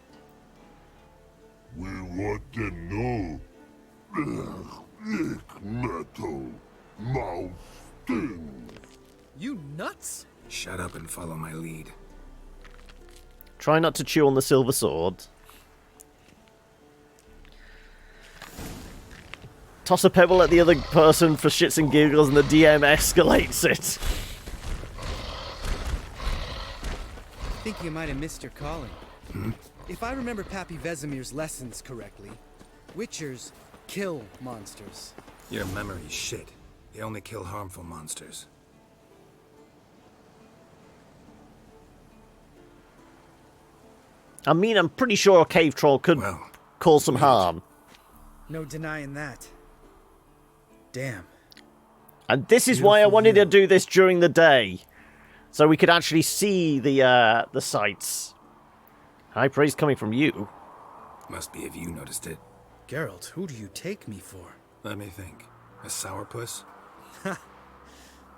We want to know. Lick metal. Mouth stings. You nuts? Shut up and follow my lead. Try not to chew on the silver sword. Toss a pebble at the other person for shits and giggles and the DM escalates it. I think you might have missed your calling. If I remember Pappy Vesemir's lessons correctly, witchers kill monsters. Your memory's shit. They only kill harmful monsters. I mean, I'm pretty sure a cave troll could cause some harm. No denying that. Damn. And this is why I wanted to do this during the day, so we could actually see the sights. High praise coming from you. Must be if you noticed it. Geralt, who do you take me for? Let me think. A sourpuss?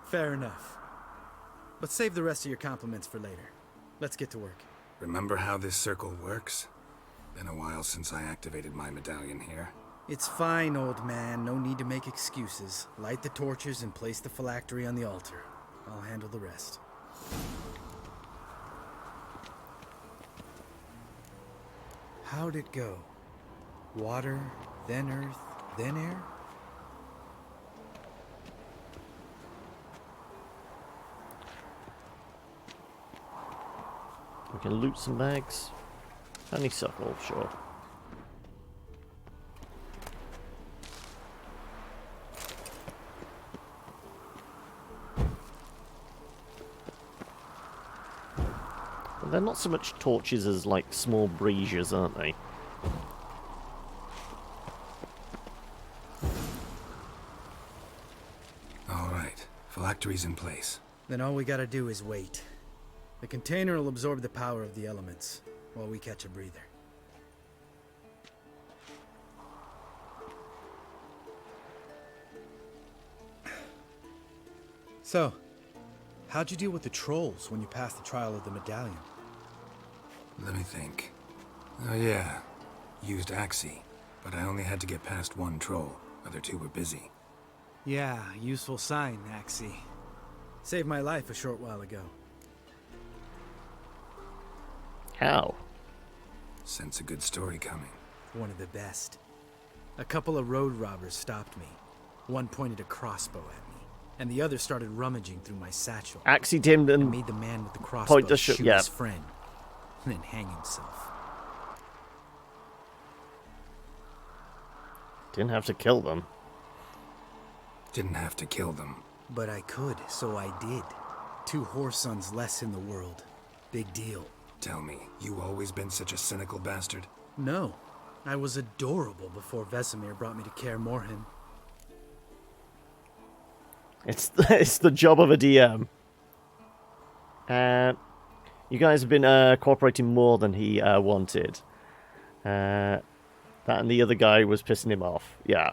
Fair enough. But save the rest of your compliments for later. Let's get to work. Remember how this circle works? Been a while since I activated my medallion here. It's fine, old man. No need to make excuses. Light the torches and place the phylactery on the altar. I'll handle the rest. How'd it go? Water, then earth, then air? We can loot some bags. Honeysuckle, sure. But they're not so much torches as like small braziers, aren't they? All right, phylactery's in place. Then all we gotta do is wait. The container will absorb the power of the elements, while we catch a breather. So, how'd you deal with the trolls when you passed the trial of the medallion? Let me think. Oh yeah, used Axie, but I only had to get past one troll. Other two were busy. Yeah, useful sign, Axie. Saved my life a short while ago. How? Sense a good story coming. One of the best. A couple of road robbers stopped me. One pointed a crossbow at me, and the other started rummaging through my satchel. Axie dimmed and made the man with the crossbow shoot his friend, and then hang himself. Didn't have to kill them. Didn't have to kill them. But I could, so I did. 2 whoresons less in the world. Big deal. Tell me, you always been such a cynical bastard? No. I was adorable before Vesemir brought me to Kaer Morhen. It's the job of a DM. You guys have been cooperating more than he wanted. That and the other guy was pissing him off. Yeah.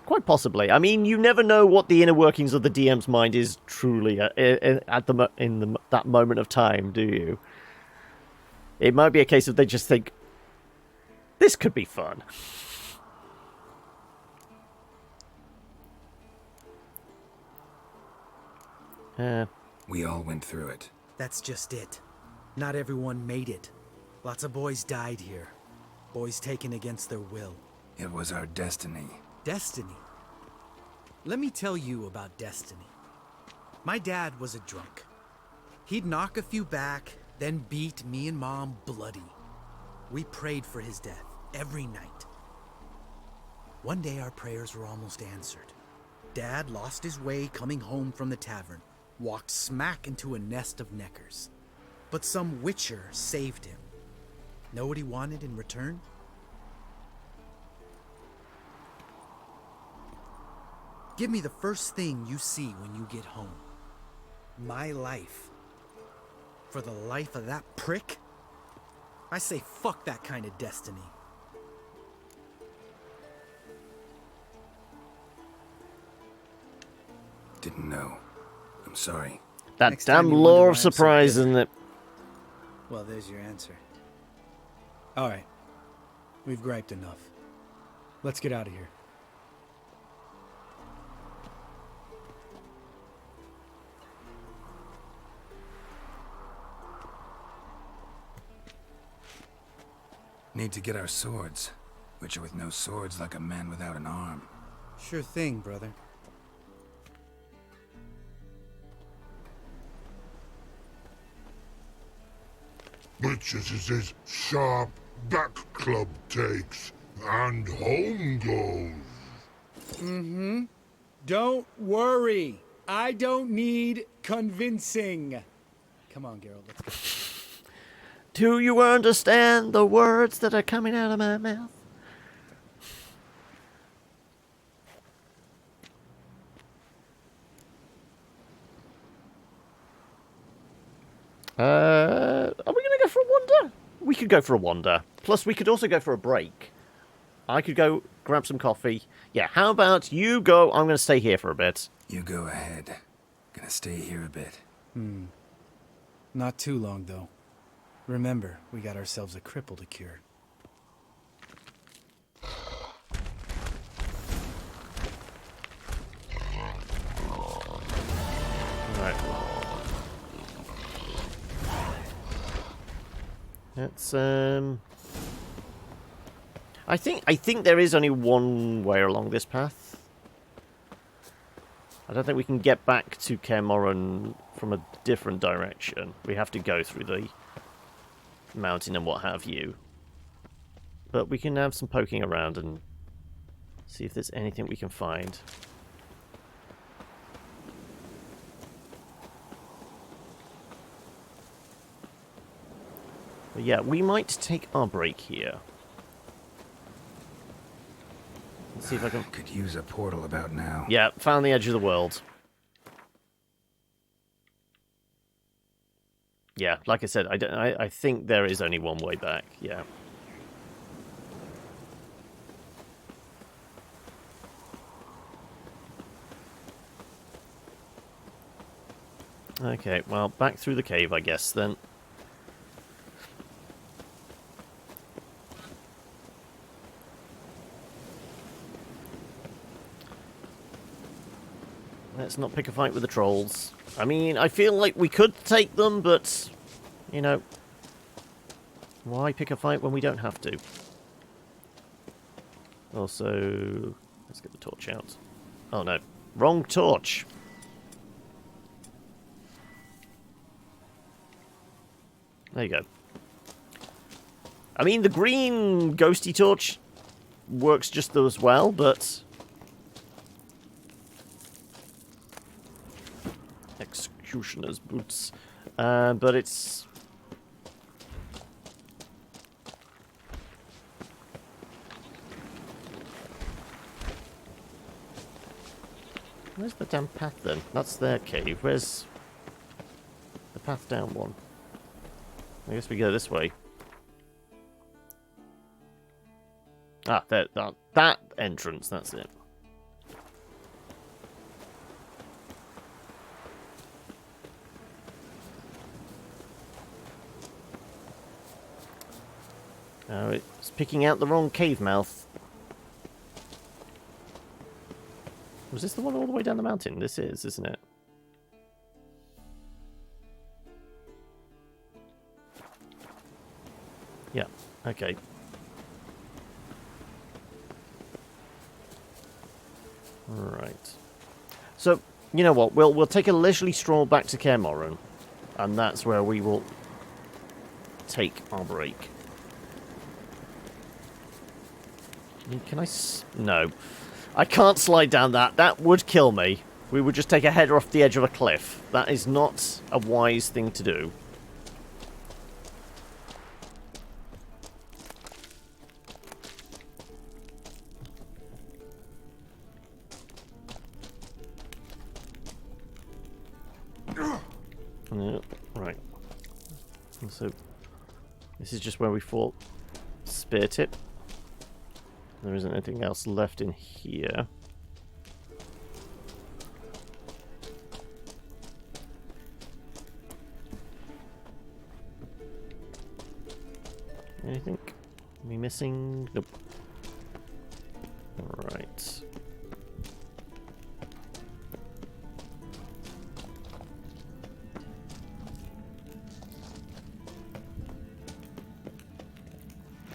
Quite possibly. I mean, you never know what the inner workings of the DM's mind is truly that moment of time, do you? It might be a case of they just think, this could be fun. We all went through it. That's just it. Not everyone made it. Lots of boys died here. Boys taken against their will. It was our destiny. Destiny? Let me tell you about destiny. My dad was a drunk. He'd knock a few back, then beat me and Mom bloody. We prayed for his death every night. One day our prayers were almost answered. Dad lost his way coming home from the tavern, walked smack into a nest of neckers. But some witcher saved him. Know what he wanted in return? Give me the first thing you see when you get home. My life. For the life of that prick? I say fuck that kind of destiny. Didn't know. I'm sorry. That Next time damn you law wonder of why I'm so surprise, bitter. isn't it? Well, there's your answer. Alright. We've griped enough. Let's get out of here. Need to get our swords. Witcher with no swords like a man without an arm. Sure thing, brother. Bitches is his sharp back club takes, and home goes. Mm-hmm. Don't worry. I don't need convincing. Come on, Geralt, let's go. Do you understand the words that are coming out of my mouth? Are we going to go for a wander? We could go for a wander. Plus, we could also go for a break. I could go grab some coffee. Yeah, how about you go? I'm going to stay here for a bit. You go ahead. Gonna stay here a bit. Not too long, though. Remember, we got ourselves a cripple to cure. Right. Let's I think there is only one way along this path. I don't think we can get back to Kaer Morhen from a different direction. We have to go through the mountain and what have you. But we can have some poking around and see if there's anything we can find. But yeah, we might take our break here. Let's see if I can... Could use a portal about now. Yeah, found the edge of the world. Yeah, like I said, I think there is only one way back, yeah. Okay, well, back through the cave, I guess, then. Let's not pick a fight with the trolls. I mean, I feel like we could take them, but, you know, why pick a fight when we don't have to? Also, let's get the torch out. Oh no, wrong torch. There you go. I mean, the green ghosty torch works just as well, but... Executioner's boots. But it's... Where's the damn path then? That's their cave. Where's the path down one? I guess we go this way. Ah, that entrance, that's it. Oh, it's picking out the wrong cave mouth. Was this the one all the way down the mountain? This is, isn't it? Yeah, okay. Right. So, you know what? We'll take a leisurely stroll back to Kaer Morhen, and that's where we will take our break. Can I... No. I can't slide down that. That would kill me. We would just take a header off the edge of a cliff. That is not a wise thing to do. Yeah, right. So, this is just where we fought Spear Tip. There isn't anything else left in here. Anything? Are we missing? Nope. Alright.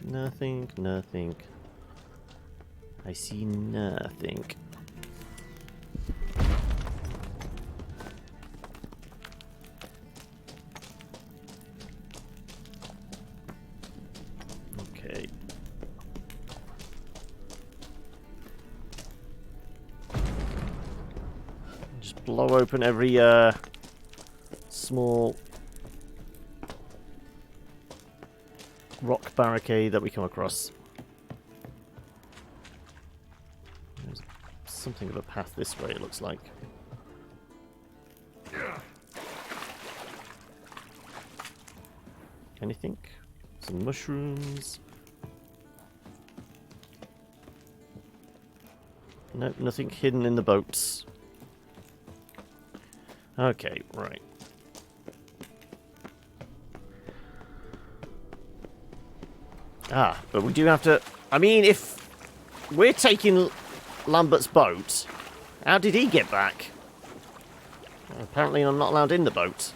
Nothing, nothing. I see nothing. Okay. Just blow open every small rock barricade that we come across. There's something of a path this way, it looks like. Anything? Some mushrooms. Nope, nothing hidden in the boats. Okay, right. Ah, but we do have to... I mean, if we're taking Lambert's boat, how did he get back? Well, apparently I'm not allowed in the boat.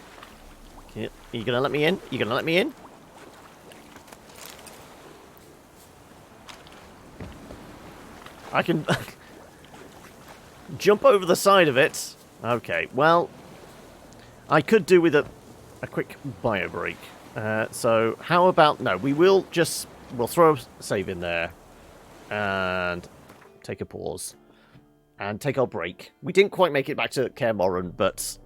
Are you going to let me in? You going to let me in? I can jump over the side of it. Okay, well, I could do with a quick bio break. So how about... No, we'll throw a save in there and take a pause and take our break. We didn't quite make it back to Kaer Morhen, but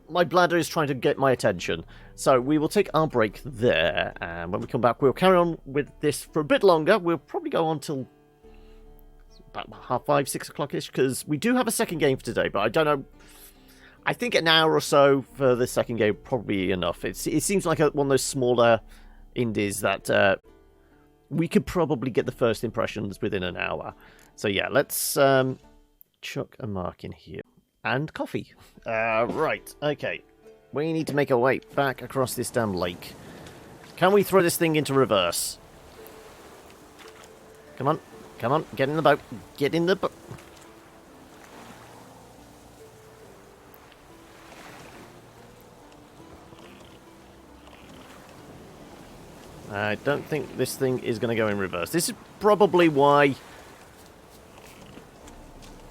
my bladder is trying to get my attention. So we will take our break there, and when we come back, we'll carry on with this for a bit longer. We'll probably go on till about 5:30, 6 o'clock-ish, because we do have a second game for today, but I don't know. I think an hour or so for the second game probably enough. It seems like one of those smaller indies that we could probably get the first impressions within an hour. So yeah, let's chuck a mark in here. And coffee. Right, okay. We need to make our way back across this damn lake. Can we throw this thing into reverse? Come on, come on, get in the boat. Get in the boat. I don't think this thing is going to go in reverse. This is probably why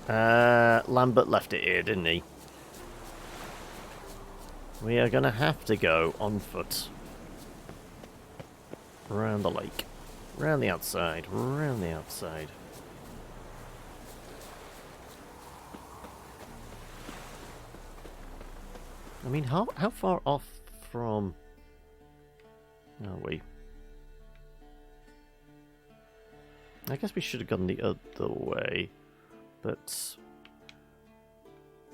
Lambert left it here, didn't he? We are going to have to go on foot. Around the lake. Round the outside. Round the outside. I mean, how far off from... are we? I guess we should have gone the other way, but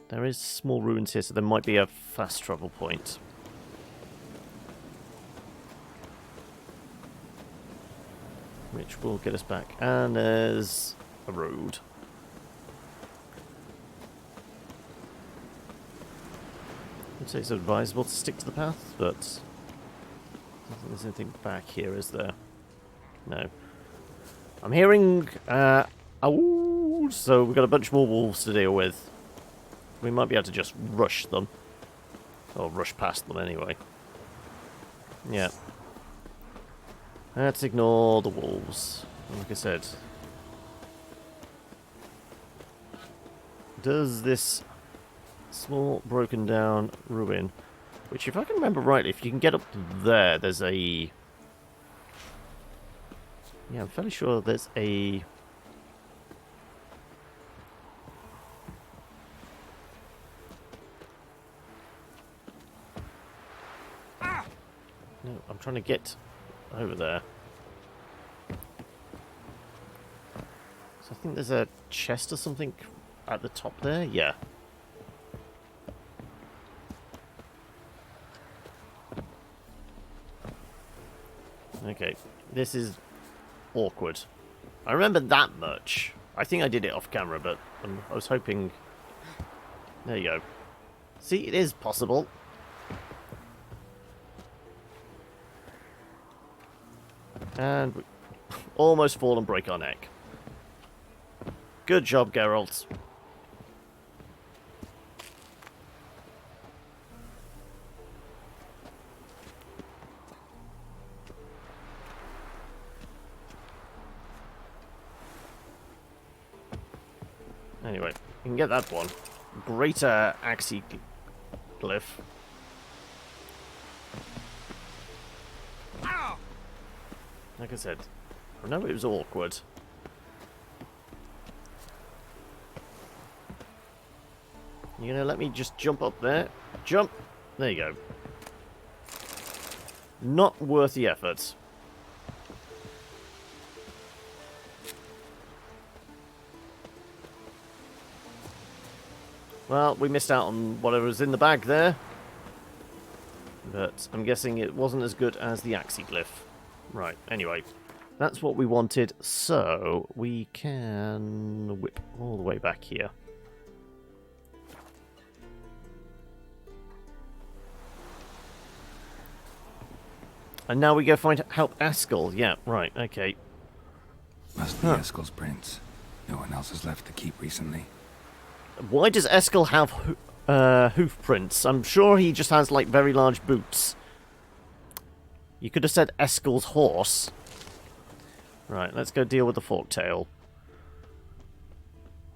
there is small ruins here, so there might be a fast travel point. Which will get us back. And there's a road. I'd say it's advisable to stick to the path, but I don't think there's anything back here, is there? No. I'm hearing, oh, so we've got a bunch more wolves to deal with. We might be able to just rush them. Or rush past them anyway. Yeah. Let's ignore the wolves. Like I said. Does this small broken down ruin, which if I can remember rightly, if you can get up there, there's a Yeah, I'm fairly sure there's a... No, I'm trying to get over there. So I think there's a chest or something at the top there. Yeah. Okay, this is awkward. I remember that much. I think I did it off camera, but I was hoping... There you go. See, it is possible. And we almost fall and break our neck. Good job, Geralt. Anyway, you can get that one. Greater Axie glyph. Like I said, I know it was awkward. You gonna let me just jump up there? Jump! There you go. Not worth the effort. Well, we missed out on whatever was in the bag there. But I'm guessing it wasn't as good as the Axie glyph. Right, anyway. That's what we wanted, so we can whip all the way back here. And now we go help Eskel. Yeah, right, okay. Must be Eskel's prince. No one else has left the keep recently. Why does Eskel have hoof prints? I'm sure he just has, like, very large boots. You could have said Eskel's horse. Right, let's go deal with the forktail.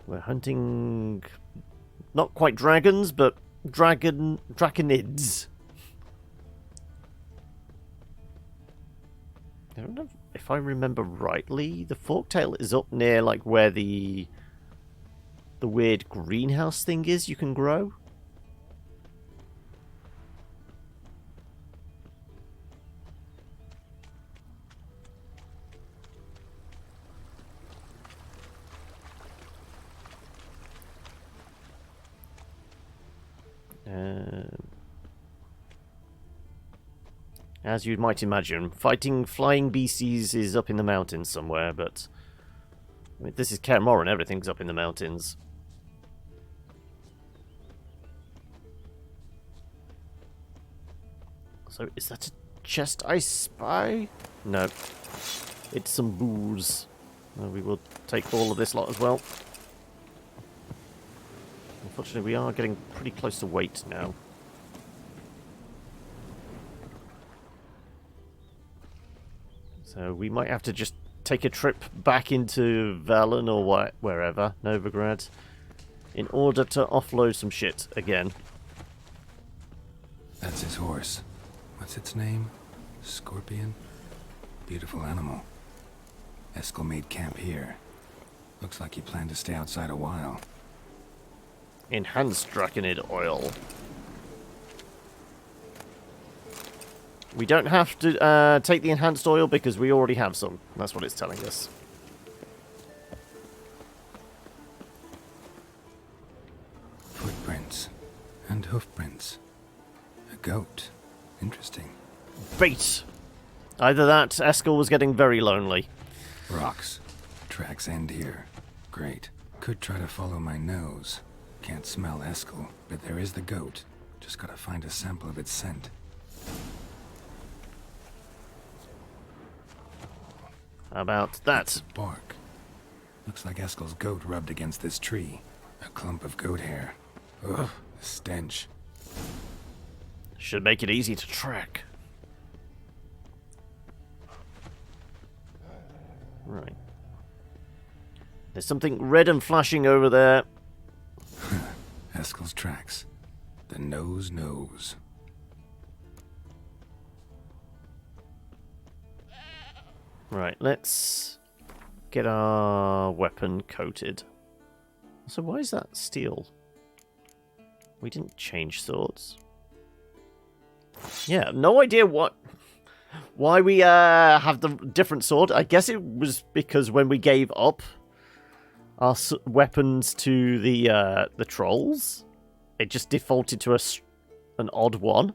We're hunting... not quite dragons, but draconids. I don't know if I remember rightly. The forktail is up near, like, where the weird greenhouse thing is you can grow. As you might imagine, fighting flying beasties is up in the mountains somewhere, but I mean, this is Kaer Morhen, everything's up in the mountains. So, is that a chest I spy? No. It's some booze. We will take all of this lot as well. Unfortunately, we are getting pretty close to weight now. So we might have to just take a trip back into Valen or wherever, Novigrad, in order to offload some shit again. That's his horse. What's its name? Scorpion? Beautiful animal. Eskel made camp here. Looks like he planned to stay outside a while. Enhanced Draconid oil. We don't have to take the enhanced oil because we already have some. That's what it's telling us. Footprints. And hoofprints. A goat. Interesting. Bait! Either that, Eskel was getting very lonely. Rocks. Tracks end here. Great. Could try to follow my nose. Can't smell Eskel, but there is the goat. Just gotta find a sample of its scent. How about that? It's bark. Looks like Eskel's goat rubbed against this tree. A clump of goat hair. Ugh, the stench. Should make it easy to track. Right. There's something red and flashing over there. Eskel's tracks. The nose knows. Right, let's get our weapon coated. So why is that steel? We didn't change swords. Yeah, no idea why we have the different sword. I guess it was because when we gave up our weapons to the trolls, it just defaulted to an odd one.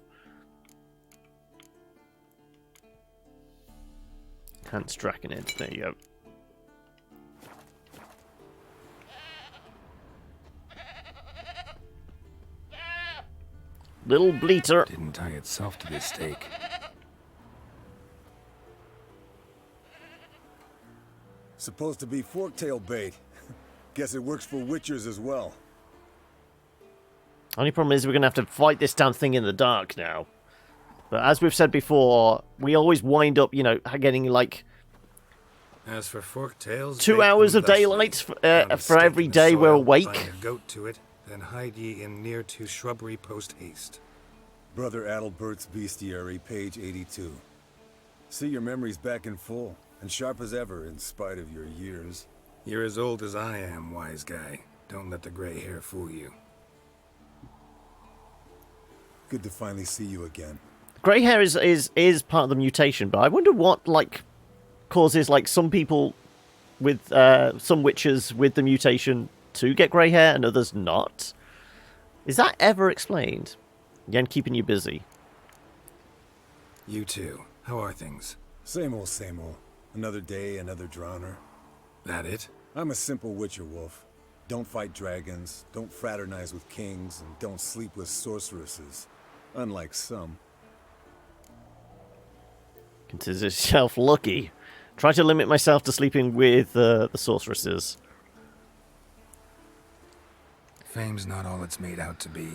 Hans Draconid, there you go. Little bleater. Didn't tie itself to this stake. Supposed to be forktail bait. Guess it works for witchers as well. Only problem is we're going to have to fight this damn thing in the dark now. But as we've said before, we always wind up, you know, getting like... As for forktails, 2 hours of daylight for every day we're awake. Bind a goat to it, then hide ye in near to shrubbery post haste. Brother Adalbert's Bestiary, page 82. See, your memory's back in full, and sharp as ever in spite of your years. You're as old as I am, wise guy. Don't let the gray hair fool you. Good to finally see you again. Grey hair is part of the mutation, but I wonder what like causes like some people with some witches with the mutation to get grey hair and others not. Is that ever explained? Again, keeping you busy. You too. How are things? Same old, same old. Another day, another drowner. That it? I'm a simple witcher wolf. Don't fight dragons, don't fraternize with kings, and don't sleep with sorceresses. Unlike some. Consider yourself lucky. Try to limit myself to sleeping with the sorceresses. Fame's not all it's made out to be.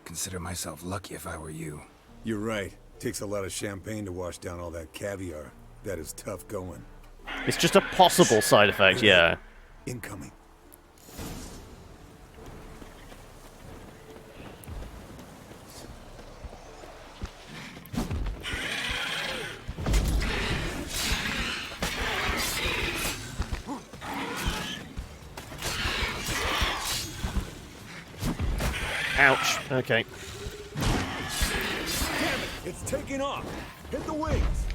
Consider myself lucky if I were you. You're right. Takes a lot of champagne to wash down all that caviar. That is tough going. It's just a possible side effect, yeah. Incoming. Ouch. Okay. Damn it! It's taking off! Hit the wings!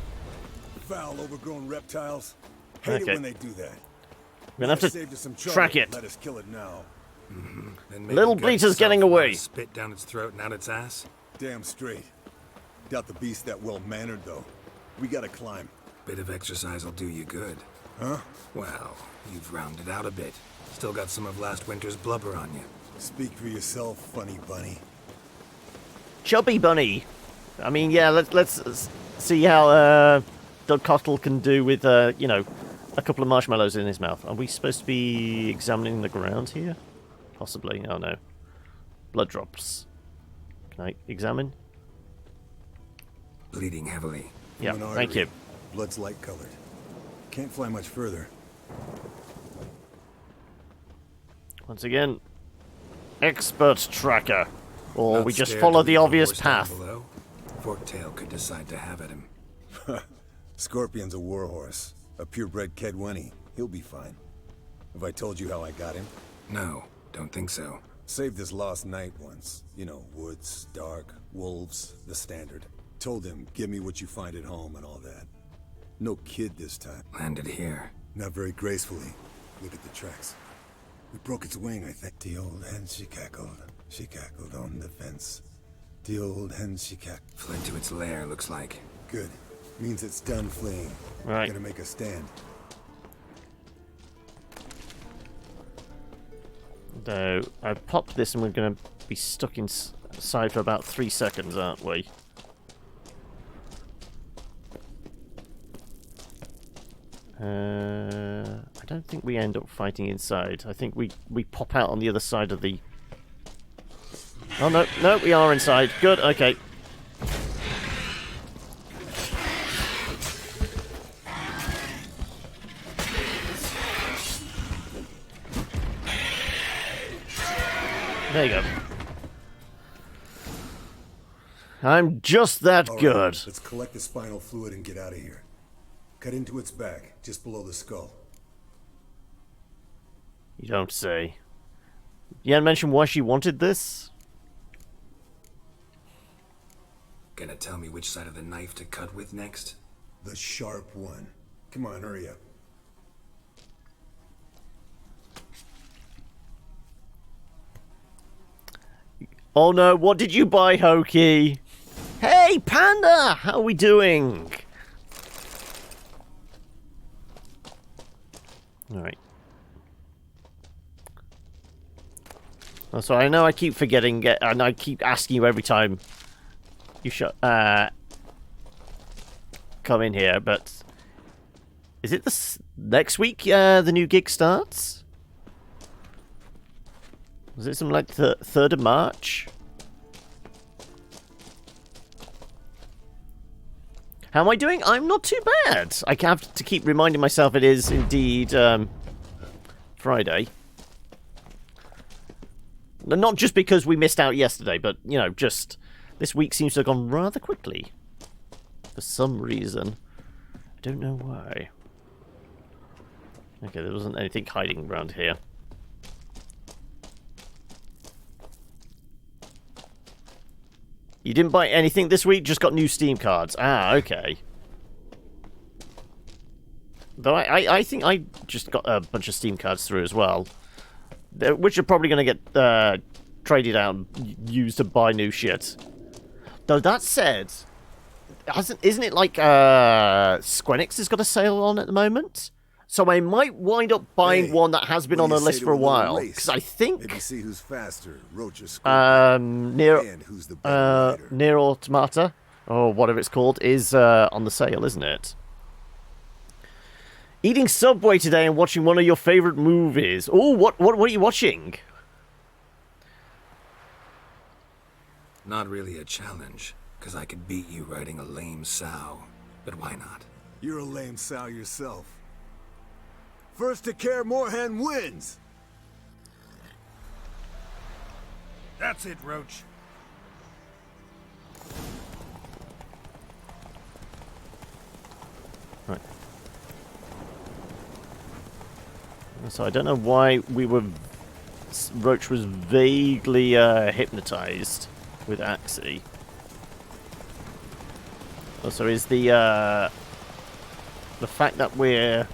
Foul, overgrown reptiles. Hate it when they do that. We're gonna have to track it. Let us kill it now. Little bleater's getting away. Spit down its throat and out its ass. Damn straight. Doubt the beast that well-mannered, though. We gotta climb. Bit of exercise will do you good. Huh? Well, you've rounded out a bit. Still got some of last winter's blubber on you. Speak for yourself, funny bunny. Chubby bunny. I mean, yeah, let's see how Doug Cottle can do with, you know, a couple of marshmallows in his mouth. Are we supposed to be examining the ground here? Possibly. Oh, no. Blood drops. Can I examine? Bleeding heavily. Yeah, thank you. Blood's light-colored. Can't fly much further. Once again, expert tracker. Or Not we just scared follow to the leave a obvious horse down path. below? Forktail could decide to have at him. Scorpion's a warhorse. A purebred Kedwenny. He'll be fine. Have I told you how I got him? No, don't think so. Saved his lost knight once. You know, woods, dark, wolves, the standard. Told him, give me what you find at home and all that. No kid this time. Landed here. Not very gracefully. Look at the tracks. We broke its wing, I think. The old hen, she cackled. She cackled on the fence. The old hen, she cackled. Fled to its lair, looks like. Good. Means it's done fleeing. Right. Gonna make a stand. So, I've popped this and we're going to be stuck inside for about 3 seconds, aren't we? I don't think we end up fighting inside. I think we pop out on the other side of the... Oh, no, no, we are inside. Good, okay. There you go. I'm just that All right, good. let's collect this final fluid and get out of here. Cut into its back, just below the skull. You don't say. You hadn't mentioned why she wanted this? Gonna tell me which side of the knife to cut with next? The sharp one. Come on, hurry up. Oh no, what did you buy, Hokey? Hey, Panda! How are we doing? Alright. Oh, so I know I keep forgetting, and I keep asking you every time you come in here, but is it next week the new gig starts? Was it something like the 3rd of March? How am I doing? I'm not too bad. I have to keep reminding myself it is indeed Friday. Not just because we missed out yesterday, but, you know, just this week seems to have gone rather quickly. For some reason. I don't know why. Okay, there wasn't anything hiding around here. You didn't buy anything this week? Just got new Steam cards. Ah, okay. Though I think I just got a bunch of Steam cards through as well. Which are probably going to get traded out and used to buy new shit. Though that said, isn't it like Squenix has got a sale on at the moment? So I might wind up buying one that has been on a list for a while. Because I think maybe see who's faster, Roach or Scorpion, Nier who's the better rider. Nier Automata, or whatever it's called, is on the sale, isn't it? Eating Subway today and watching one of your favourite movies. Oh, what are you watching? Not really a challenge, because I could beat you riding a lame sow. But why not? You're a lame sow yourself. First to Kaer Morhen wins! That's it, Roach. Right. So I don't know why Roach was vaguely hypnotized with Axie. Also, is the fact that we're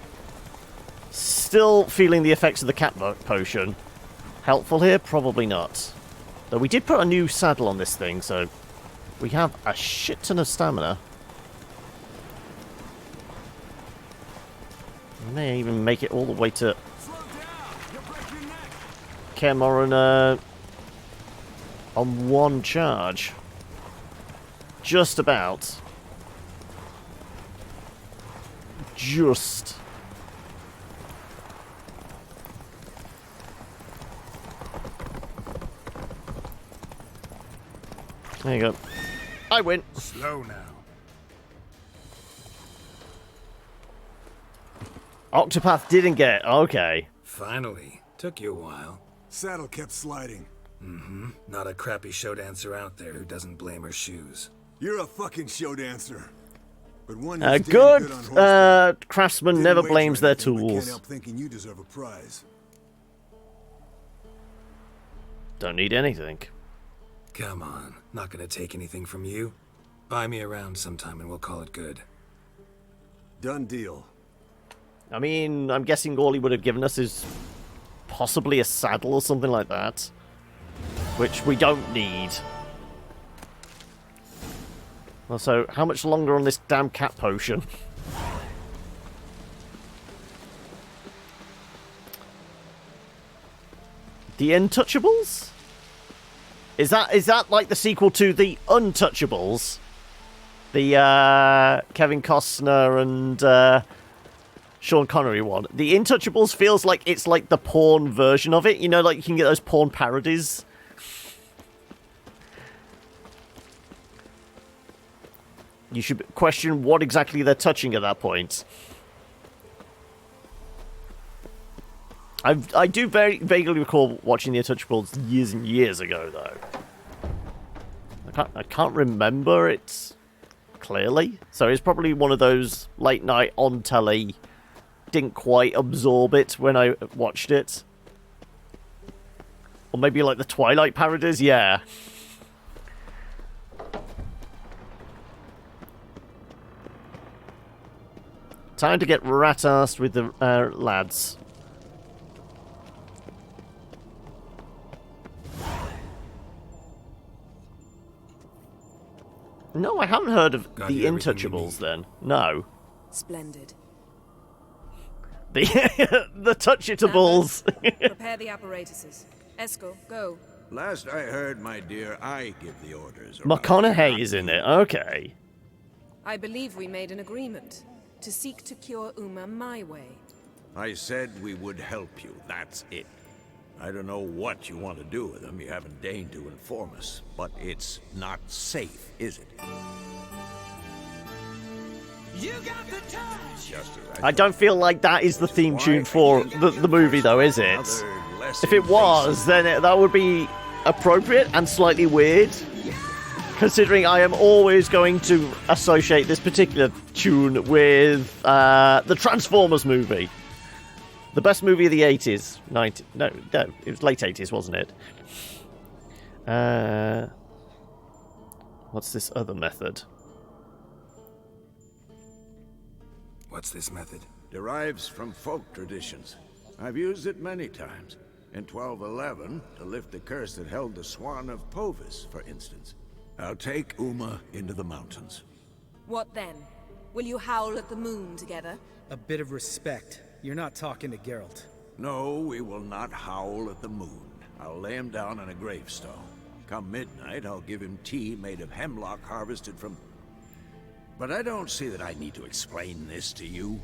still feeling the effects of the cat potion helpful here? Probably not. Though we did put a new saddle on this thing, so we have a shit ton of stamina. We may even make it all the way to Kaer Morhen on one charge. Just about. Just. There you go. I win. Slow now. Octopath didn't get it. Okay. Finally. Took you a while. Saddle kept sliding. Mm-hmm. Not a crappy show dancer out there who doesn't blame her shoes. You're a fucking show dancer. But one good craftsman never blames their I tools. can't help thinking you deserve a prize. Don't need anything. Come on. Not gonna take anything from you. Buy me around sometime and we'll call it good. Done deal. I mean, I'm guessing all he would have given us is possibly a saddle or something like that. Which we don't need. Also, how much longer on this damn cat potion? The Untouchables? Is that like the sequel to The Untouchables? The Kevin Costner and Sean Connery one. The Untouchables feels like it's like the porn version of it. You know, like you can get those porn parodies. You should question what exactly they're touching at that point. I do very vaguely recall watching The Untouchables years and years ago, though. I can't remember it clearly. So it's probably one of those late night on telly, didn't quite absorb it when I watched it. Or maybe like the Twilight parodies, yeah. Time to get rat-assed with the lads. No, I haven't heard of the Intouchables then. No. Splendid. The the Touchitables. Prepare the apparatuses. Eskel, go. Last I heard, my dear, I give the orders. McConaughey is in it. Okay. I believe we made an agreement to seek to cure Uma my way. I said we would help you. That's it. I don't know what you want to do with them. You haven't deigned to inform us. But it's not safe, is it? You got the touch! Just as I don't feel like that is the theme tune for the movie, though, is it? If it was, then that would be appropriate and slightly weird. Considering I am always going to associate this particular tune with the Transformers movie. The best movie of the 80s. No, it was late 80s, wasn't it? What's this other method? What's this method? Derives from folk traditions. I've used it many times. In 1211, to lift the curse that held the Swan of Povis, for instance. I'll take Uma into the mountains. What then? Will you howl at the moon together? A bit of respect. You're not talking to Geralt. No, we will not howl at the moon. I'll lay him down on a gravestone. Come midnight, I'll give him tea made of hemlock harvested from... But I don't see that I need to explain this to you.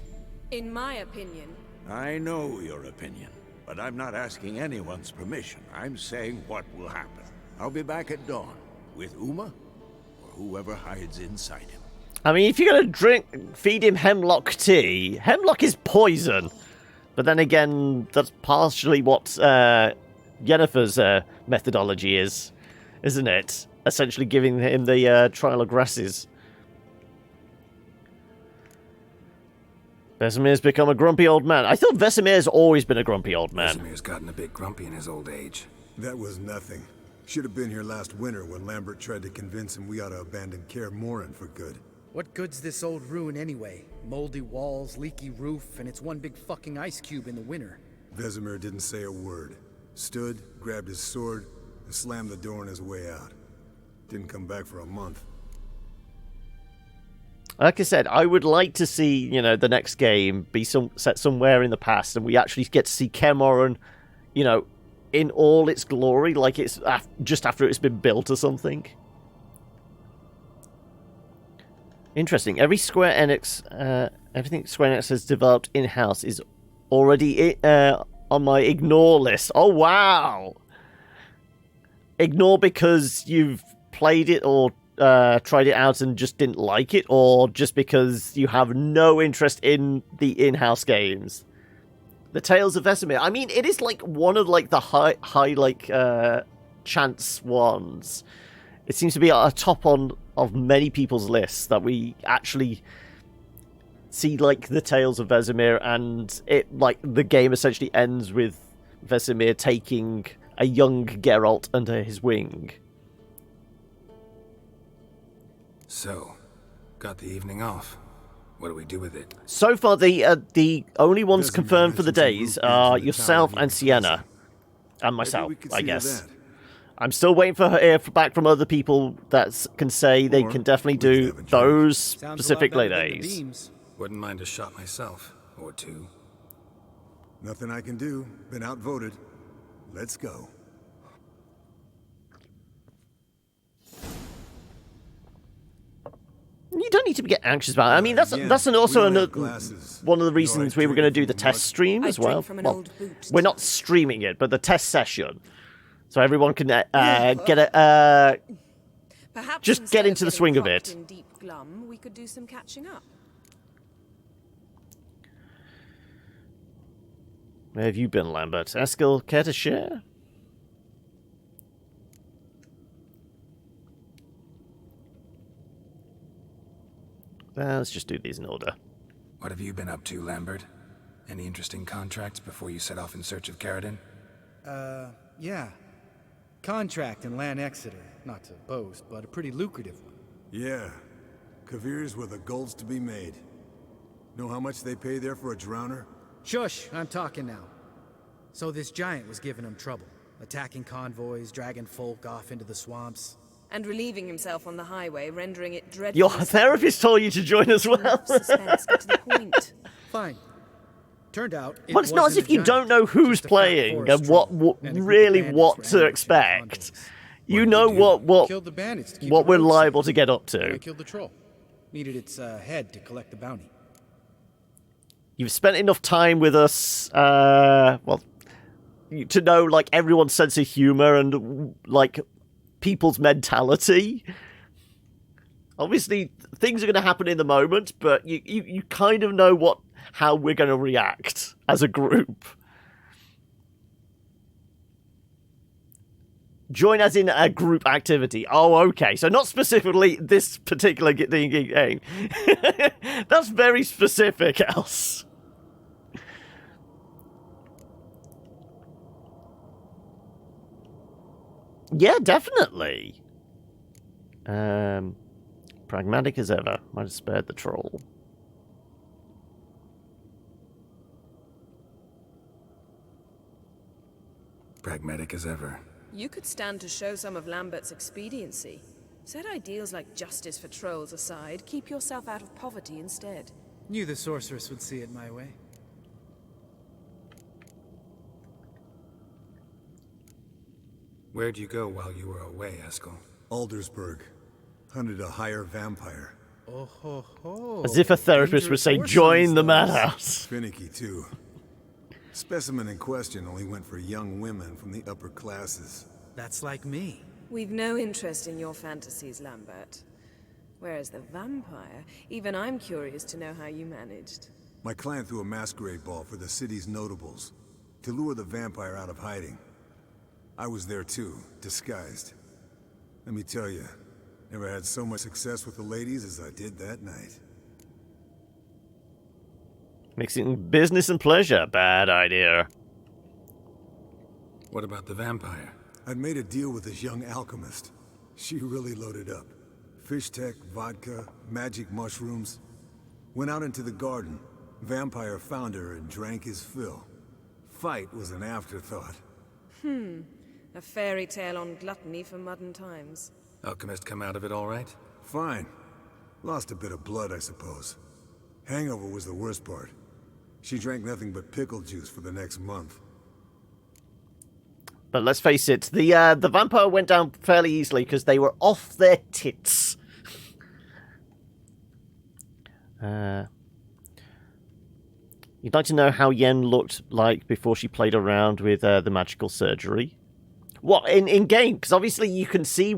In my opinion... I know your opinion, but I'm not asking anyone's permission. I'm saying what will happen. I'll be back at dawn, with Uma, or whoever hides inside him. I mean, if you're going to feed him hemlock tea, hemlock is poison. But then again, that's partially what Yennefer's methodology is, isn't it? Essentially giving him the trial of grasses. Vesemir's become a grumpy old man. I thought Vesemir's always been a grumpy old man. Vesemir's gotten a bit grumpy in his old age. That was nothing. Should have been here last winter when Lambert tried to convince him we ought to abandon Kaer Morhen for good. What good's this old ruin anyway? Moldy walls, leaky roof, and it's one big fucking ice cube in the winter. Vesemir didn't say a word. Stood, grabbed his sword, and slammed the door on his way out. Didn't come back for a month. Like I said, I would like to see, the next game be set somewhere in the past, and we actually get to see Kaer Morhen, in all its glory, like it's just after it's been built or something. Interesting. Everything Square Enix has developed in-house is already on my ignore list. Oh, wow! Ignore because you've played it or tried it out and just didn't like it, or just because you have no interest in the in-house games. The Tales of Vesemir. I mean, it is like one of the high chance ones. It seems to be at a top of many people's lists that we actually see the Tales of Vesemir, and the game essentially ends with Vesemir taking a young Geralt under his wing. So, got the evening off. What do we do with it? So far, the only ones confirmed for the days are yourself and Sienna. And myself, I guess. I'm still waiting for her back from other people that can say they can definitely do those specifically days. Wouldn't mind a shot myself, or two. Nothing I can do. Been outvoted. Let's go. You don't need to get anxious about it. I mean, that's also one of the reasons we were going to do the test stream as well. Well, we're not streaming it, but the test session. So everyone can get just get into the swing of it. In deep glum, we could do some catching up. Where have you been, Lambert? Eskel, care to share? Let's just do these in order. What have you been up to, Lambert? Any interesting contracts before you set off in search of Caradon? Yeah. Contract in Lan Exeter. Not to boast, but a pretty lucrative one. Yeah. Kavir's where the gold's to be made. Know how much they pay there for a drowner? Shush, I'm talking now. So this giant was giving him trouble. Attacking convoys, dragging folk off into the swamps. And relieving himself on the highway, rendering it dreadful. Your therapist told you to join as well. Suspense, get to the point. Fine. Turned out it Well, it's not as wasn't if a you giant, don't know who's just a fat playing forest and what troll, and a group of really bandits what were to ambushing the expect. convoys. You know what Killed the bandits to keep what the we're roads safe. liable to get up And I to. killed the troll. Needed its head to collect the bounty. You've spent enough time with us, well, to know like everyone's sense of humor and like people's mentality. Obviously, things are going to happen in the moment, but you kind of know how we're going to react as a group. Join as in a group activity. Oh, okay. So not specifically this particular thing. That's very specific, else. Yeah, definitely. Pragmatic as ever. Might have spared the troll. Pragmatic as ever. You could stand to show some of Lambert's expediency. Set ideals like justice for trolls aside, keep yourself out of poverty instead. Knew the sorceress would see it my way. Where'd you go while you were away, Eskel? Aldersburg. Hunted a higher vampire. Oh ho ho. As if a therapist would say, join the madhouse. Finicky, too. Specimen in question only went for young women from the upper classes. That's like me. We've no interest in your fantasies, Lambert. Whereas the vampire, even I'm curious to know how you managed. My client threw a masquerade ball for the city's notables, to lure the vampire out of hiding. I was there too, disguised. Let me tell you, never had so much success with the ladies as I did that night. Mixing business and pleasure, bad idea. What about the vampire? I'd made a deal with this young alchemist. She really loaded up. Fish tech, vodka, magic mushrooms. Went out into the garden. Vampire found her and drank his fill. Fight was an afterthought. A fairy tale on gluttony for modern times. Alchemist come out of it all right? Fine. Lost a bit of blood, I suppose. Hangover was the worst part. She drank nothing but pickle juice for the next month. But let's face it, the vampire went down fairly easily because they were off their tits. You'd like to know how Yen looked like before she played around with the magical surgery? What, in game? Because obviously you can see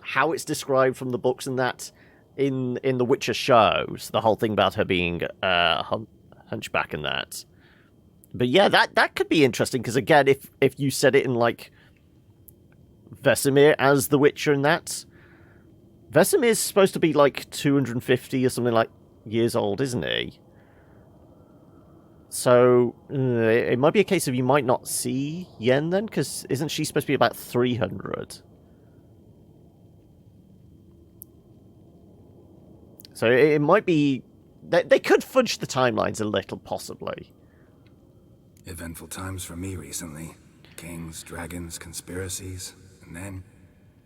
how it's described from the books and that in the Witcher shows. The whole thing about her being hunchback and that. But yeah, that could be interesting, because again, if you said it in, like, Vesemir as the Witcher and that, Vesemir's supposed to be, like, 250 or something like years old, isn't he? So, it might be a case of you might not see Yen then, because isn't she supposed to be about 300? So it might be... They could fudge the timelines a little, possibly. Eventful times for me recently. Kings, dragons, conspiracies. And then,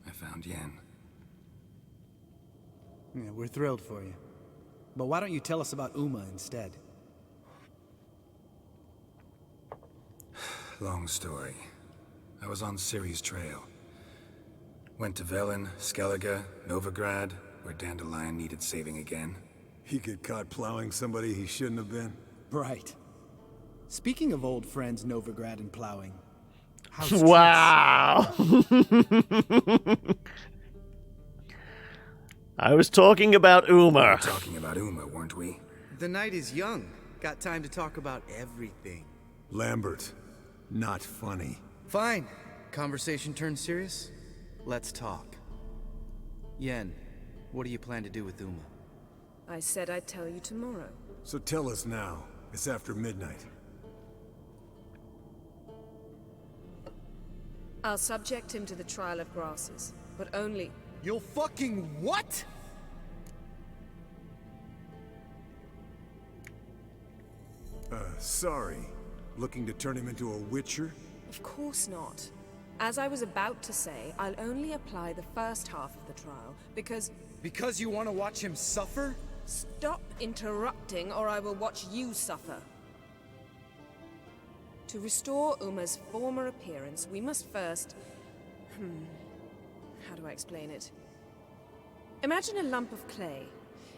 I found Yen. Yeah, we're thrilled for you. But why don't you tell us about Uma instead? Long story. I was on Ciri's trail. Went to Velen, Skellige, Novigrad, where Dandelion needed saving again. He get caught plowing somebody he shouldn't have been? Right. Speaking of old friends Novigrad and plowing. Wow! I was talking about Uma. We were talking about Uma, weren't we? The night is young. Got time to talk about everything. Lambert, not funny. Fine. Conversation turned serious? Let's talk. Yen, what do you plan to do with Uma? I said I'd tell you tomorrow. So tell us now. It's after midnight. I'll subject him to the trial of grasses, but only... You'll fucking what? Sorry. Looking to turn him into a witcher? Of course not. As I was about to say, I'll only apply the first half of the trial, because... Because you want to watch him suffer? Stop interrupting, or I will watch you suffer. To restore Uma's former appearance, we must first... How do I explain it? Imagine a lump of clay.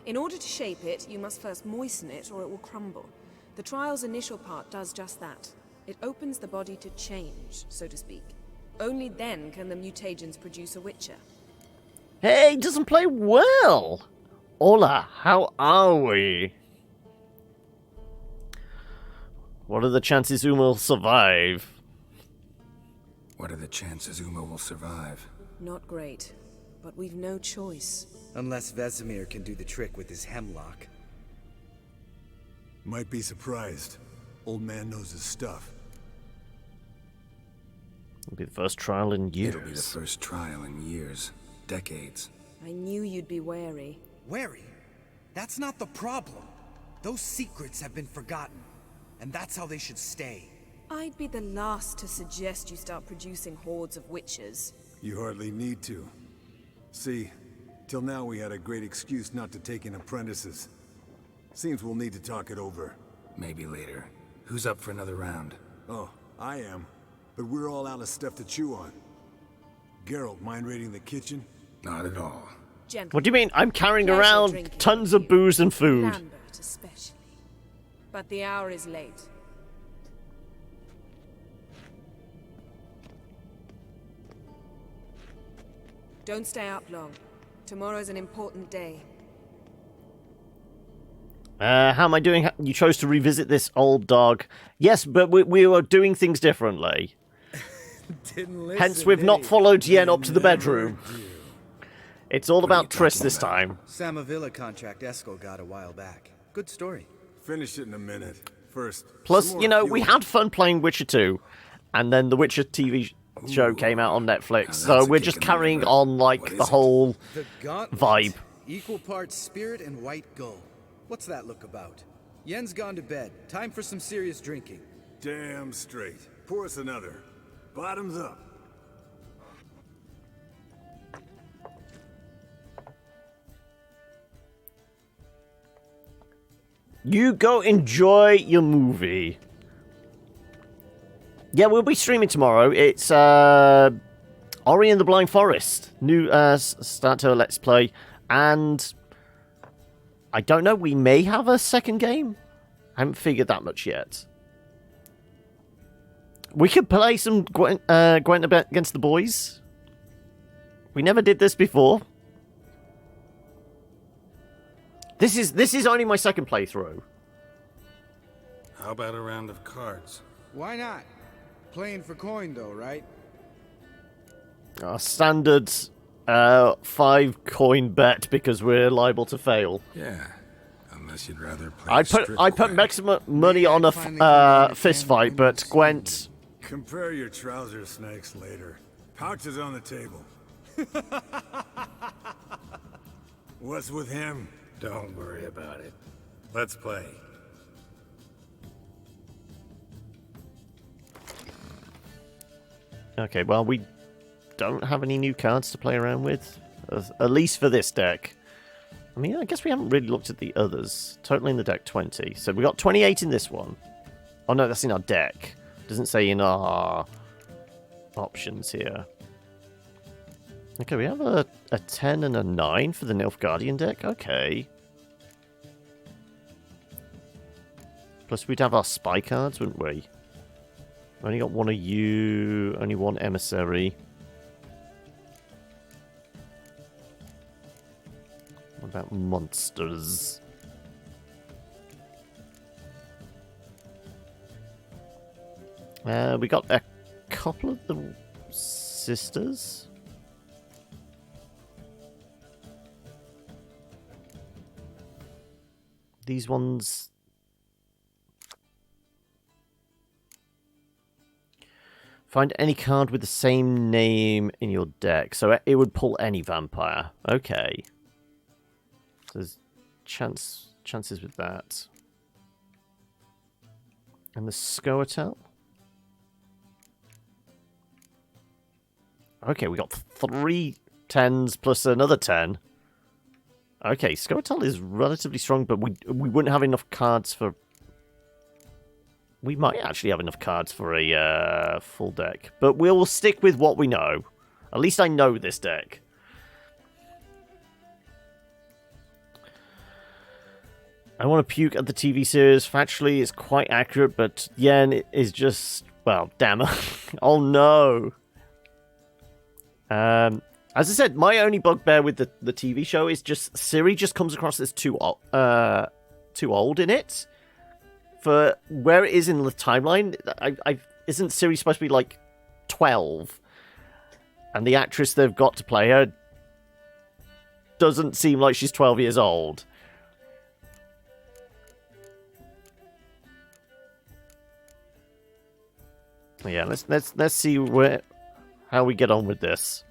In order to shape it, you must first moisten it, or it will crumble. The trial's initial part does just that. It opens the body to change, so to speak. Only then can the mutagens produce a witcher. Hey, he doesn't play well! Hola, how are we? What are the chances Uma will survive? What are the chances Uma will survive? Not great, but we've no choice. Unless Vesemir can do the trick with his hemlock. Might be surprised. Old man knows his stuff. It'll be the first trial in years. It'll be the first trial in years. Decades. I knew you'd be wary. Wary? That's not the problem. Those secrets have been forgotten. And that's how they should stay. I'd be the last to suggest you start producing hordes of witches. You hardly need to. See, till now we had a great excuse not to take in apprentices. Seems we'll need to talk it over. Maybe later. Who's up for another round? Oh, I am. But we're all out of stuff to chew on. Geralt, mind raiding the kitchen? Not at all. What do you mean? I'm carrying Pleasure around drinking tons of booze and food. Lambert especially. But the hour is late. Don't stay up long. Tomorrow's an important day. How am I doing? You chose to revisit this old dog. Yes, but we were doing things differently. Didn't listen, Hence, we've not followed Yen up to the bedroom. It's all about Triss this time. Samavilla contract Eskel got a while back. Good story. Finish it in a minute. First. Plus, some you more know, we fuel. had fun playing Witcher 2, and then the Witcher TV show came out on Netflix, so that's a we're kick just in the carrying butt. on, What like, is the it? whole The Gauntlet. vibe. Equal parts spirit and white gull. What's that look about? Yen's gone to bed. Time for some serious drinking. Damn straight. Pour us another. Bottoms up. You go enjoy your movie. Yeah, we'll be streaming tomorrow. It's Ori and the Blind Forest. New start to a Let's Play. And I don't know, we may have a second game. I haven't figured that much yet. We could play some Gwent against the boys. We never did this before. This is only my second playthrough. How about a round of cards? Why not? Playing for coin though, right? Our standard 5-coin bet because we're liable to fail. Yeah. Unless you'd rather play I put maximum money on a fist fight, but Gwent. Compare your trouser snakes later. Pouch is on the table. What's with him? Don't worry about it. Let's play. Okay, well, we don't have any new cards to play around with, at least for this deck. I mean, I guess we haven't really looked at the others. Total in the deck 20. So we got 28 in this one. Oh no, that's in our deck. Doesn't say in our options here. Okay, we have a 10 and a 9 for the Nilfgaardian deck. Okay. Plus we'd have our spy cards, wouldn't we? Only got one of you, only one emissary. What about monsters? We got a couple of the sisters. These ones... Find any card with the same name in your deck. So it would pull any vampire. Okay. So there's chances with that. And the Scoia'tael? Okay, we got 3 10s plus another 10. Okay, Scoia'tael is relatively strong, but we wouldn't have enough cards for... We might actually have enough cards for a full deck. But we'll stick with what we know. At least I know this deck. I want to puke at the TV series. Factually, it's quite accurate, but Yen is just... Well, damn it. Oh, no. As I said, my only bugbear with the TV show is just... Ciri just comes across as too old in it. For where it is in the timeline, isn't Ciri supposed to be like 12? And the actress they've got to play her doesn't seem like she's 12 years old. Yeah, let's see how we get on with this.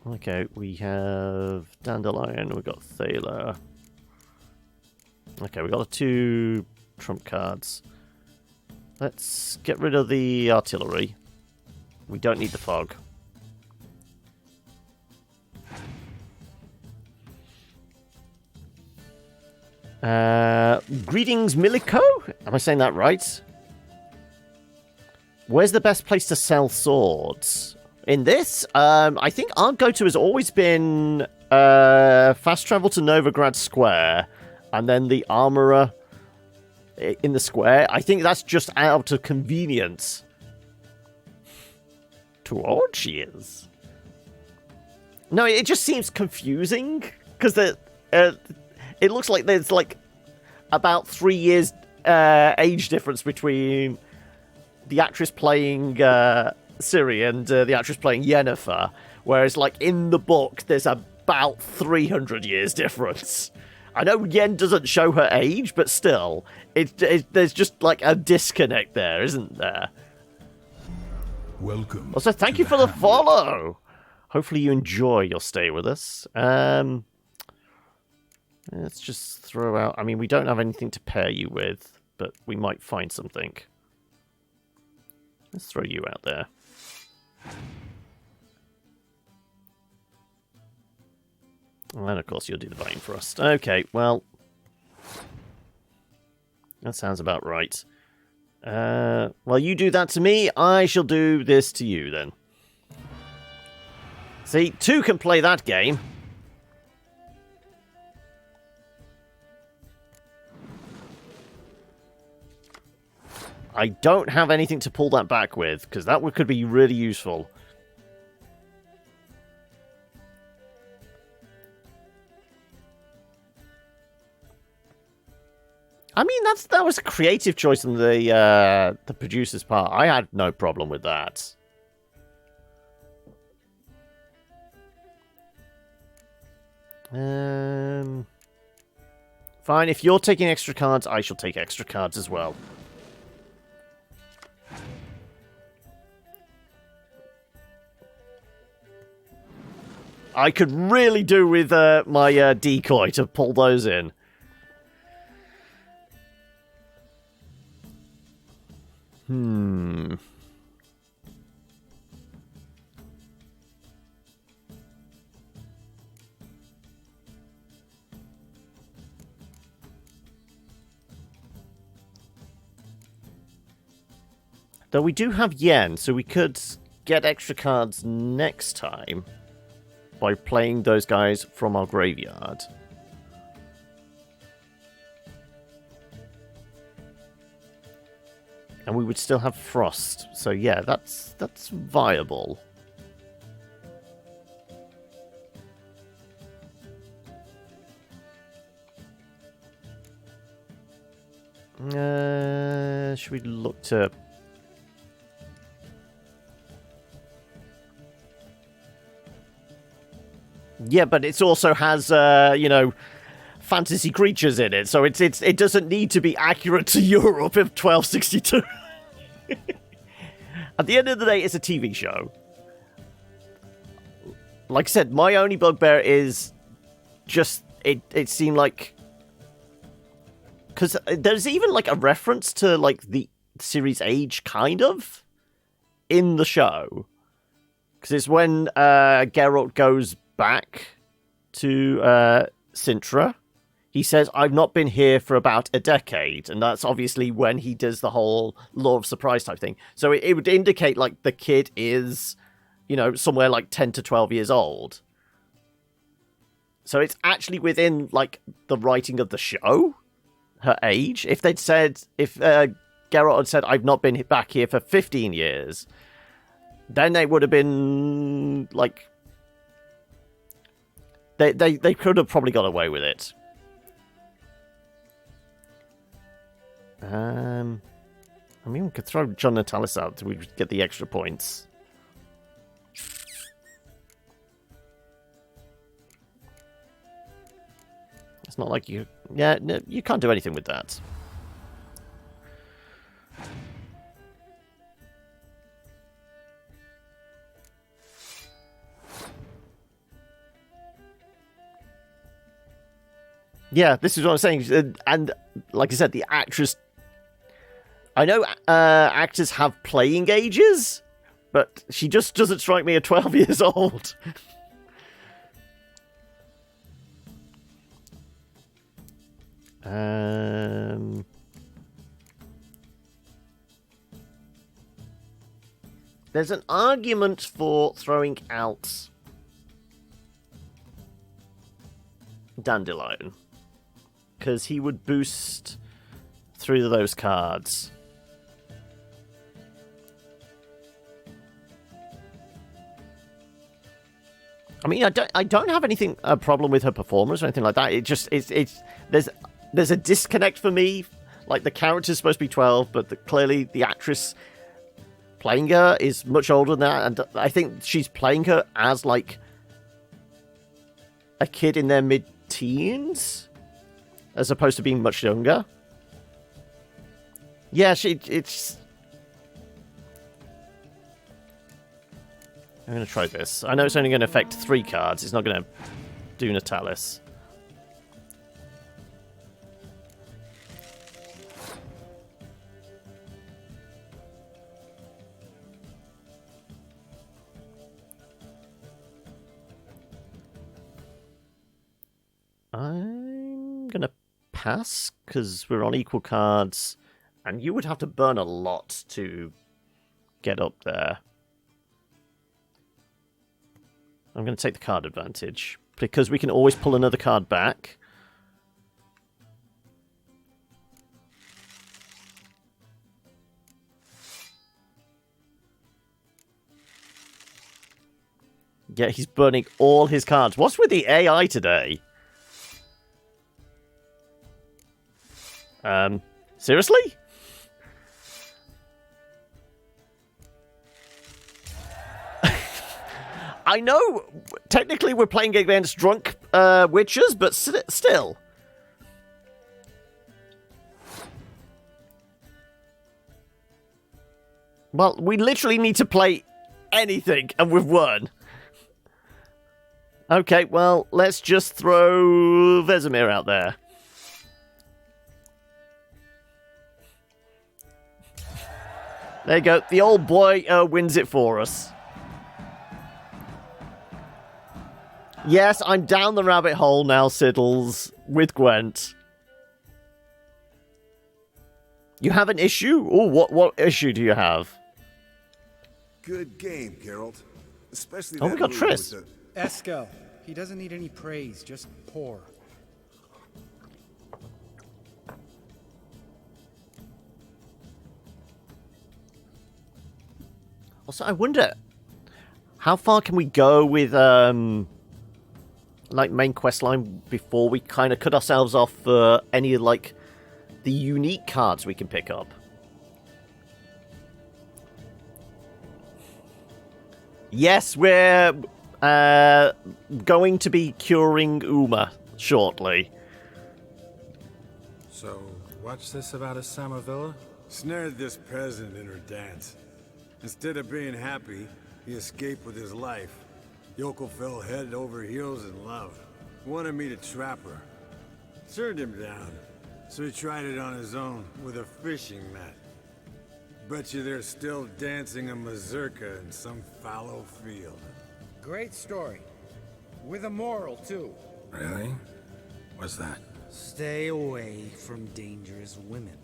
Okay, we have Dandelion, we've got Thaler. Okay, we got the 2 trump cards. Let's get rid of the artillery. We don't need the fog. Greetings, Miliko? Am I saying that right? Where's the best place to sell swords? In this, I think our go-to has always been fast travel to Novigrad Square. And then the armorer in the square. I think that's just out of convenience. Too old she is. No, it just seems confusing. Because it looks like there's like about 3 years age difference between the actress playing Ciri and the actress playing Yennefer. Whereas like in the book, there's about 300 years difference. I know Yen doesn't show her age, but still, there's just like a disconnect there, isn't there? Welcome. Also, thank you for the follow. Hopefully you enjoy your stay with us. Let's just throw out... I mean, we don't have anything to pair you with, but we might find something. Let's throw you out there. And of course you'll do the buying for us. Okay, well... That sounds about right. Well, you do that to me, I shall do this to you then. See, 2 can play that game. I don't have anything to pull that back with, because that could be really useful. I mean, that was a creative choice on the producer's part. I had no problem with that. Fine, if you're taking extra cards, I shall take extra cards as well. I could really do with my decoy to pull those in. Though we do have yen, so we could get extra cards next time by playing those guys from our graveyard. And we would still have frost. So yeah, that's viable. Should we look to... Yeah, but it also has, you know, fantasy creatures in it, so it doesn't need to be accurate to Europe of 1262. At the end of the day, it's a TV show. Like I said, my only bugbear is just it seemed like, because there's even like a reference to like the Ciri's age, kind of, in the show, because it's when Geralt goes back to Sintra. He says, "I've not been here for about a decade," and that's obviously when he does the whole law of surprise type thing. So it would indicate like the kid is, you know, somewhere like 10 to 12 years old. So it's actually within like the writing of the show, her age. If they'd said, if Geralt had said, "I've not been back here for 15 years," then they would have been like, they could have probably got away with it. I mean, we could throw John Natalis out to get the extra points. It's not like you... Yeah, no, you can't do anything with that. Yeah, this is what I'm saying. And like I said, the actress... I know actors have playing ages, but she just doesn't strike me as 12 years old. There's an argument for throwing out Dandelion, because he would boost through those cards. I mean, I don't have a problem with her performance or anything like that. It just there's a disconnect for me. Like, the character's supposed to be 12, but clearly the actress playing her is much older than that, and I think she's playing her as like a kid in their mid-teens, as opposed to being much younger. Yeah, it's... I'm going to try this. I know it's only going to affect 3 cards. It's not going to do Natalis. I'm going to pass, because we're on equal cards, and you would have to burn a lot to get up there. I'm going to take the card advantage, because we can always pull another card back. Yeah, he's burning all his cards. What's with the AI today? Seriously? I know, technically we're playing against drunk witches, but still. Well, we literally need to play anything, and we've won. Okay, well, let's just throw Vesemir out there. There you go. The old boy wins it for us. Yes, I'm down the rabbit hole now, Siddles, with Gwent. You have an issue? Oh, what issue do you have? Good game, Geralt. Especially we got Triss. Eskel. He doesn't need any praise, just pour. Also, I wonder, how far can we go with, like, main questline before we kind of cut ourselves off for any, like, the unique cards we can pick up? Yes, we're going to be curing Uma shortly. So, what's this about a Samavilla? Snared this peasant in her dance. Instead of being happy, he escaped with his life. Yoko fell head over heels in love. Wanted me to trap her. Turned him down. So he tried it on his own with a fishing net. Bet you they're still dancing a mazurka in some fallow field. Great story. With a moral, too. Really? What's that? Stay away from dangerous women.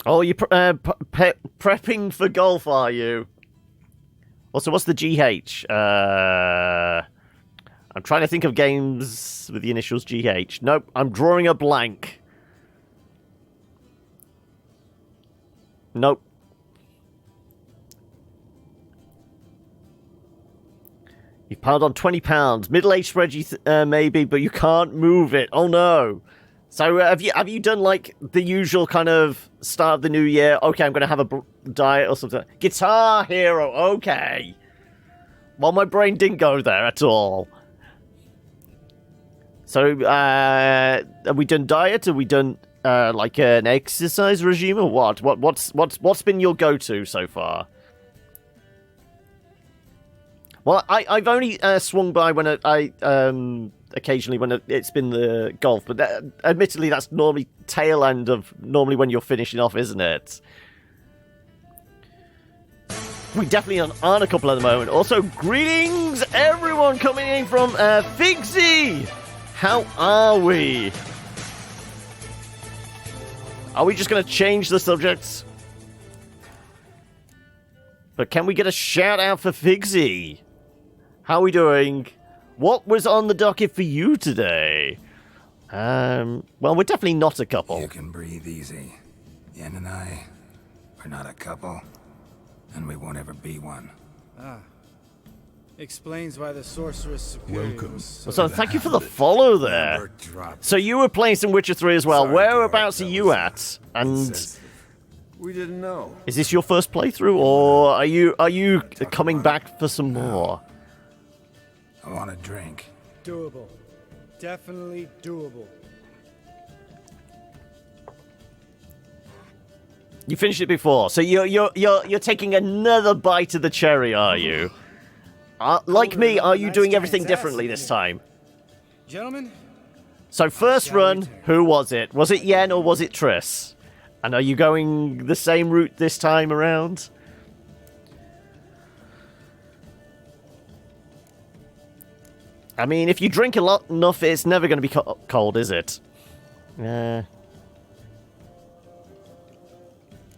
Oh, you're prepping for golf, are you? Also, what's the GH? I'm trying to think of games with the initials GH. Nope, I'm drawing a blank. Nope. You've piled on 20 pounds. Middle-aged Reggie, maybe, but you can't move it. Oh, no. So have you done, like, the usual kind of start of the new year? Okay, I'm going to have a diet or something. Guitar Hero, okay. Well, my brain didn't go there at all. So, have we done diet? Have we done, like, an exercise regime or what? What's been your go-to so far? Well, I've only swung by when I occasionally when it's been the golf, but admittedly that's normally tail end of normally when you're finishing off, isn't it? We definitely aren't a couple at the moment. Also, greetings everyone coming in from Figsy. How are we? Are we just going to change the subjects? But can we get a shout out for Figsy? How are we doing? What was on the docket for you today? Well, we're definitely not a couple. You can breathe easy. Yen and I, we're not a couple, and we won't ever be one. Ah. Explains why the sorceress superior was So thank you for the follow there. So you were playing some Witcher 3 as well. Whereabouts are you at? And we didn't know. Is this your first playthrough, or are you coming back for some more? I want a drink. Doable. Definitely doable. You finished it before, so you're taking another bite of the cherry, are you? Like me, are you doing everything differently this time? Gentlemen? So first run, who was it? Was it Yen or was it Triss? And are you going the same route this time around? I mean, if you drink a lot enough, it's never going to be cold, is it? You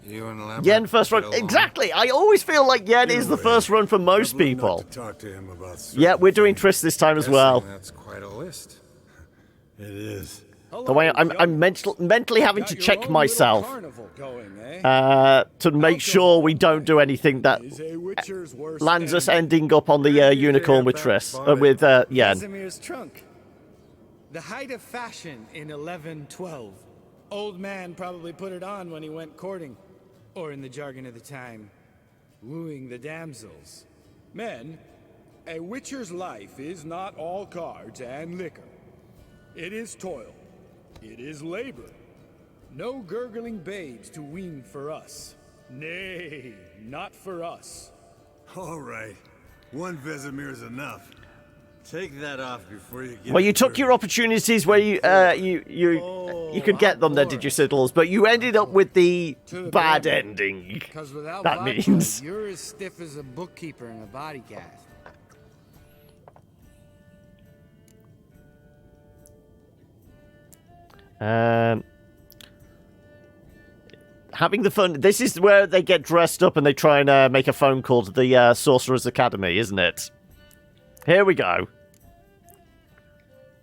and Lambert Yen first run. Exactly! I always feel like Yen is the first run for most people. Talk to him about Yeah, we're doing Triss this time as well. That's quite a list. It is. The way I'm mentally having to check myself to make sure we don't do anything that lands us ending up on the unicorn with Triss, with Yen. Casimir's trunk. The height of fashion in 1112. Old man probably put it on when he went courting, or in the jargon of the time, wooing the damsels. Men, a witcher's life is not all cards and liquor. It is toil. It is labor. No gurgling babes to wean for us. Nay, not for us. All right. One Vesemir's enough. Take that off before you get... Well, you took your opportunities where you could get them there, did you, Siddles? But you ended up with the bad ending. Because without that vodka, means... you're as stiff as a bookkeeper in a body cast. Having the fun. This is where they get dressed up and they try and make a phone call to the Sorcerer's Academy, isn't it? Here we go.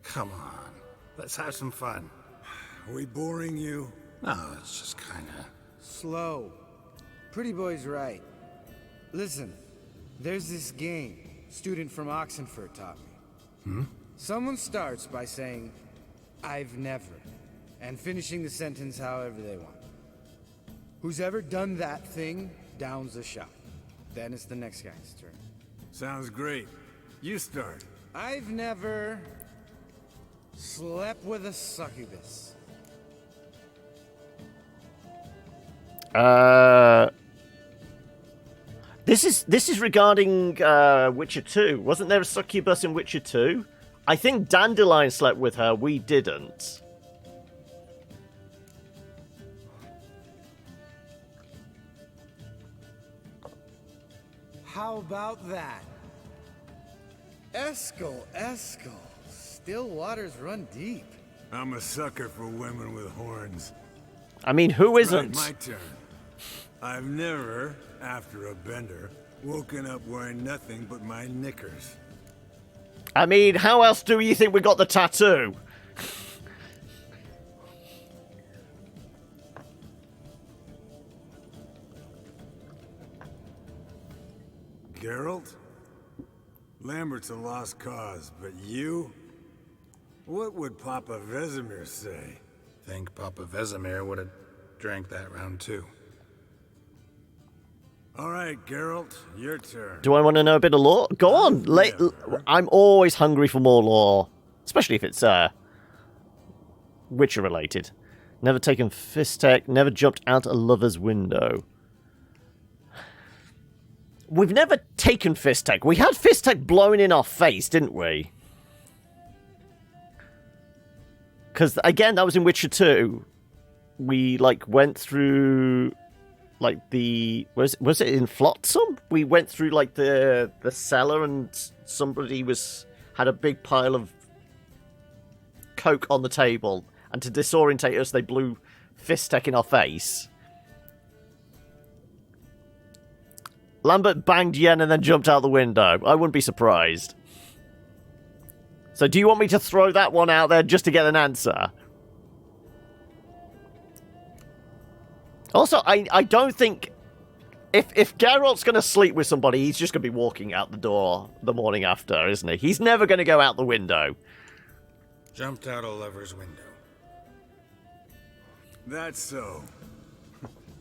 Come on, let's have some fun. Are we boring you? No, it's just kinda... Slow. Pretty boy's right. Listen, there's this game student from Oxenford taught me. Someone starts by saying, I've never, and finishing the sentence however they want. Who's ever done that thing downs a shot. Then it's the next guy's turn. Sounds great. You start. I've never... Slept with a succubus. This is regarding Witcher 2. Wasn't there a succubus in Witcher 2? I think Dandelion slept with her. We didn't. How about that? Eskel. Still waters run deep. I'm a sucker for women with horns. I mean, who isn't? Right, my turn. I've never, after a bender, woken up wearing nothing but my knickers. I mean, how else do you think we got the tattoo? Geralt? Lambert's a lost cause, but you? What would Papa Vesemir say? Think Papa Vesemir would have drank that round too. All right, Geralt, your turn. Do I want to know a bit of lore? Go on. I'm always hungry for more lore, especially if it's Witcher related. Never taken fist tech. Never jumped out a lover's window. We've never taken fist tech. We had fist tech blown in our face, didn't we? Because again, that was in Witcher 2. We went through. Was it in Flotsam? We went through the cellar and somebody had a big pile of coke on the table, and to disorientate us they blew fist tech in our face. Lambert banged Yen and then jumped out the window. I wouldn't be surprised. So do you want me to throw that one out there just to get an answer? Also, I don't think... If Geralt's going to sleep with somebody, he's just going to be walking out the door the morning after, isn't he? He's never going to go out the window. Jumped out a lover's window. That's so.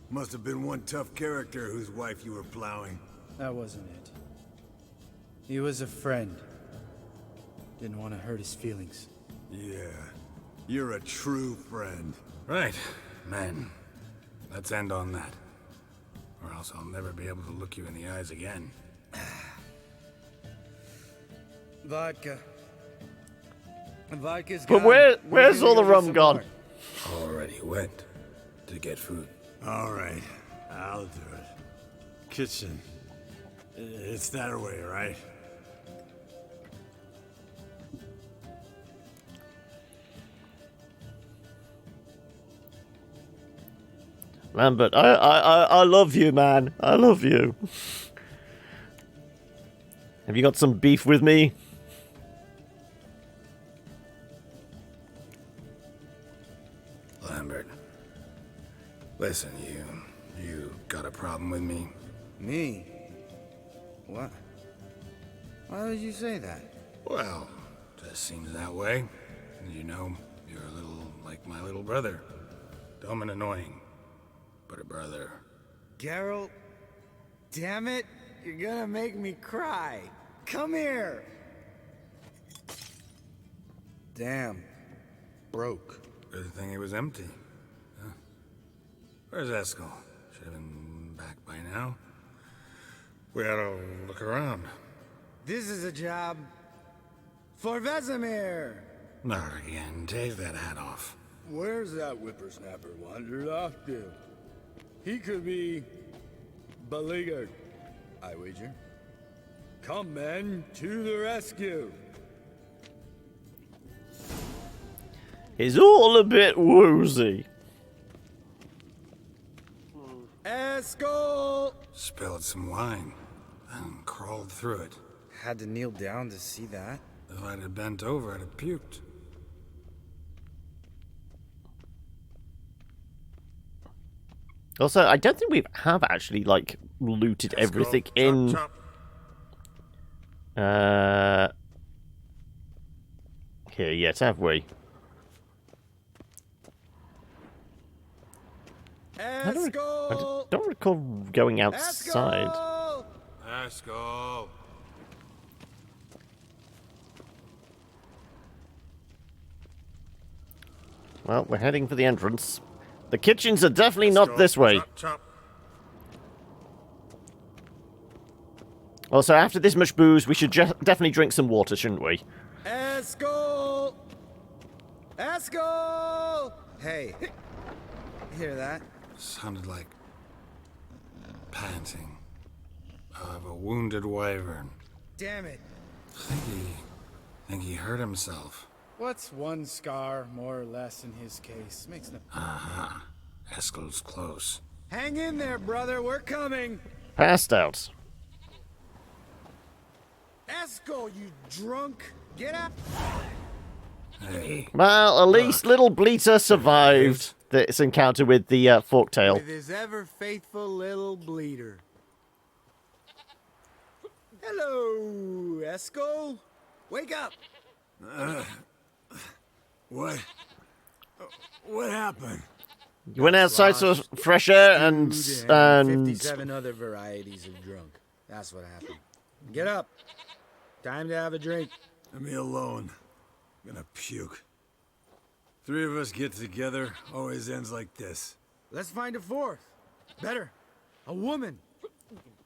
Must have been one tough character whose wife you were plowing. That wasn't it. He was a friend. Didn't want to hurt his feelings. Yeah. You're a true friend. Right, man. Let's end on that. Or else I'll never be able to look you in the eyes again. Vodka. Vodka's But gone. where's all the rum gone? Already went to get food. All right, I'll do it. Kitchen. It's that way, right? Lambert, I love you, man. I love you. Have you got some beef with me? Lambert. Listen, you got a problem with me? Me? What? Why would you say that? Well, just seems that way. You know, you're a little like my little brother. Dumb and annoying, but a brother. Geralt, damn it, you're gonna make me cry. Come here. Damn. Broke. Good thing it was empty. Huh? Where's Eskel? Should have been back by now. We ought to look around. This is a job for Vesemir. Not again. Take that hat off. Where's that whippersnapper wandered off to? He could be beleaguered, I wager. Come, men, to the rescue. It's all a bit woozy. Eskel! Spilled some wine and crawled through it. Had to kneel down to see that. If I'd have bent over, I'd have puked. Also, I don't think we have actually looted everything in. Here yet, have we? I don't recall going outside. Eskel! Well, we're heading for the entrance. The kitchens are definitely not this way. Chop, chop. Also, after this much booze, we should definitely drink some water, shouldn't we? Eskel! Eskel! Hey, hear that? Sounded like panting of a wounded wyvern. Damn it. Think he hurt himself. What's one scar, more or less, in his case? Makes no... Aha. Eskel's close. Hang in there, brother. We're coming. Passed out. Eskel, you drunk. Get up. Hey. Well, at least little Bleater survived this encounter with the forktail. With his ever-faithful little bleeder. Hello, Eskel. Wake up. What happened? You went outside for fresh air and 57 other varieties of drunk. That's what happened. Get up. Time to have a drink. Let me alone. I'm gonna puke. Three of us get together, always ends like this. Let's find a fourth. Better. A woman.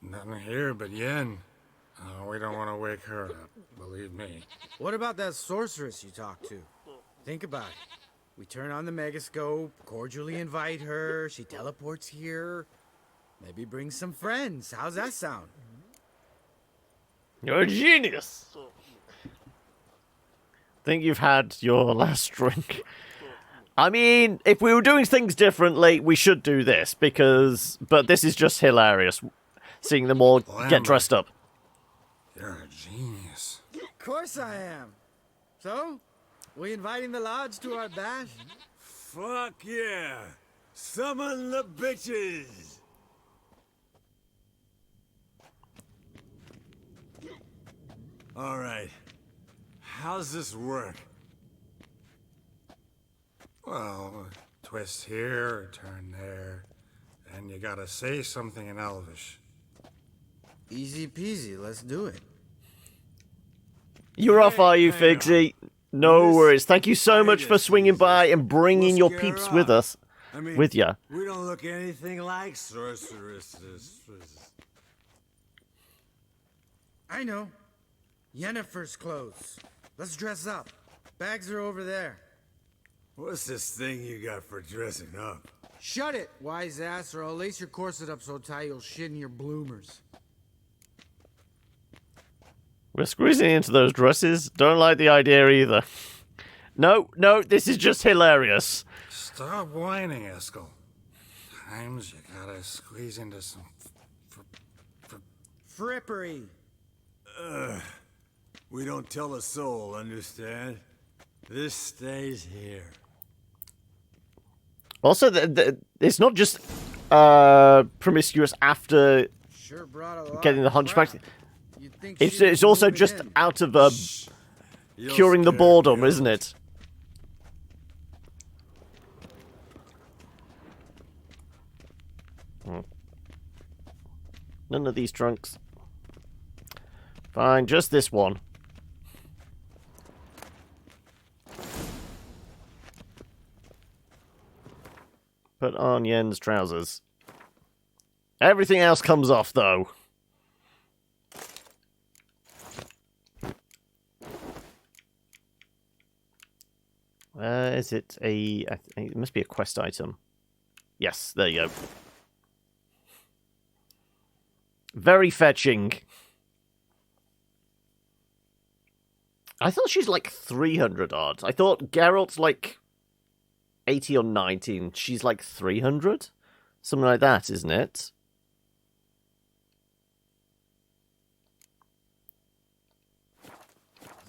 Nothing here but Yen. We don't want to wake her up, believe me. What about that sorceress you talked to? Think about it. We turn on the megascope, cordially invite her, she teleports here. Maybe bring some friends. How's that sound? You're a genius. Think you've had your last drink. I mean, if we were doing things differently, we should do this, but this is just hilarious, seeing them all get dressed up. You're a genius. Of course I am. So, we inviting the lodge to our bash? Fuck yeah! Summon the bitches! Alright. How's this work? Well, twist here, turn there, and you gotta say something in Elvish. Easy peasy, let's do it. You're off, are you, Figsy? No worries. Thank you so much for swinging by and bringing your peeps with us. I mean, with ya. We don't look anything like sorceresses. I know. Yennefer's clothes. Let's dress up. Bags are over there. What's this thing you got for dressing up? Shut it, wise ass, or I'll lace your corset up so tight you'll shit in your bloomers. We're squeezing into those dresses. Don't like the idea either. No, this is just hilarious. Stop whining, Eskel. Times you gotta squeeze into some frippery. We don't tell a soul, understand? This stays here. Also, it's not just promiscuous after Sure brought a lot getting the of hunchback. crap. It's also just out of curing the boredom, isn't it? None of these trunks. Fine, just this one. Put on Yen's trousers. Everything else comes off, though. Is it a... I think it must be a quest item. Yes, there you go. Very fetching. I thought she's like 300 odd. I thought Geralt's like 80 or 90, and she's like 300? Something like that, isn't it?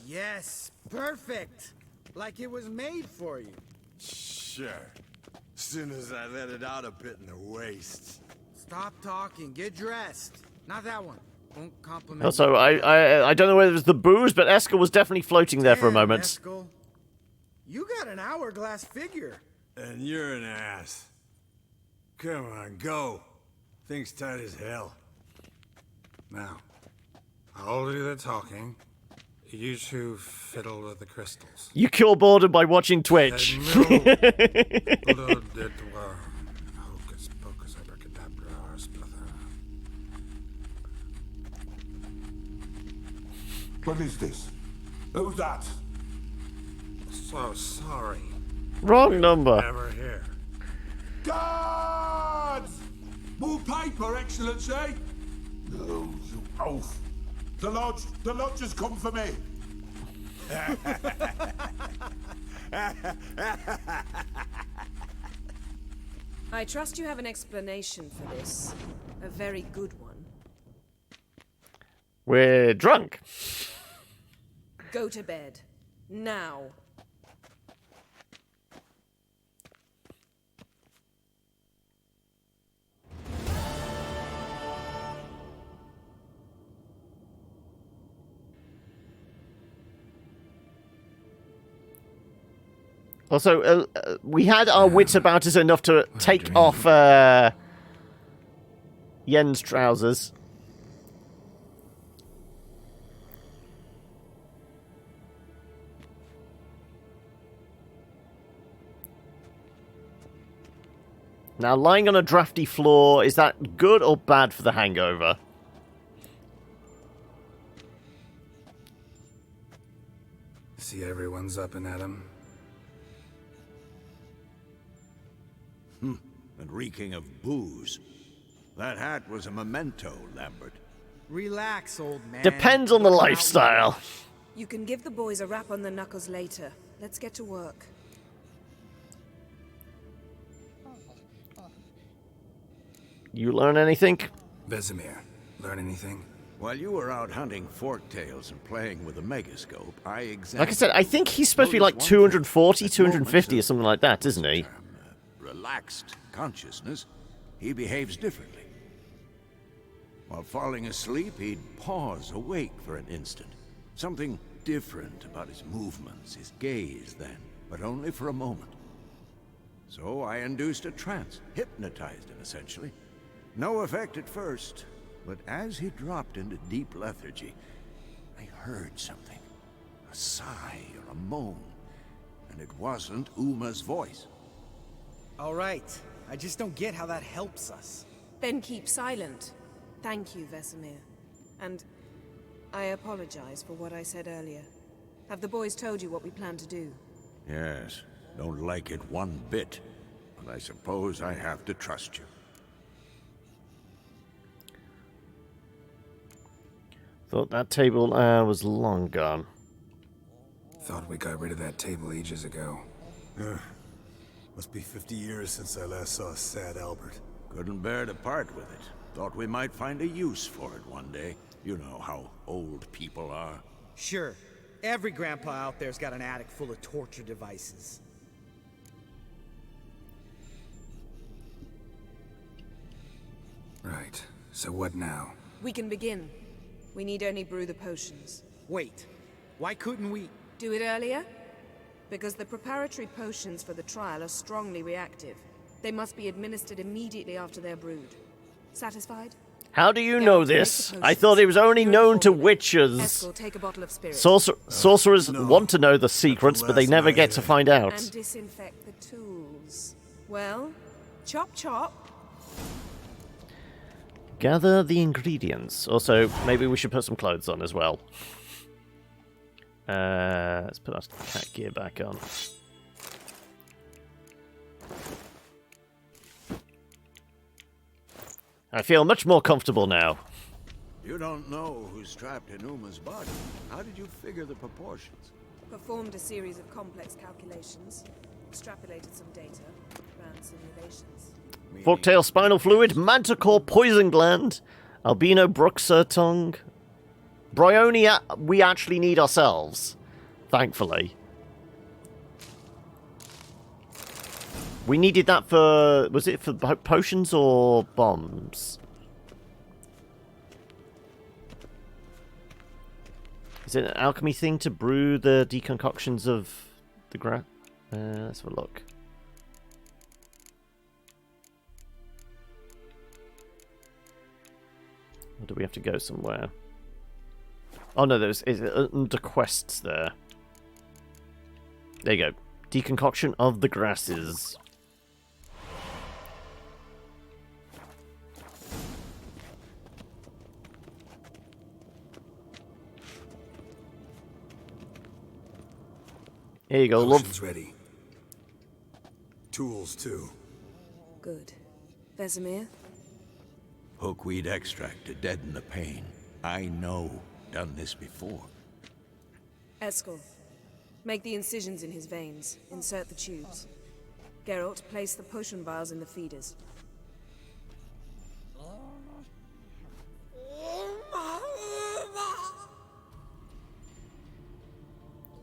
Yes, perfect. Like it was made for you. Sure. Soon as I let it out a bit in the waist. Stop talking. Get dressed. Not that one. Won't compliment. Also, I don't know whether it was the booze, but Eskel was definitely floating there for a moment. Eskel, you got an hourglass figure. And you're an ass. Come on, go. Thing's tight as hell. Now, I'll do the talking. You two fiddle with the crystals. You cure boredom by watching Twitch. Hocus pocus abracadabra, spluther. What is this? Who's that? So sorry. Wrong number. Never here. Guards! More paper, Excellency! No, you oaf. The lodge has come for me. I trust you have an explanation for this. A very good one. We're drunk. Go to bed. Now. Also, we had our wits about us enough to take off Yen's trousers. Now, lying on a drafty floor, is that good or bad for the hangover? See everyone's up and at 'em. And reeking of booze. That hat was a memento, Lambert. Relax, old man. Depends on the lifestyle. You can give the boys a rap on the knuckles later. Let's get to work. You learn anything? Vesemir, learn anything? While you were out hunting forktails and playing with a megascope, I examined... Like I said, I think he's supposed to be like 240, 250 or something like that, isn't he? Relaxed consciousness, he behaves differently. While falling asleep, he'd pause awake for an instant. Something different about his movements, his gaze then, but only for a moment. So I induced a trance, hypnotized him essentially. No effect at first, but as he dropped into deep lethargy, I heard something. A sigh or a moan, and it wasn't Uma's voice. All right. I just don't get how that helps us. Then keep silent. Thank you, Vesemir. And I apologize for what I said earlier. Have the boys told you what we plan to do? Yes, don't like it one bit, but I suppose I have to trust you. Thought that table was long gone. Thought we got rid of that table ages ago. Must be 50 years since I last saw sad Albert. Couldn't bear to part with it. Thought we might find a use for it one day. You know how old people are. Sure. Every grandpa out there's got an attic full of torture devices. Right. So what now? We can begin. We need only brew the potions. Wait. Why couldn't we... Do it earlier? Because the preparatory potions for the trial are strongly reactive. They must be administered immediately after they're brewed. Satisfied? How do you know this? I thought it was only known to witches. Eskel, take a bottle of spirit. Sorcerers want to know the secrets, but they never get to find out. And disinfect the tools. Well, chop chop. Gather the ingredients. Also, maybe we should put some clothes on as well. Let's put our cat gear back on. I feel much more comfortable now. You don't know who's trapped in Uma's body. How did you figure the proportions? Performed a series of complex calculations. Extrapolated some data. Ran simulations. Forktail spinal fluid, manticore poison gland, albino bruxer tongue. Bryonia we actually need ourselves, thankfully. We needed that for... Was it for potions or bombs? Is it an alchemy thing to brew the decoctions of the let's have a look. Or do we have to go somewhere? Oh no, there's under quests there. There you go. Deconcoction of the grasses. Here you go, Potion's love. ready. Tools, too. Good. Vesemir? Hookweed extract to deaden the pain. I know. Done this before. Eskel. Make the incisions in his veins. Insert the tubes. Geralt, place the potion vials in the feeders.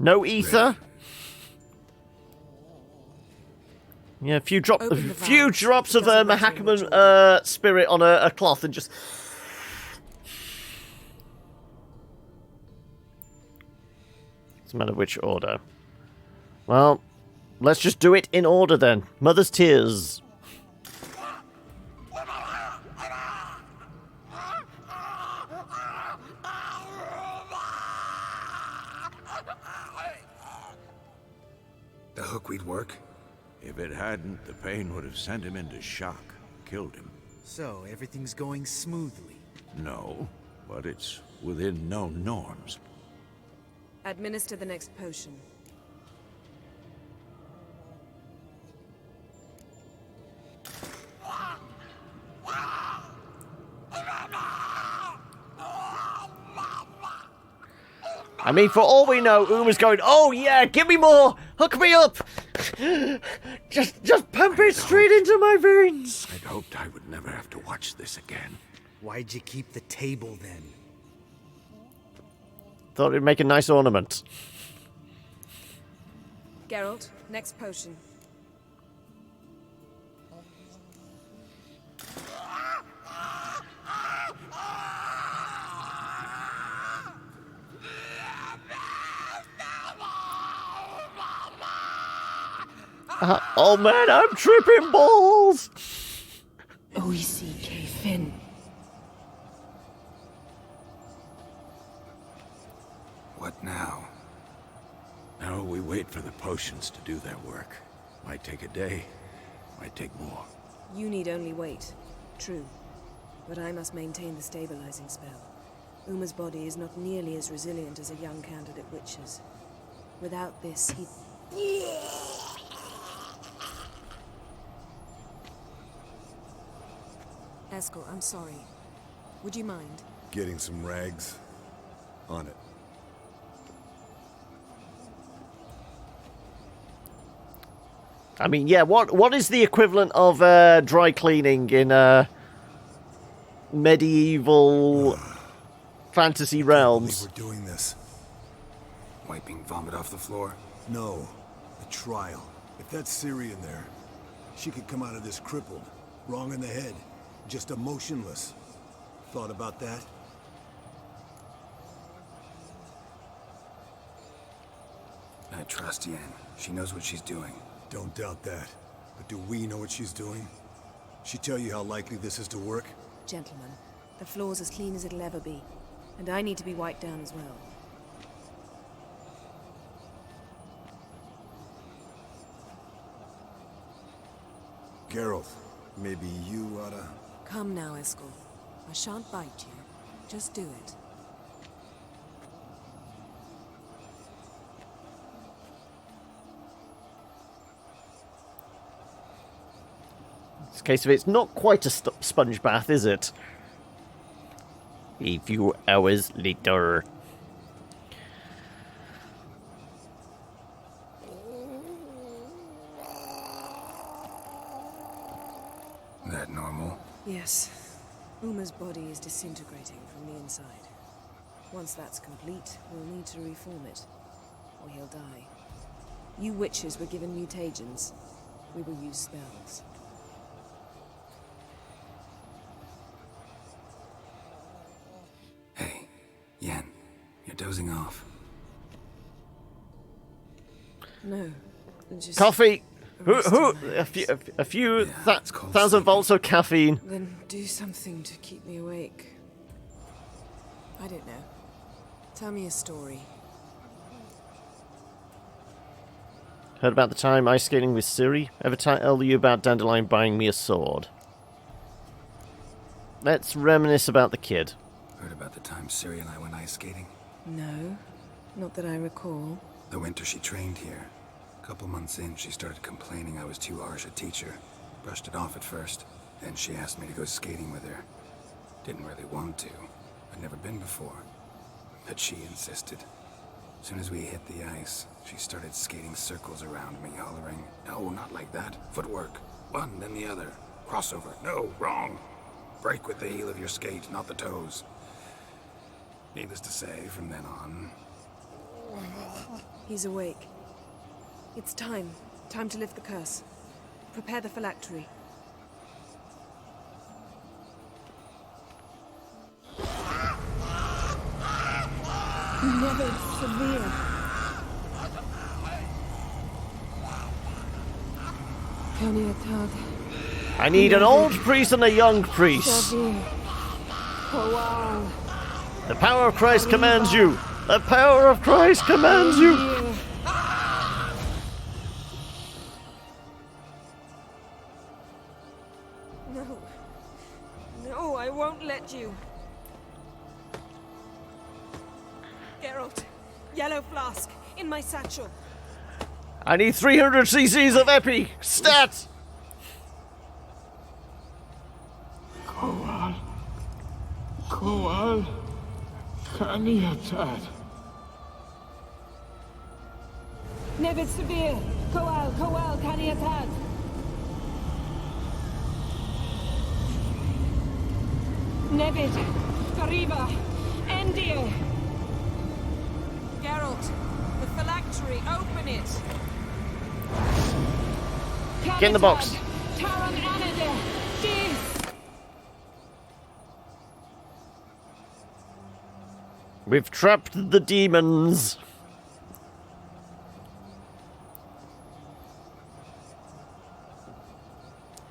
No ether? Yeah, a few drops of Mahakaman spirit on a cloth and just... Doesn't matter which order. Well, let's just do it in order then. Mother's Tears. The hookweed work? If it hadn't, the pain would have sent him into shock, killed him. So, everything's going smoothly? No, but it's within known norms. Administer the next potion. I mean, for all we know, Uma's going, oh yeah, give me more! Hook me up! Just pump it straight into my veins! I'd hoped I would never have to watch this again. Why'd you keep the table then? Thought it'd make a nice ornament. Geralt, next potion. Oh man, I'm tripping balls! O-E-C-K Finn. What now? Now we wait for the potions to do their work. Might take a day, might take more. You need only wait. True. But I must maintain the stabilizing spell. Uma's body is not nearly as resilient as a young candidate witch's. Without this, he... Eskel, I'm sorry. Would you mind? Getting some rags? On it. I mean, yeah, what is the equivalent of dry cleaning in medieval fantasy realms? We're doing this. Wiping vomit off the floor? No. The trial. If that's Ciri in there, she could come out of this crippled, wrong in the head, just emotionless. Thought about that? I trust Yen. She knows what she's doing. Don't doubt that. But do we know what she's doing? She tell you how likely this is to work? Gentlemen, the floor's as clean as it'll ever be. And I need to be wiped down as well. Geralt, maybe you oughta... Come now, Eskel. I shan't bite you. Just do it. This case of it's not quite a sponge bath, is it? A few hours later. That normal? Yes. Uma's body is disintegrating from the inside. Once that's complete, we'll need to reform it, or he'll die. You witches were given mutagens. We will use spells. Hey, Yen, you're dozing off. No, just... Coffee! A few thousand volts of caffeine. Then do something to keep me awake. I don't know. Tell me a story. Heard about the time ice skating with Ciri? Ever tell you about Dandelion buying me a sword? Let's reminisce about the kid. Heard about the time Ciri and I went ice skating? No, not that I recall. The winter she trained here. A couple months in, she started complaining I was too harsh a teacher. Brushed it off at first. Then she asked me to go skating with her. Didn't really want to. I'd never been before. But she insisted. As soon as we hit the ice, she started skating circles around me, hollering, "No, not like that. Footwork. One, then the other. Crossover. No, wrong. Break with the heel of your skate, not the toes." Needless to say, from then on... He's awake. It's time. Time to lift the curse. Prepare the phylactery. Never severe. I need an old priest and a young priest. The power of Christ commands you. The power of Christ commands you. No. No, I won't let you. Geralt, yellow flask, in my satchel. I need 300 cc's of epi. Stat! Coal. Catapulted. Never severe. Coal, catapulted. Nevid, Gariba, Endir. Geralt, the phylactery, open it. Get in the box. Taran Anadir, Jeez. We've trapped the demons.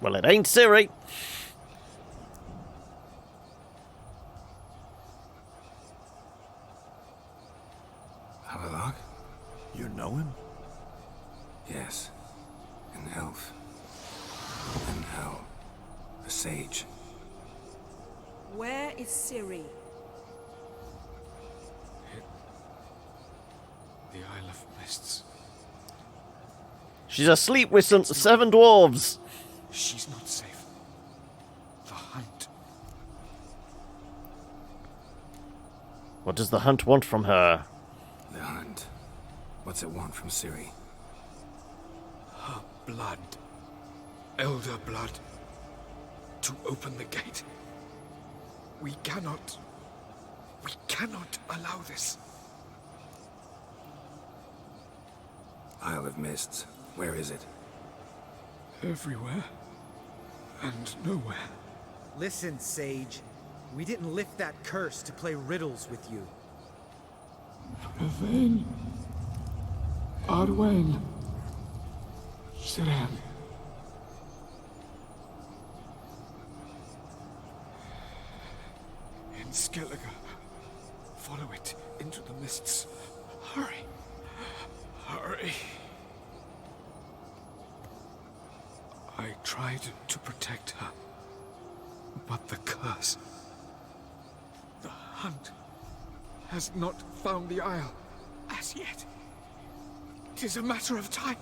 Well, it ain't Ciri. Havelock? You know him? Yes. An elf. An hell. A sage. Where is Ciri? The Isle of Mists. She's asleep with some 7 dwarves. She's not safe. The hunt. What does the hunt want from her? The hunt. What's it want from Ciri? Her blood. Elder blood. To open the gate. We cannot allow this. Isle of Mists. Where is it? Everywhere. And nowhere. Listen, Sage. We didn't lift that curse to play riddles with you. Yvain. Arwen. Siren. In Skellige. Follow it into the mists. Hurry. Hurry. I tried to protect her, but the curse, the hunt, has not found the Isle as yet. It is a matter of time.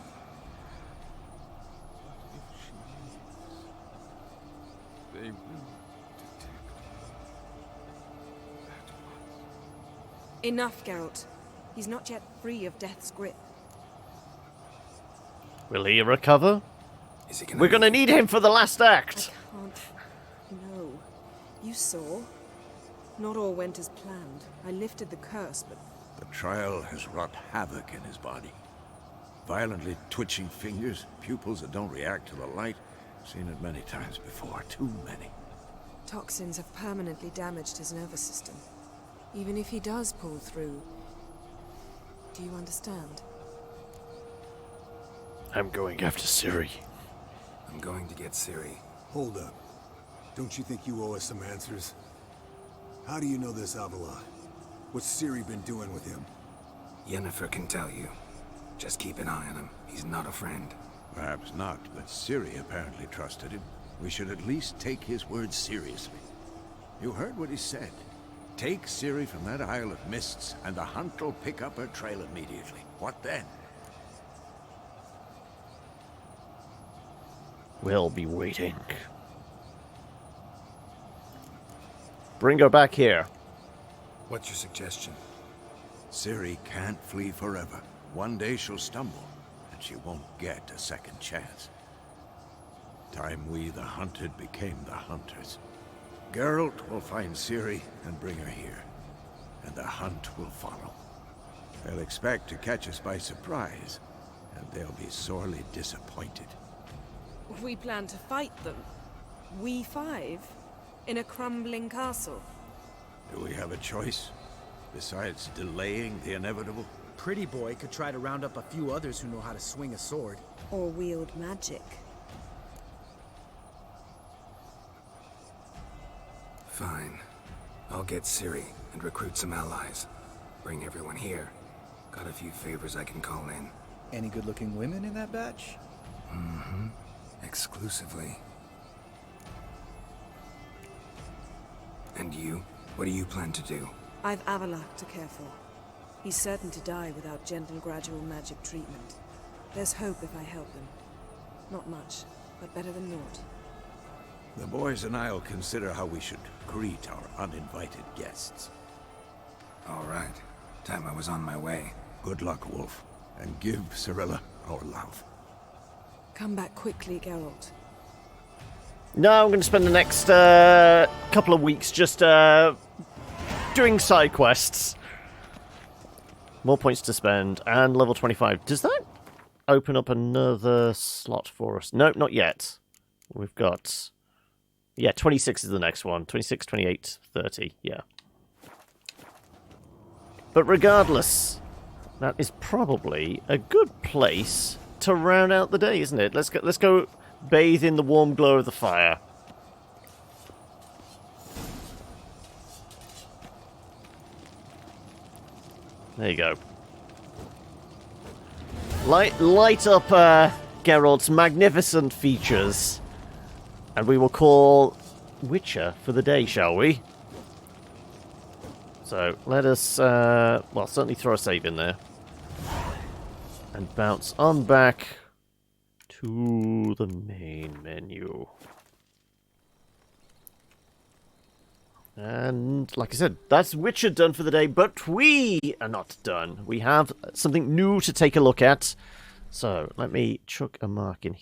They will detect at once. Enough, Geralt. He's not yet free of death's grip. Will he recover? Is he gonna We're gonna need him for the last act. I can't. No. You saw. Not all went as planned. I lifted the curse, but... The trial has wrought havoc in his body. Violently twitching fingers, pupils that don't react to the light. Seen it many times before, too many. Toxins have permanently damaged his nervous system. Even if he does pull through... Do you understand? I'm going after Ciri. I'm going to get Ciri. Hold up. Don't you think you owe us some answers? How do you know this Avalon? What's Ciri been doing with him? Yennefer can tell you. Just keep an eye on him. He's not a friend. Perhaps not, but Ciri apparently trusted him. We should at least take his words seriously. You heard what he said. Take Ciri from that Isle of Mists, and the hunt will pick up her trail immediately. What then? We'll be waiting. Bring her back here. What's your suggestion? Ciri can't flee forever. One day she'll stumble, and she won't get a second chance. Time we, the hunted, became the hunters. Geralt will find Ciri and bring her here, and the hunt will follow. They'll expect to catch us by surprise, and they'll be sorely disappointed. We plan to fight them. We five? In a crumbling castle? Do we have a choice? Besides delaying the inevitable? Pretty boy could try to round up a few others who know how to swing a sword. Or wield magic. Fine. I'll get Ciri and recruit some allies. Bring everyone here. Got a few favors I can call in. Any good-looking women in that batch? Mm-hmm. Exclusively. And you? What do you plan to do? I've Avalak to care for. He's certain to die without gentle, gradual magic treatment. There's hope if I help him. Not much, but better than naught. The boys and I'll consider how we should greet our uninvited guests. All right. Time I was on my way. Good luck, Wolf. And give Cirilla our love. Come back quickly, Geralt. No, I'm going to spend the next couple of weeks just doing side quests. More points to spend, and level 25. Does that open up another slot for us? No, not yet. We've got... Yeah, 26 is the next one. 26, 28, 30, yeah. But regardless, that is probably a good place to round out the day, isn't it? Let's go bathe in the warm glow of the fire. There you go. Light up Geralt's magnificent features. And we will call Witcher for the day, shall we? So, let us, well, certainly throw a save in there. And bounce on back to the main menu. And, like I said, that's Witcher done for the day, but we are not done. We have something new to take a look at. So, let me chuck a mark in